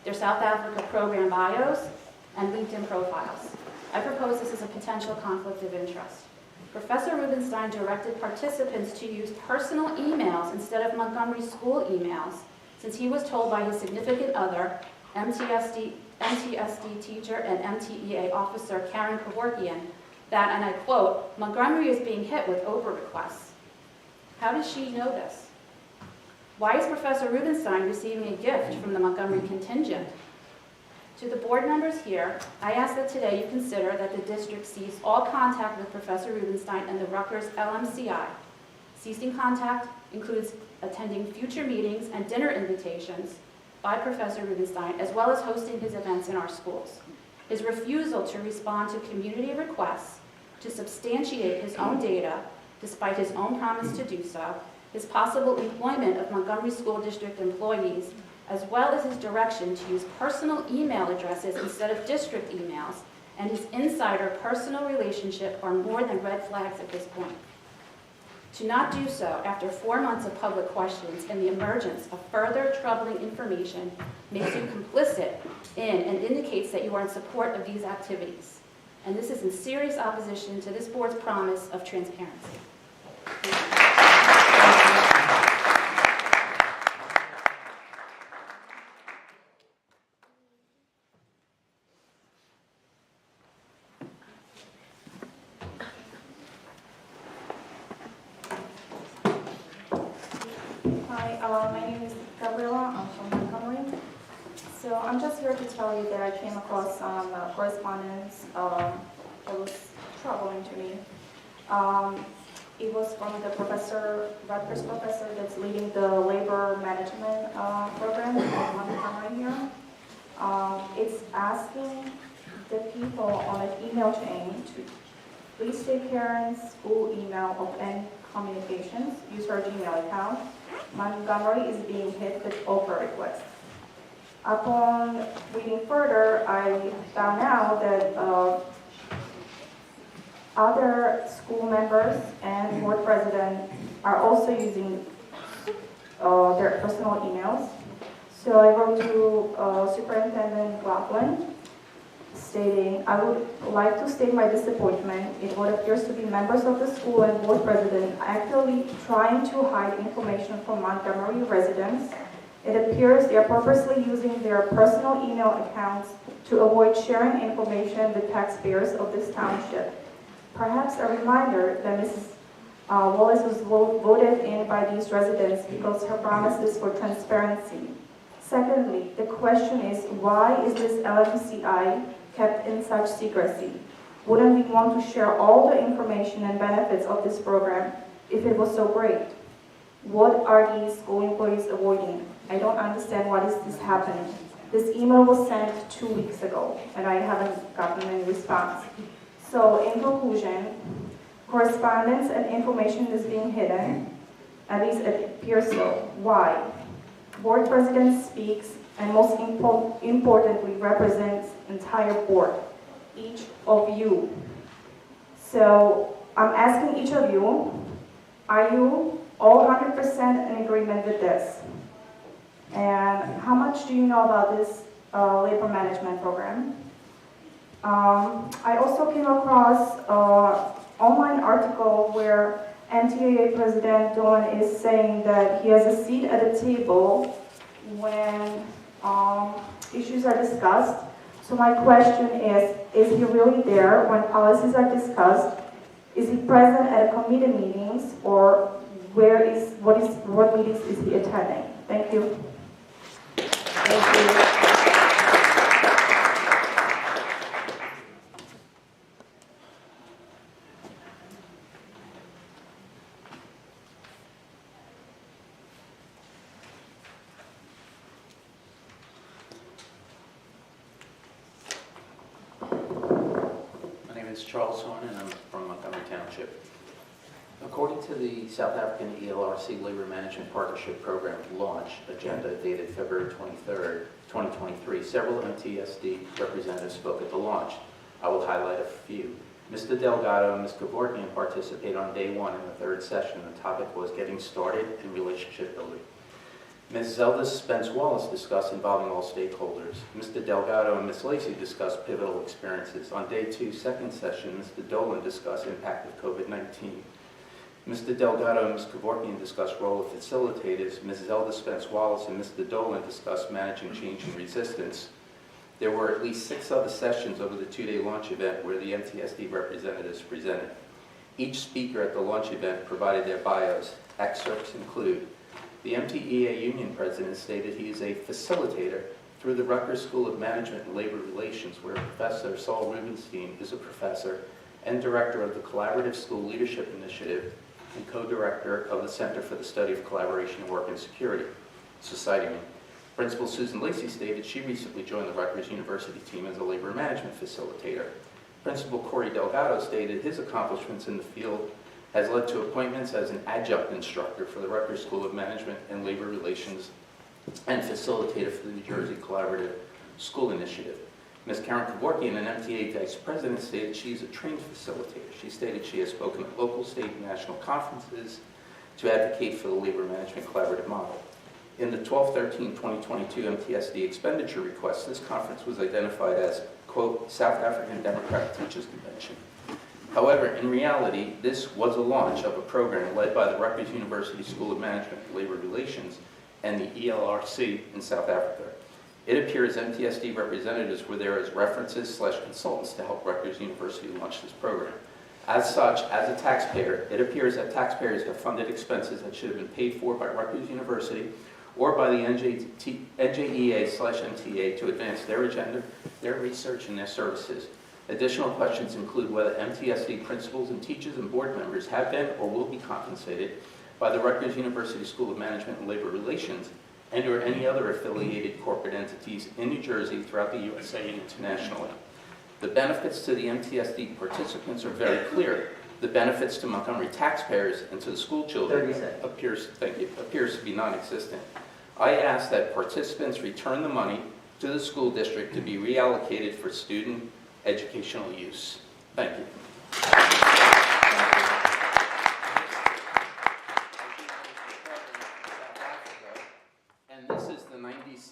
Speaker 5: their South Africa program bios, and LinkedIn profiles. I propose this as a potential conflict of interest. Professor Rubenstein directed participants to use personal emails instead of Montgomery school emails, since he was told by his significant other, MTSD teacher and MTEA officer Karen Kevorkian, that, and I quote, Montgomery is being hit with Oprah requests. How does she know this? Why is Professor Rubenstein receiving a gift from the Montgomery contingent? To the board members here, I ask that today you consider that the district cease all contact with Professor Rubenstein and the Rutgers LMCI. Ceasing contact includes attending future meetings and dinner invitations by Professor Rubenstein, as well as hosting his events in our schools. His refusal to respond to community requests to substantiate his own data, despite his own promise to do so, his possible employment of Montgomery School District employees, as well as his direction to use personal email addresses instead of district emails, and his insider personal relationship are more than red flags at this point. To not do so after 4 months of public questions and the emergence of further troubling information makes you complicit in and indicates that you are in support of these activities. And this is in serious opposition to this board's promise of transparency.
Speaker 19: My name is Gabriela. I'm from Montgomery. So I'm just here to tell you that I came across some correspondence that was troubling to me. It was from the Rutgers professor that's leading the labor management program at Montgomery here. It's asking the people on an email chain to please take parents' school email of any communications, use her Gmail account. Montgomery is being hit with Oprah requests. Upon reading further, I found out that Other school members and board president are also using their personal emails. So I wrote to Superintendent Laughlin stating, I would like to state my disappointment in what appears to be members of the school and board president actively trying to hide information from Montgomery residents. It appears they are purposely using their personal email accounts to avoid sharing information with taxpayers of this township. Perhaps a reminder that Mrs. Wallace was voted in by these residents because her promises for transparency. Secondly, the question is, why is this LMCI kept in such secrecy? Wouldn't we want to share all the information and benefits of this program if it was so great? What are these school employees avoiding? I don't understand why is this happening. This email was sent 2 weeks ago, and I haven't gotten any response. So, in conclusion, correspondence and information is being hidden, at least it appears so. Why? Board president speaks, and most importantly, represents entire board, each of you. So, I'm asking each of you, are you all 100% in agreement with this? And how much do you know about this labor management program? I also came across an online article where MTAA President Dolan is saying that he has a seat at the table when issues are discussed. So my question is he really there when policies are discussed? Is he present at committee meetings, or what meetings is he attending? Thank you. Thank you.
Speaker 4: My name is Charles Horn, and I'm from Montgomery Township. According to the South African ELRC Labor Management Partnership Program launch agenda dated February 23rd, 2023, several MTSD representatives spoke at the launch. I will highlight a few. Mr. Delgado and Ms. Kevorkian participated on day one in the third session. The topic was getting started and relationship building. Ms. Zelda Spence-Wallace discussed involving all stakeholders. Mr. Delgado and Ms. Lacey discussed pivotal experiences. On day two, second session, Mr. Dolan discussed impact of COVID-19. Mr. Delgado and Ms. Kevorkian discussed role of facilitators. Ms. Zelda Spence-Wallace and Mr. Dolan discussed managing change and resistance. There were at least 6 other sessions over the 2-day launch event where the MTSD representatives presented. Each speaker at the launch event provided their bios. Excerpts include: the MTEA Union President stated he is a facilitator through the Rutgers School of Management and Labor Relations, where Professor Saul Rubenstein is a professor and director of the Collaborative School Leadership Initiative and co-director of the Center for the Study of Collaboration in Work and Security, Society. Principal Susan Lacey stated she recently joined the Rutgers University team as a labor management facilitator. Principal Corey Delgado stated his accomplishments in the field has led to appointments as an adjunct instructor for the Rutgers School of Management and Labor Relations and facilitator for the New Jersey Collaborative School Initiative. Ms. Karen Kevorkian, an MTA Vice President, stated she is a trained facilitator. She stated she has spoken at local, state, and national conferences to advocate for the labor management collaborative model. In the 12/13/2022 MTSD expenditure request, this conference was identified as, quote, South African Democratic Teachers Convention. However, in reality, this was a launch of a program led by the Rutgers University School of Management and Labor Relations and the ELRC in South Africa. It appears MTSD representatives were there as references/consultants to help Rutgers University launch this program. As such, as a taxpayer, it appears that taxpayers have funded expenses that should have been paid for by Rutgers University or by the NJEA/MTA to advance their agenda, their research, and their services. Additional questions include whether MTSD principals and teachers and board members have been or will be compensated by the Rutgers University School of Management and Labor Relations and or any other affiliated corporate entities in New Jersey, throughout the USA, and internationally. The benefits to the MTSD participants are very clear. The benefits to Montgomery taxpayers and to the school children appears to be non-existent. I ask that participants return the money to the school district to be reallocated for student educational use. Thank you.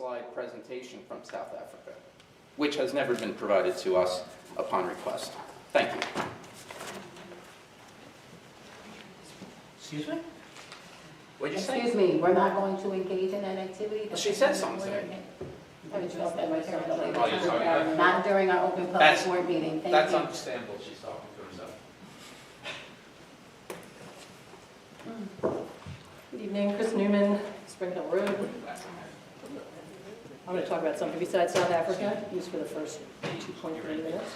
Speaker 4: slide presentation from South Africa, which has never been provided to us upon request. Thank you. Excuse me? What'd you say?
Speaker 1: Excuse me, we're not going to engage in that activity?
Speaker 4: She said something to me.
Speaker 1: Not during our open public board meeting. Thank you.
Speaker 4: That's understandable. She's talking to herself.
Speaker 7: Good evening, Chris Newman, Spring Hill Road. I'm going to talk about something besides South Africa, just for the first 2.3 minutes.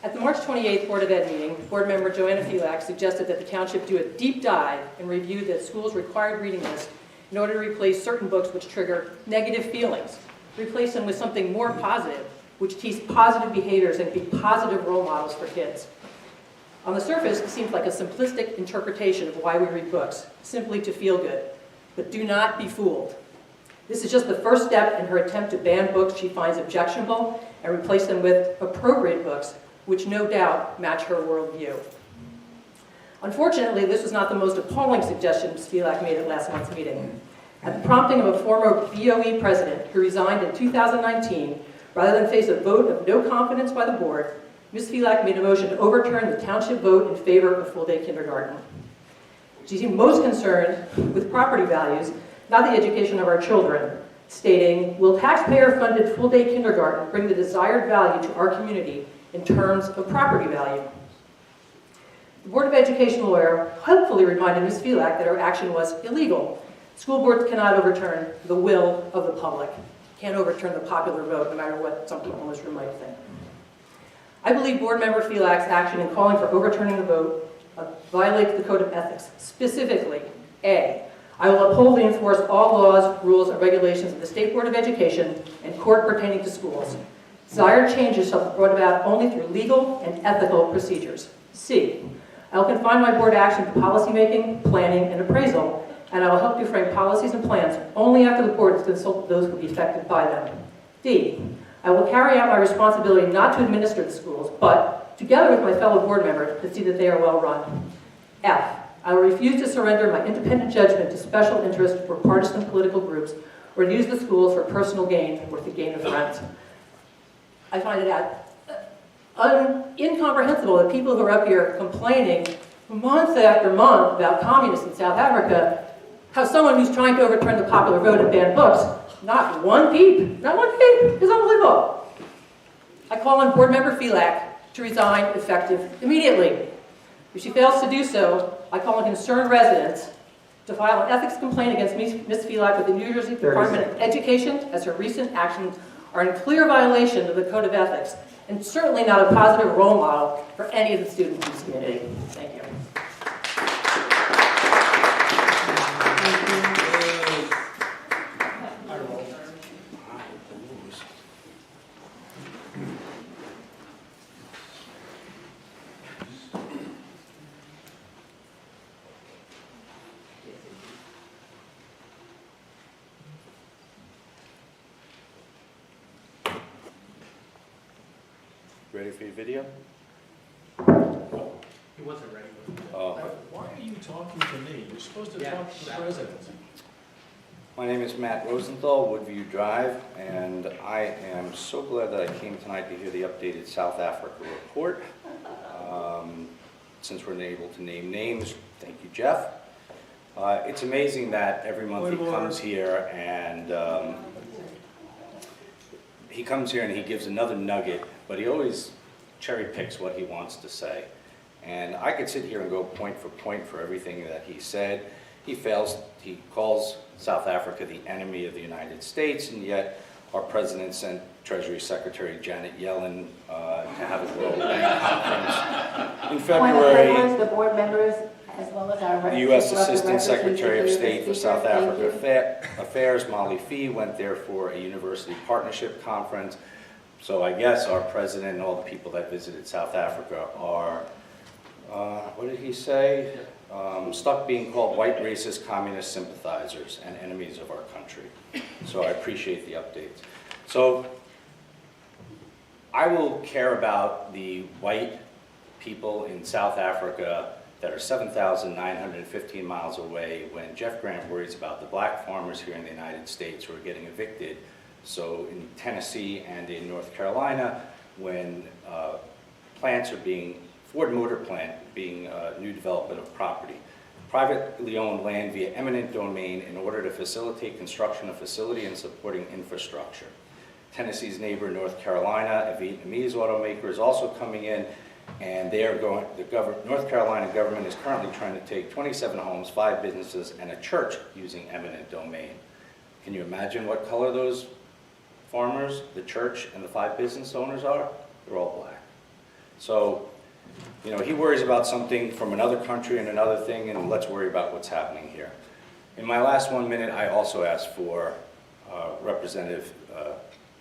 Speaker 7: At the March 28th Board of Ed meeting, board member Joanna Felak suggested that the township do a deep dive and review the school's required reading list in order to replace certain books which trigger negative feelings. Replace them with something more positive, which teach positive behaviors and be positive role models for kids. On the surface, it seems like a simplistic interpretation of why we read books, simply to feel good. But do not be fooled. This is just the first step in her attempt to ban books she finds objectionable and replace them with appropriate books, which no doubt match her worldview. Unfortunately, this was not the most appalling suggestion Ms. Felak made at last month's meeting. At the prompting of a former BOE president who resigned in 2019, rather than face a vote of no confidence by the board, Ms. Felak made a motion to overturn the township vote in favor of full-day kindergarten. She seemed most concerned with property values, not the education of our children, stating, "Will taxpayer-funded full-day kindergarten bring the desired value to our community in terms of property value?" The Board of Education lawyer helpfully reminded Ms. Felak that her action was illegal. School boards cannot overturn the will of the public. Can't overturn the popular vote, no matter what some people in this room might think. I believe Board Member Felak's action in calling for overturning the vote violates the Code of Ethics. Specifically, A, I will uphold and enforce all laws, rules, and regulations of the State Board of Education and court pertaining to schools. Desired changes shall be brought about only through legal and ethical procedures. C, I will confine my board action to policymaking, planning, and appraisal, and I will help to frame policies and plans only after the board has consulted those who will be affected by them. D, I will carry out my responsibility not to administer the schools, but, together with my fellow board members, to see that they are well run. F, I will refuse to surrender my independent judgment to special interest or partisan political groups, or use the schools for personal gain or the gain of rent. I find it incomprehensible that people who are up here complaining month after month about communists in South Africa, how someone who's trying to overturn the popular vote and ban books, not one peep is unbelievable. I call on Board Member Felak to resign effective immediately. If she fails to do so, I call on concerned residents to file an ethics complaint against Ms. Felak with the New Jersey Department of Education, as her recent actions are in clear violation of the Code of Ethics, and certainly not a positive role model for any of the students in this community. Thank you.
Speaker 20: Ready for your video?
Speaker 8: He wasn't ready.
Speaker 20: Oh.
Speaker 8: Why are you talking to me? You're supposed to talk to the president.
Speaker 20: My name is Matt Rosenthal, Woodview Drive, and I am so glad that I came tonight to hear the updated South Africa report. Since we're able to name names, thank you, Jeff. It's amazing that every month he comes here and he gives another nugget, but he always cherry picks what he wants to say. And I could sit here and go point for everything that he said. He calls South Africa the enemy of the United States, and yet our president sent Treasury Secretary Janet Yellen to have a World Bank conference in February.
Speaker 1: The board members, as well as our
Speaker 20: The U.S. Assistant Secretary of State for South Africa Affairs, Molly Fee, went there for a university partnership conference. So I guess our president and all the people that visited South Africa are, what did he say? Stuck being called white racist communist sympathizers and enemies of our country. So I appreciate the updates. So I will care about the white people in South Africa that are 7,915 miles away when Jeff Grant worries about the black farmers here in the United States who are getting evicted. So in Tennessee and in North Carolina, when plants are being, Ford Motor Plant being new development of property, privately owned land via eminent domain in order to facilitate construction of facility and supporting infrastructure. Tennessee's neighbor, North Carolina, a Vietnamese automaker, is also coming in, and they are going, North Carolina government is currently trying to take 27 homes, 5 businesses, and a church using eminent domain. Can you imagine what color those farmers, the church, and the 5 business owners are? They're all black. So, you know, he worries about something from another country and another thing, and let's worry about what's happening here. In my last 1 minute, I also asked for Representative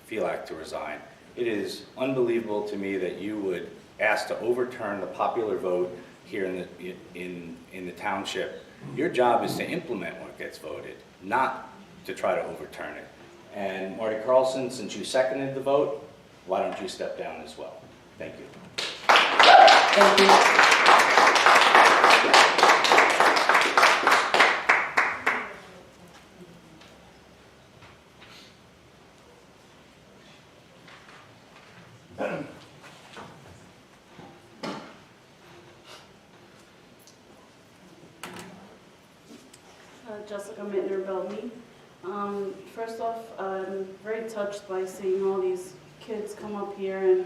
Speaker 20: Felak to resign. It is unbelievable to me that you would ask to overturn the popular vote here in the township. Your job is to implement what gets voted, not to try to overturn it. And Marty Carlson, since you seconded the vote, why don't you step down as well? Thank you.
Speaker 7: Thank you.
Speaker 3: Jessica Mittner-Belmy. First off, I'm very touched by seeing all these kids come up here and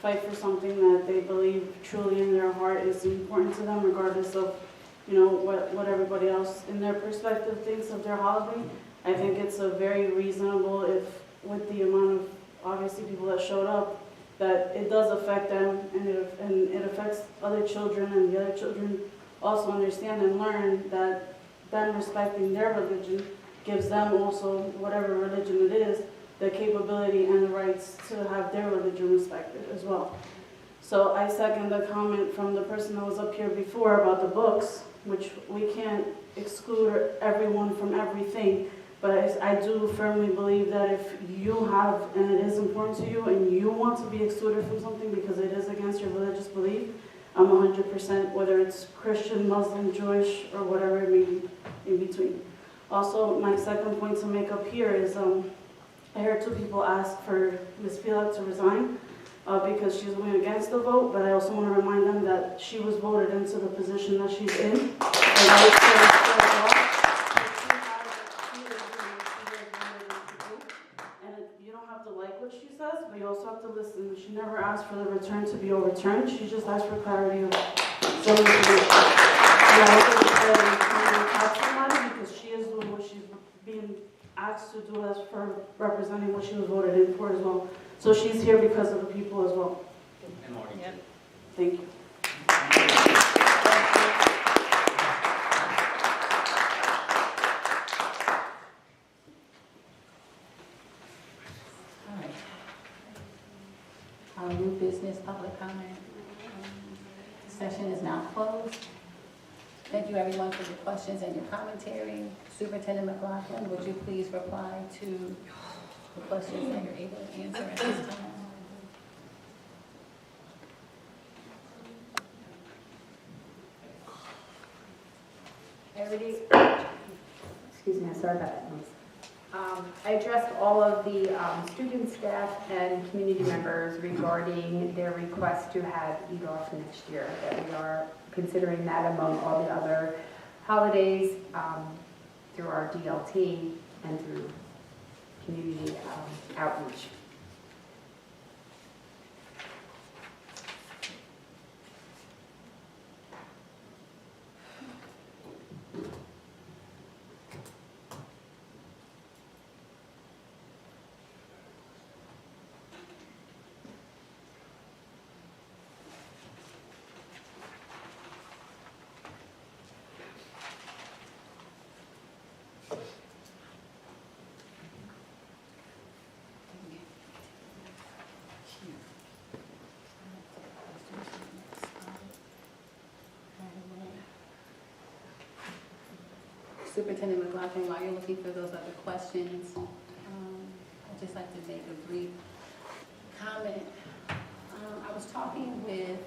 Speaker 3: fight for something that they believe truly in their heart is important to them, regardless of, you know, what everybody else in their perspective thinks of their holiday. I think it's a very reasonable, if with the amount of obviously people that showed up, that it does affect them, and it affects other children, and the other children also understand and learn that them respecting their religion gives them also, whatever religion it is, the capability and the rights to have their religion respected as well. So I second the comment from the person that was up here before about the books, which we can't exclude everyone from everything, but I do firmly believe that if you have, and it is important to you, and you want to be excluded from something because it is against your religious belief, I'm 100%, whether it's Christian, Muslim, Jewish, or whatever it may be in between. Also, my second point to make up here is I heard 2 people ask for Ms. Felak to resign because she's going against the vote, but I also want to remind them that she was voted into the position that she's in. And I would and you don't have to like what she says, but you also have to listen. She never asked for the return to be overturned. She just asked for clarity of some information. And I hope that somebody, because she is doing what she's being asked to do as for representing what she was voted in for as well. So she's here because of the people as well.
Speaker 4: And Marty.
Speaker 3: Yep. Thank you.
Speaker 1: All right. Our new business public comment session is now closed. Thank you everyone for your questions and your commentary. Superintendent McLaughlin, would you please reply to the questions that you're able to answer at this time?
Speaker 14: Everybody, excuse me, sorry about that noise. I addressed all of the student, staff, and community members regarding their request to have Eid off next year, that we are considering that among all the other holidays through our DLT and through community outreach.
Speaker 1: Superintendent McLaughlin, while you're looking for those other questions, I'd just like to make a brief comment. I was talking with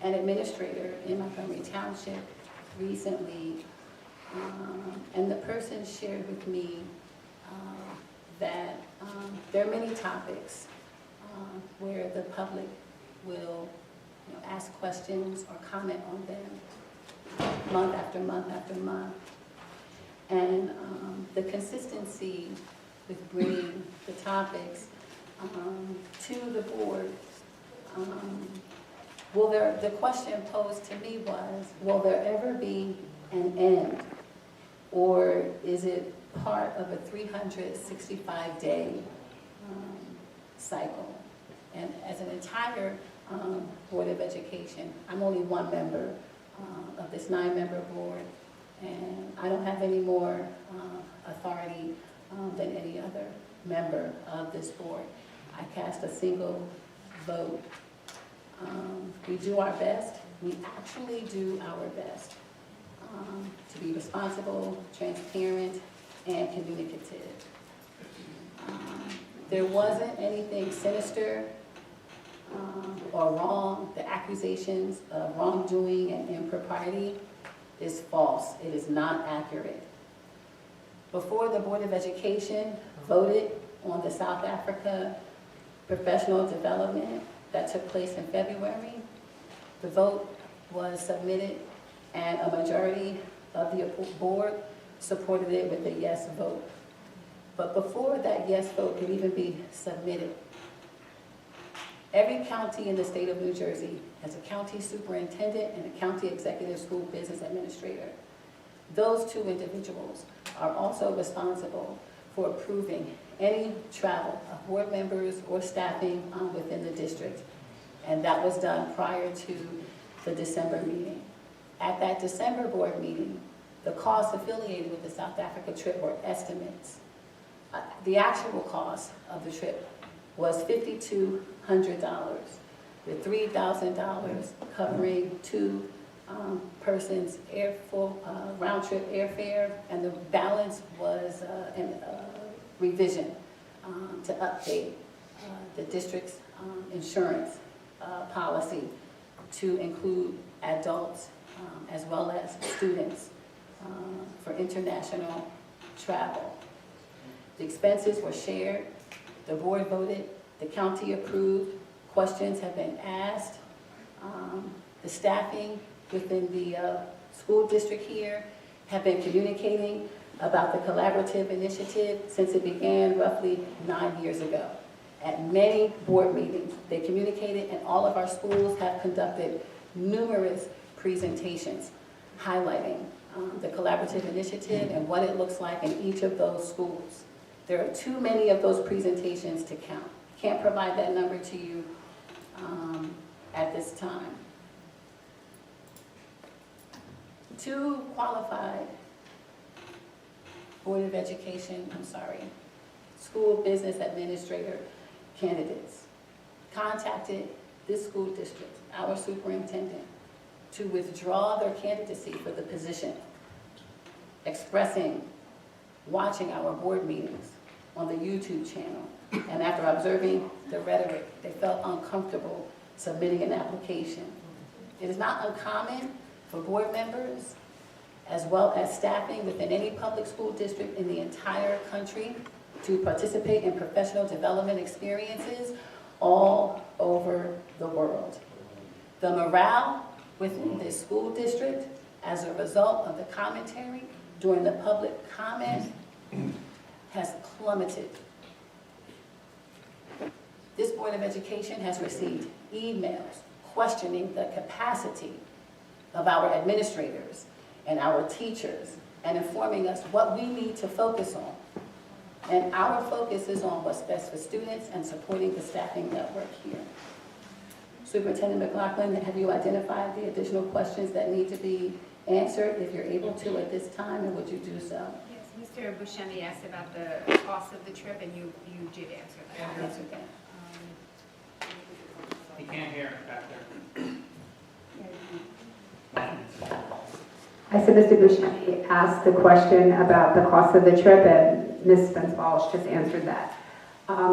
Speaker 1: an administrator in Montgomery Township recently, and the person shared with me that there are many topics where the public will ask questions or comment on them month after month after month. And the consistency with bringing the topics to the board, the question posed to me was, will there ever be an end? Or is it part of a 365-day cycle? And as an entire Board of Education, I'm only one member of this 9-member board, and I don't have any more authority than any other member of this board. I cast a single vote. We do our best. We actually do our best to be responsible, transparent, and communicative. There wasn't anything sinister or wrong. The accusations of wrongdoing and impropriety is false. It is not accurate. Before the Board of Education voted on the South Africa professional development that took place in February, the vote was submitted and a majority of the board supported it with a yes vote. But before that yes vote could even be submitted, every county in the state of New Jersey has a county superintendent and a county executive school business administrator. Those two individuals are also responsible for approving any travel of board members or staffing within the district. And that was done prior to the December meeting. At that December board meeting, the costs affiliated with the South Africa trip were estimates. The actual cost of the trip was $5,200, with $3,000 covering two persons' round-trip airfare, and the balance was a revision to update the district's insurance policy to include adults as well as students for international travel. The expenses were shared. The board voted. The county approved. Questions have been asked. The staffing within the school district here have been communicating about the collaborative initiative since it began roughly 9 years ago. At many board meetings, they communicated, and all of our schools have conducted numerous presentations highlighting the collaborative initiative and what it looks like in each of those schools. There are too many of those presentations to count. Can't provide that number to you at this time. Two qualified Board of Education, school business administrator candidates contacted this school district, our superintendent, to withdraw their candidacy for the position, expressing, watching our board meetings on the YouTube channel, and after observing the rhetoric, they felt uncomfortable submitting an application. It is not uncommon for board members, as well as staffing within any public school district in the entire country, to participate in professional development experiences all over the world. The morale within this school district, as a result of the commentary during the public comment, has plummeted. This Board of Education has received emails questioning the capacity of our administrators and our teachers and informing us what we need to focus on. And our focus is on what's best for students and supporting the staffing network here. Superintendent McLaughlin, have you identified the additional questions that need to be answered, if you're able to at this time, and would you do so?
Speaker 14: Yes, Mr. Buscemi asked about the cost of the trip, and you did answer that.
Speaker 1: Answer that.
Speaker 10: He can't hear back there.
Speaker 14: I said Mr. Buscemi asked the question about the cost of the trip, and Ms. Spence-Walsh just answered that.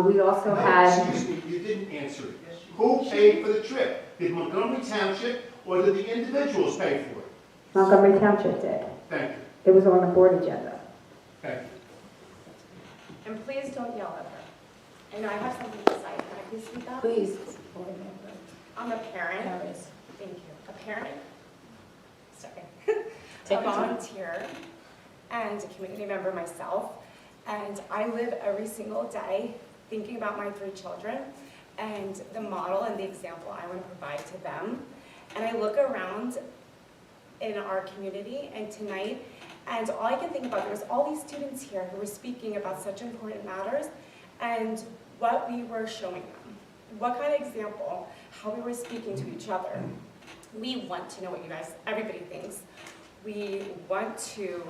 Speaker 14: We also had...
Speaker 21: Excuse me, you didn't answer it. Who paid for the trip? Did Montgomery Township
Speaker 11: or did the individuals pay for it?
Speaker 14: Montgomery Township did.
Speaker 11: Thank you.
Speaker 14: It was on the board agenda.
Speaker 11: Thank you.
Speaker 21: And please don't yell at her. And I have something to say. Can I please speak up?
Speaker 1: Please.
Speaker 21: I'm a parent.
Speaker 1: Harris.
Speaker 21: Thank you. A parent. Sorry.
Speaker 1: Take
Speaker 21: a
Speaker 1: your time.
Speaker 21: volunteer and a community member myself. And I live every single day thinking about my 3 children and the model and the example I want to provide to them. And I look around in our community and tonight, and all I can think about, there's all these students here who were speaking about such important matters and what we were showing them. What kind of example, how we were speaking to each other. We want to know what you guys, everybody thinks. We want to,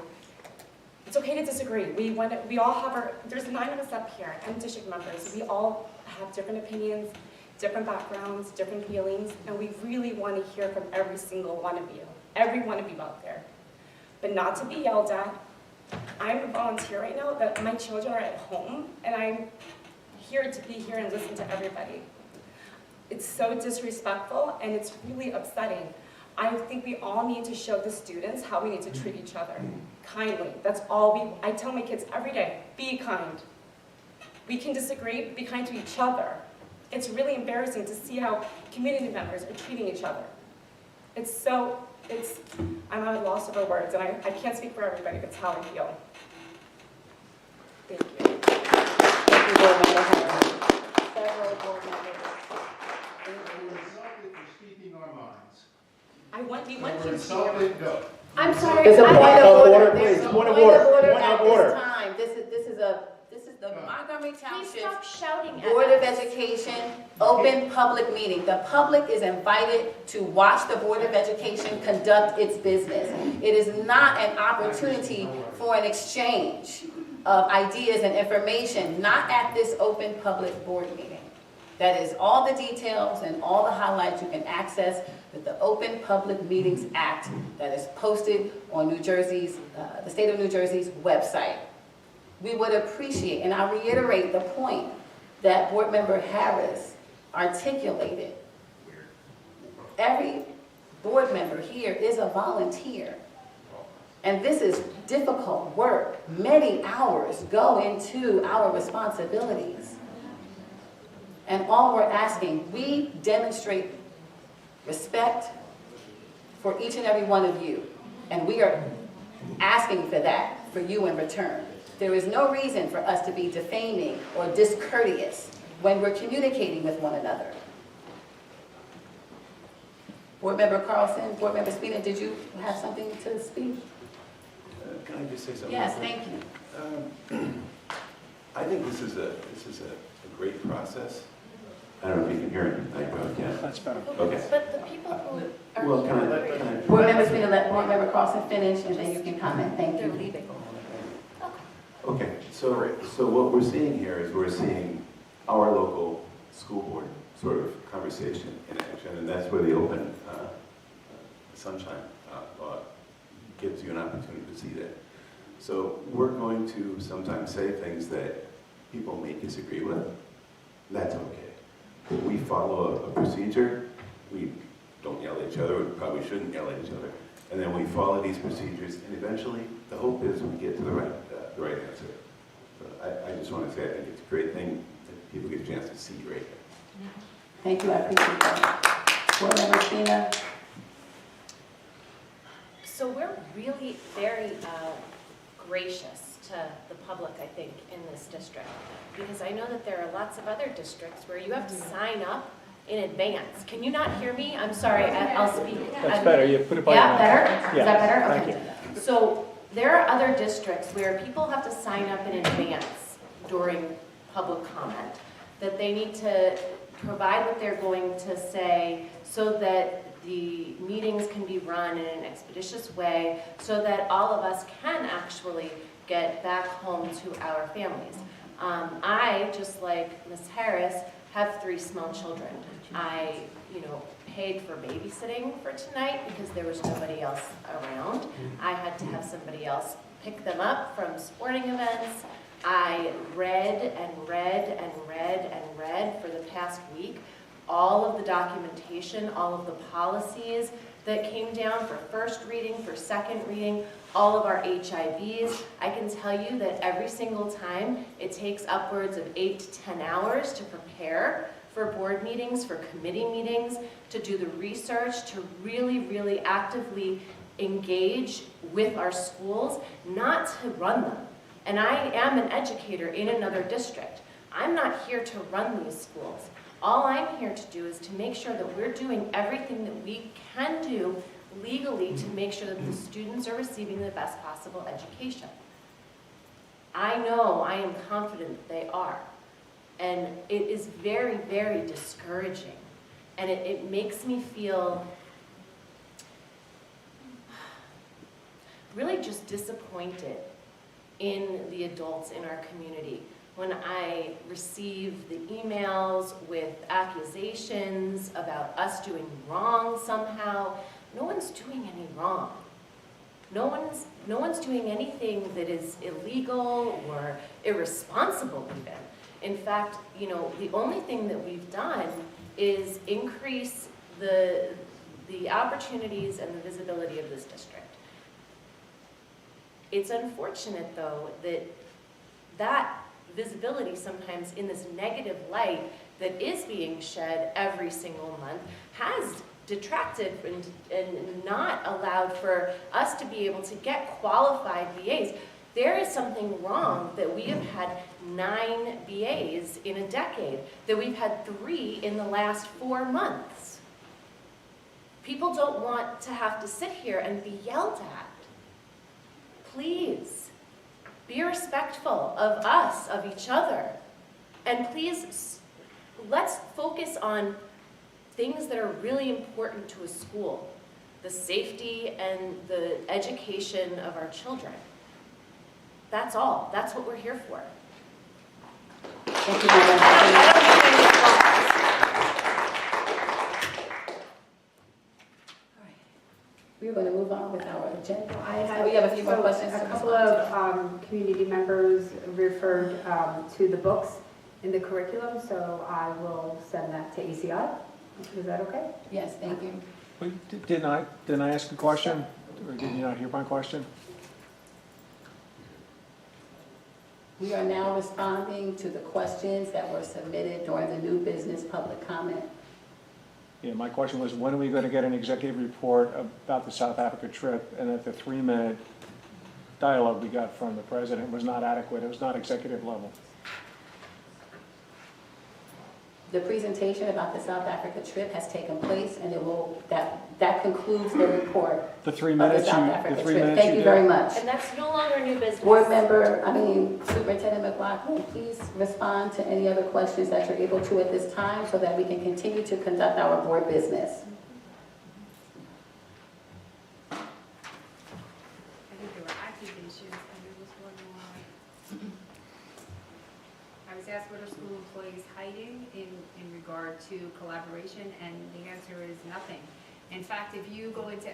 Speaker 21: it's okay to disagree. We all have our, there's 9 of us up here and district members. We all have different opinions, different backgrounds, different feelings, and we really want to hear from every single one of you. Every one of you out there. But not to be yelled at. I'm a volunteer right now, that my children are at home, and I'm here to be here and listen to everybody. It's so disrespectful, and it's really upsetting. I think we all need to show the students how we need to treat each other. Kindly. That's all I tell my kids every day, be kind. We can disagree, but be kind to each other. It's really embarrassing to see how community members are treating each other. I'm at a loss of words, and I can't speak for everybody, but it's how I feel. Thank you.
Speaker 1: Thank you, Board Member Harris. Several board members.
Speaker 11: We're insulted for speaking our minds.
Speaker 21: We want
Speaker 11: We're
Speaker 21: to
Speaker 11: insulted, go.
Speaker 1: I'm sorry.
Speaker 7: There's a point of order,
Speaker 1: There's
Speaker 7: please.
Speaker 1: a
Speaker 7: Point of order. Point
Speaker 1: at
Speaker 7: of order.
Speaker 1: this time. This is the Montgomery
Speaker 21: Please
Speaker 1: Township
Speaker 21: stop shouting at
Speaker 1: Board of
Speaker 21: us.
Speaker 1: Education open public meeting. The public is invited to watch the Board of Education conduct its business. It is not an opportunity for an exchange of ideas and information, not at this open public board meeting. That is all the details and all the highlights you can access with the Open Public Meetings Act that is posted on New Jersey's, the state of New Jersey's website. We would appreciate, and I reiterate the point that Board Member Harris articulated. Every board member here is a volunteer. And this is difficult work. Many hours go into our responsibilities. And all we're asking, we demonstrate respect for each and every one of you. And we are asking for that for you in return. There is no reason for us to be defaming or discourteous when we're communicating with one another. Board Member Carlson, Board Member Spina, did you have something to speak?
Speaker 22: Can I just say something?
Speaker 1: Yes, thank you.
Speaker 22: I think this is a great process. I don't know if you can hear it. I probably can't.
Speaker 8: That's better.
Speaker 22: Okay.
Speaker 21: But the people who are
Speaker 22: Well, can I?
Speaker 1: Board Member Spina, let Board Member Carlson finish, and then you can comment. Thank you.
Speaker 22: Okay. So what we're seeing here is we're seeing our local school board sort of conversation in action, and that's where the open sunshine law gives you an opportunity to see that. So we're going to sometimes say things that people may disagree with. That's okay. But we follow a procedure. We don't yell at each other. We probably shouldn't yell at each other. And then we follow these procedures, and eventually the hope is we get to the right answer. So I just want to say I think it's a great thing that people get a chance to see right here.
Speaker 1: Thank you, I appreciate that. Board Member Spina.
Speaker 23: So we're really very gracious to the public, I think, in this district. Because I know that there are lots of other districts where you have to sign up in advance. Can you not hear me? I'm sorry, I'll speak.
Speaker 8: That's better, you put it by your
Speaker 23: Yeah,
Speaker 8: mouth.
Speaker 23: better? Is that better?
Speaker 8: Thank
Speaker 23: Okay.
Speaker 8: you.
Speaker 23: So there are other districts where people have to sign up in advance during public comment, that they need to provide what they're going to say so that the meetings can be run in an expeditious way so that all of us can actually get back home to our families. I, just like Ms. Harris, have 3 small children. I, paid for babysitting for tonight because there was nobody else around. I had to have somebody else pick them up from sporting events. I read and read and read and read for the past week all of the documentation, all of the policies that came down for first reading, for second reading, all of our HIVs. I can tell you that every single time it takes upwards of 8 to 10 hours to prepare for board meetings, for committee meetings, to do the research, to really, really actively engage with our schools, not to run them. And I am an educator in another district. I'm not here to run these schools. All I'm here to do is to make sure that we're doing everything that we can do legally to make sure that the students are receiving the best possible education. I know, I am confident that they are. And it is very, very discouraging. And it makes me feel really just disappointed in the adults in our community. When I receive the emails with accusations about us doing wrong somehow, no one's doing any wrong. No one's doing anything that is illegal or irresponsible even. In fact, you know, the only thing that we've done is increase the opportunities and the visibility of this district. It's unfortunate, though, that visibility sometimes in this negative light that is being shed every single month has detracted and not allowed for us to be able to get qualified BAs. There is something wrong that we have had 9 BAs in a decade, that we've had 3 in the last 4 months. People don't want to have to sit here and be yelled at. Please, be respectful of us, of each other. And please, let's focus on things that are really important to a school. The safety and the education of our children. That's all. That's what we're here for.
Speaker 1: Thank you, Madam. We're going to move on with our agenda. We have a few more questions.
Speaker 14: A couple of community members referred to the books in the curriculum, so I will send that to ACI. Is that okay?
Speaker 1: Yes, thank you.
Speaker 8: Wait, didn't I ask a question? Or did you not hear my question?
Speaker 1: We are now responding to the questions that were submitted during the new business public comment.
Speaker 8: Yeah, my question was, when are we going to get an executive report about the South Africa trip, and that the 3-minute dialogue we got from the president was not adequate, it was not executive level.
Speaker 1: The presentation about the South Africa trip has taken place, and it will, that concludes the report.
Speaker 8: The 3 minutes,
Speaker 1: South Africa trip. Thank you very much.
Speaker 23: And that's no longer new business.
Speaker 1: Board member, Superintendent McLaughlin, please respond to any other questions that you're able to at this time so that we can continue to conduct our board business.
Speaker 13: I think there were accusations, and there was one more. I was asked what are school employees hiding in regard to collaboration, and the answer is nothing. In fact, if you go into,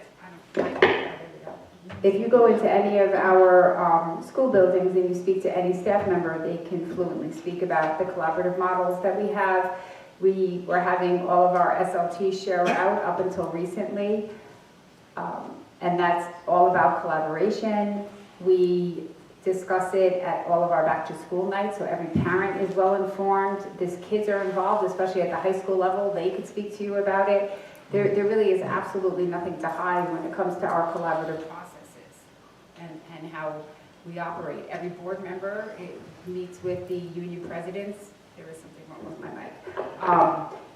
Speaker 14: If you go into any of our school buildings and you speak to any staff member, they can fluently speak about the collaborative models that we have. We were having all of our SLTs share out up until recently, and that's all about collaboration. We discuss it at all of our back to school nights, so every parent is well informed. These kids are involved, especially at the high school level. They could speak to you about it. There really is absolutely nothing to hide when it comes to our collaborative processes and how we operate. Every board member meets with the union presidents. There is something wrong with my mic.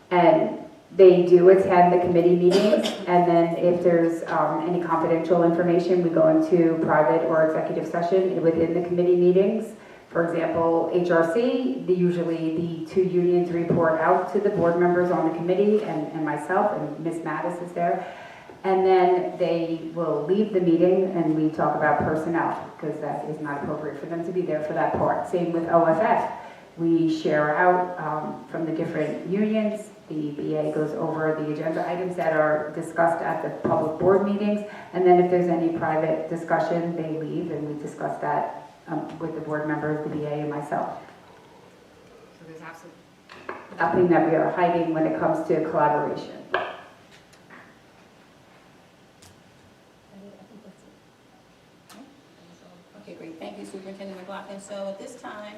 Speaker 14: And they do attend the committee meetings, and then if there's any confidential information, we go into private or executive session within the committee meetings. For example, HRC, usually the 2 unions report out to the board members on the committee and myself, and Ms. Mattis is there. And then they will leave the meeting and we talk about personnel, because that is not appropriate for them to be there for that part. Same with OFF. We share out from the different unions. The BA goes over the agenda items that are discussed at the public board meetings, and then if there's any private discussion, they leave and we discuss that with the board members, the BA, and myself.
Speaker 13: so there's absolutely
Speaker 14: nothing that we are hiding when it comes to collaboration.
Speaker 1: Okay, great. Thank you, Superintendent McLaughlin. So at this time,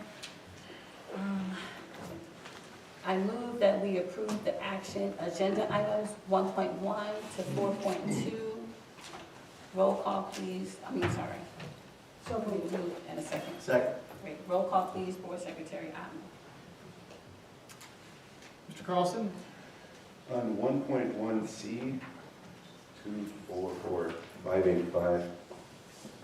Speaker 1: I move that we approve the action agenda items 1.1 to 4.2. Roll call, please. Sorry. So moved. And a second.
Speaker 11: Second.
Speaker 1: Great. Roll call, please. Board Secretary Otten.
Speaker 10: Mr. Carlson?
Speaker 22: On 1.1C, 244585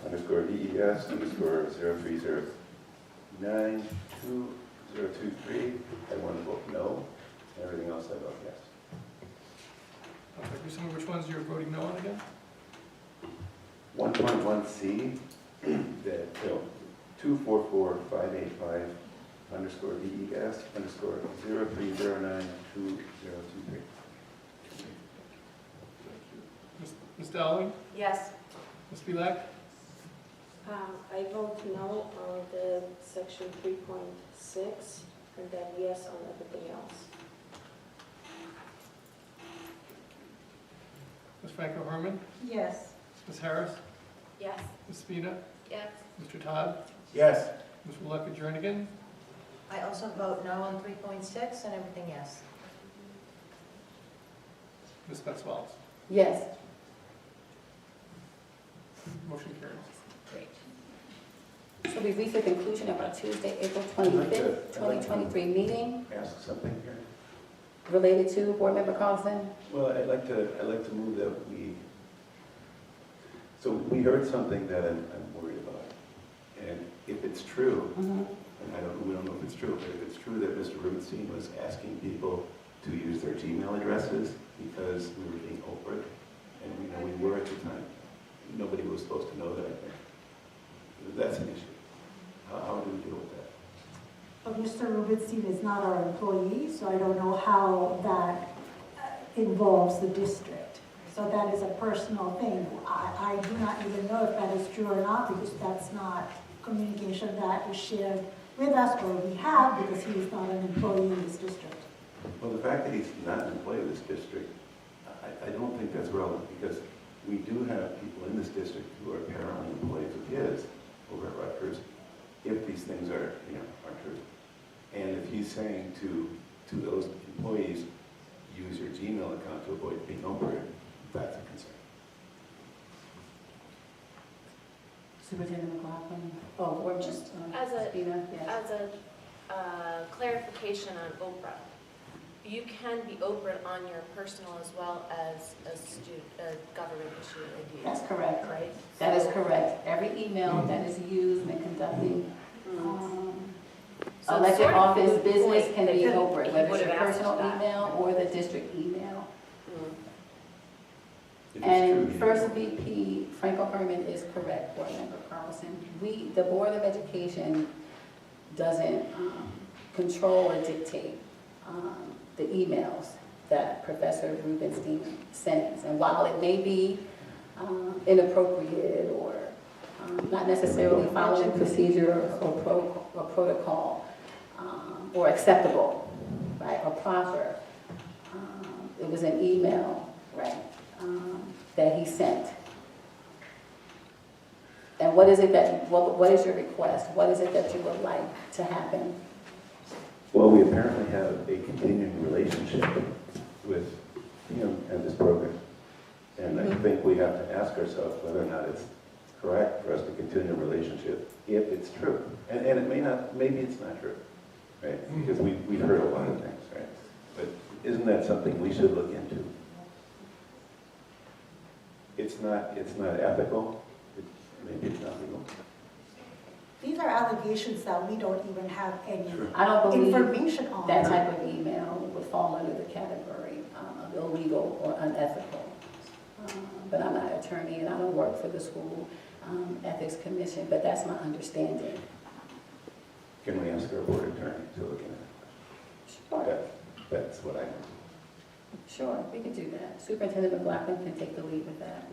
Speaker 22: underscore VES underscore 03092023, I want to vote no. Everything else I vote yes.
Speaker 10: Okay, can you tell me which ones you're voting no on again?
Speaker 22: 1.1C, that 244585 underscore VES underscore 03092023.
Speaker 10: Ms. Dowling?
Speaker 23: Yes.
Speaker 10: Ms. Belak?
Speaker 9: I vote no on the section 3.6 and then yes on everything else.
Speaker 10: Ms. Franco-Harmon?
Speaker 19: Yes.
Speaker 10: Ms. Harris?
Speaker 23: Yes.
Speaker 10: Ms. Spina?
Speaker 23: Yes.
Speaker 10: Mr. Todd?
Speaker 11: Yes.
Speaker 10: Ms. Waleka-Jernigan?
Speaker 6: I also vote no on 3.6 and everything yes.
Speaker 10: Ms. Betts-Wells?
Speaker 1: Yes.
Speaker 10: Motion carries.
Speaker 1: Great. So we've reached the conclusion of our Tuesday, April 25th, 2023 meeting
Speaker 22: Ask something here.
Speaker 1: related to Board Member Carlson.
Speaker 22: Well, I'd like to move that so we heard something that I'm worried about. And if it's true, and we don't know if it's true, but if it's true that Mr. Rubenstein was asking people to use their Gmail addresses because we were being Oprah, and we were at the time. Nobody was supposed to know that, I think. That's an issue. How do we deal with that?
Speaker 15: But Mr. Rubenstein is not our employee, so I don't know how that involves the district. So that is a personal thing. I do not even know if that is true or not, because that's not communication that is shared with us, or we have, because he is not an employee in this district.
Speaker 22: Well, the fact that he's not an employee of this district, I don't think that's relevant, because we do have people in this district who are apparently employees of his over at Rutgers, if these things are true. And if he's saying to those employees, use your Gmail account to avoid being Oprah, that's a concern.
Speaker 1: Superintendent McLaughlin. Oh, or just
Speaker 23: As a
Speaker 1: Spina, yes.
Speaker 23: as a clarification on Oprah, you can be Oprah on your personal as well as a government issue ID.
Speaker 1: That's correct.
Speaker 23: Right?
Speaker 1: That is correct. Every email that is used in conducting
Speaker 23: So
Speaker 1: elected
Speaker 23: sort of
Speaker 1: office
Speaker 23: moot
Speaker 1: business
Speaker 23: point
Speaker 1: can
Speaker 23: that
Speaker 1: be
Speaker 23: he
Speaker 1: Oprah, whether
Speaker 23: would
Speaker 1: it's your
Speaker 23: have asked
Speaker 1: personal
Speaker 23: that.
Speaker 1: email or the district email.
Speaker 22: If it's
Speaker 1: And
Speaker 22: true,
Speaker 1: First VP Franco Herman is correct, Board Member Carlson. The Board of Education doesn't control or dictate the emails that Professor Rubenstein sends. And while it may be inappropriate or not necessarily following procedure or protocol or acceptable, right, or proper, it was an email, right, that he sent. And what is it what is your request? What is it that you would like to happen?
Speaker 22: Well, we apparently have a continuing relationship with him and this program. And I think we have to ask ourselves whether or not it's correct for us to continue a relationship if it's true. And it may not, maybe it's not true, right? Because we've heard a lot of things, right? But isn't that something we should look into? It's not ethical. Maybe it's not legal.
Speaker 19: These are allegations that we don't even have any
Speaker 1: I don't believe
Speaker 19: information on.
Speaker 1: that type of email would fall under the category of illegal or unethical. But I'm not an attorney and I don't work for the school ethics commission, but that's my understanding.
Speaker 22: Can we ask our board attorney to look into that?
Speaker 1: Sure.
Speaker 22: That's what I know.
Speaker 1: Sure, we can do that. Superintendent McLaughlin can take the lead with that.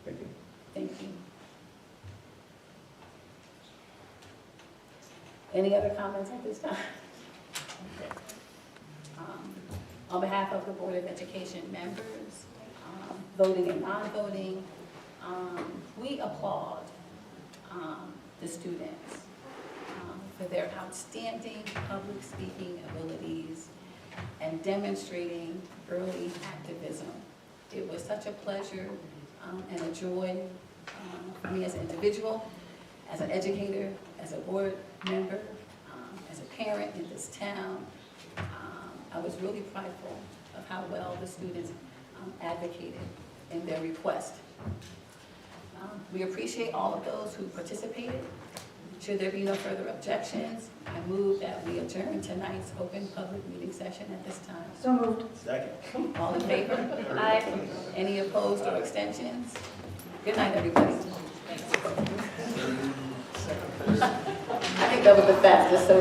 Speaker 22: Thank you.
Speaker 1: Thank you. Any other comments at this time? Okay. On behalf of the Board of Education members, voting and non-voting, we applaud the students for their outstanding public speaking abilities and demonstrating early activism. It was such a pleasure and a joy for me as an individual, as an educator, as a board member, as a parent in this town. I was really prideful of how well the students advocated in their request. We appreciate all of those who participated. Should there be no further objections, I move that we adjourn tonight's open public meeting session at this time.
Speaker 15: So moved.
Speaker 11: Second.
Speaker 1: All in favor? Aye. Any opposed or extensions? Good night, everybody. I think that was the fastest, so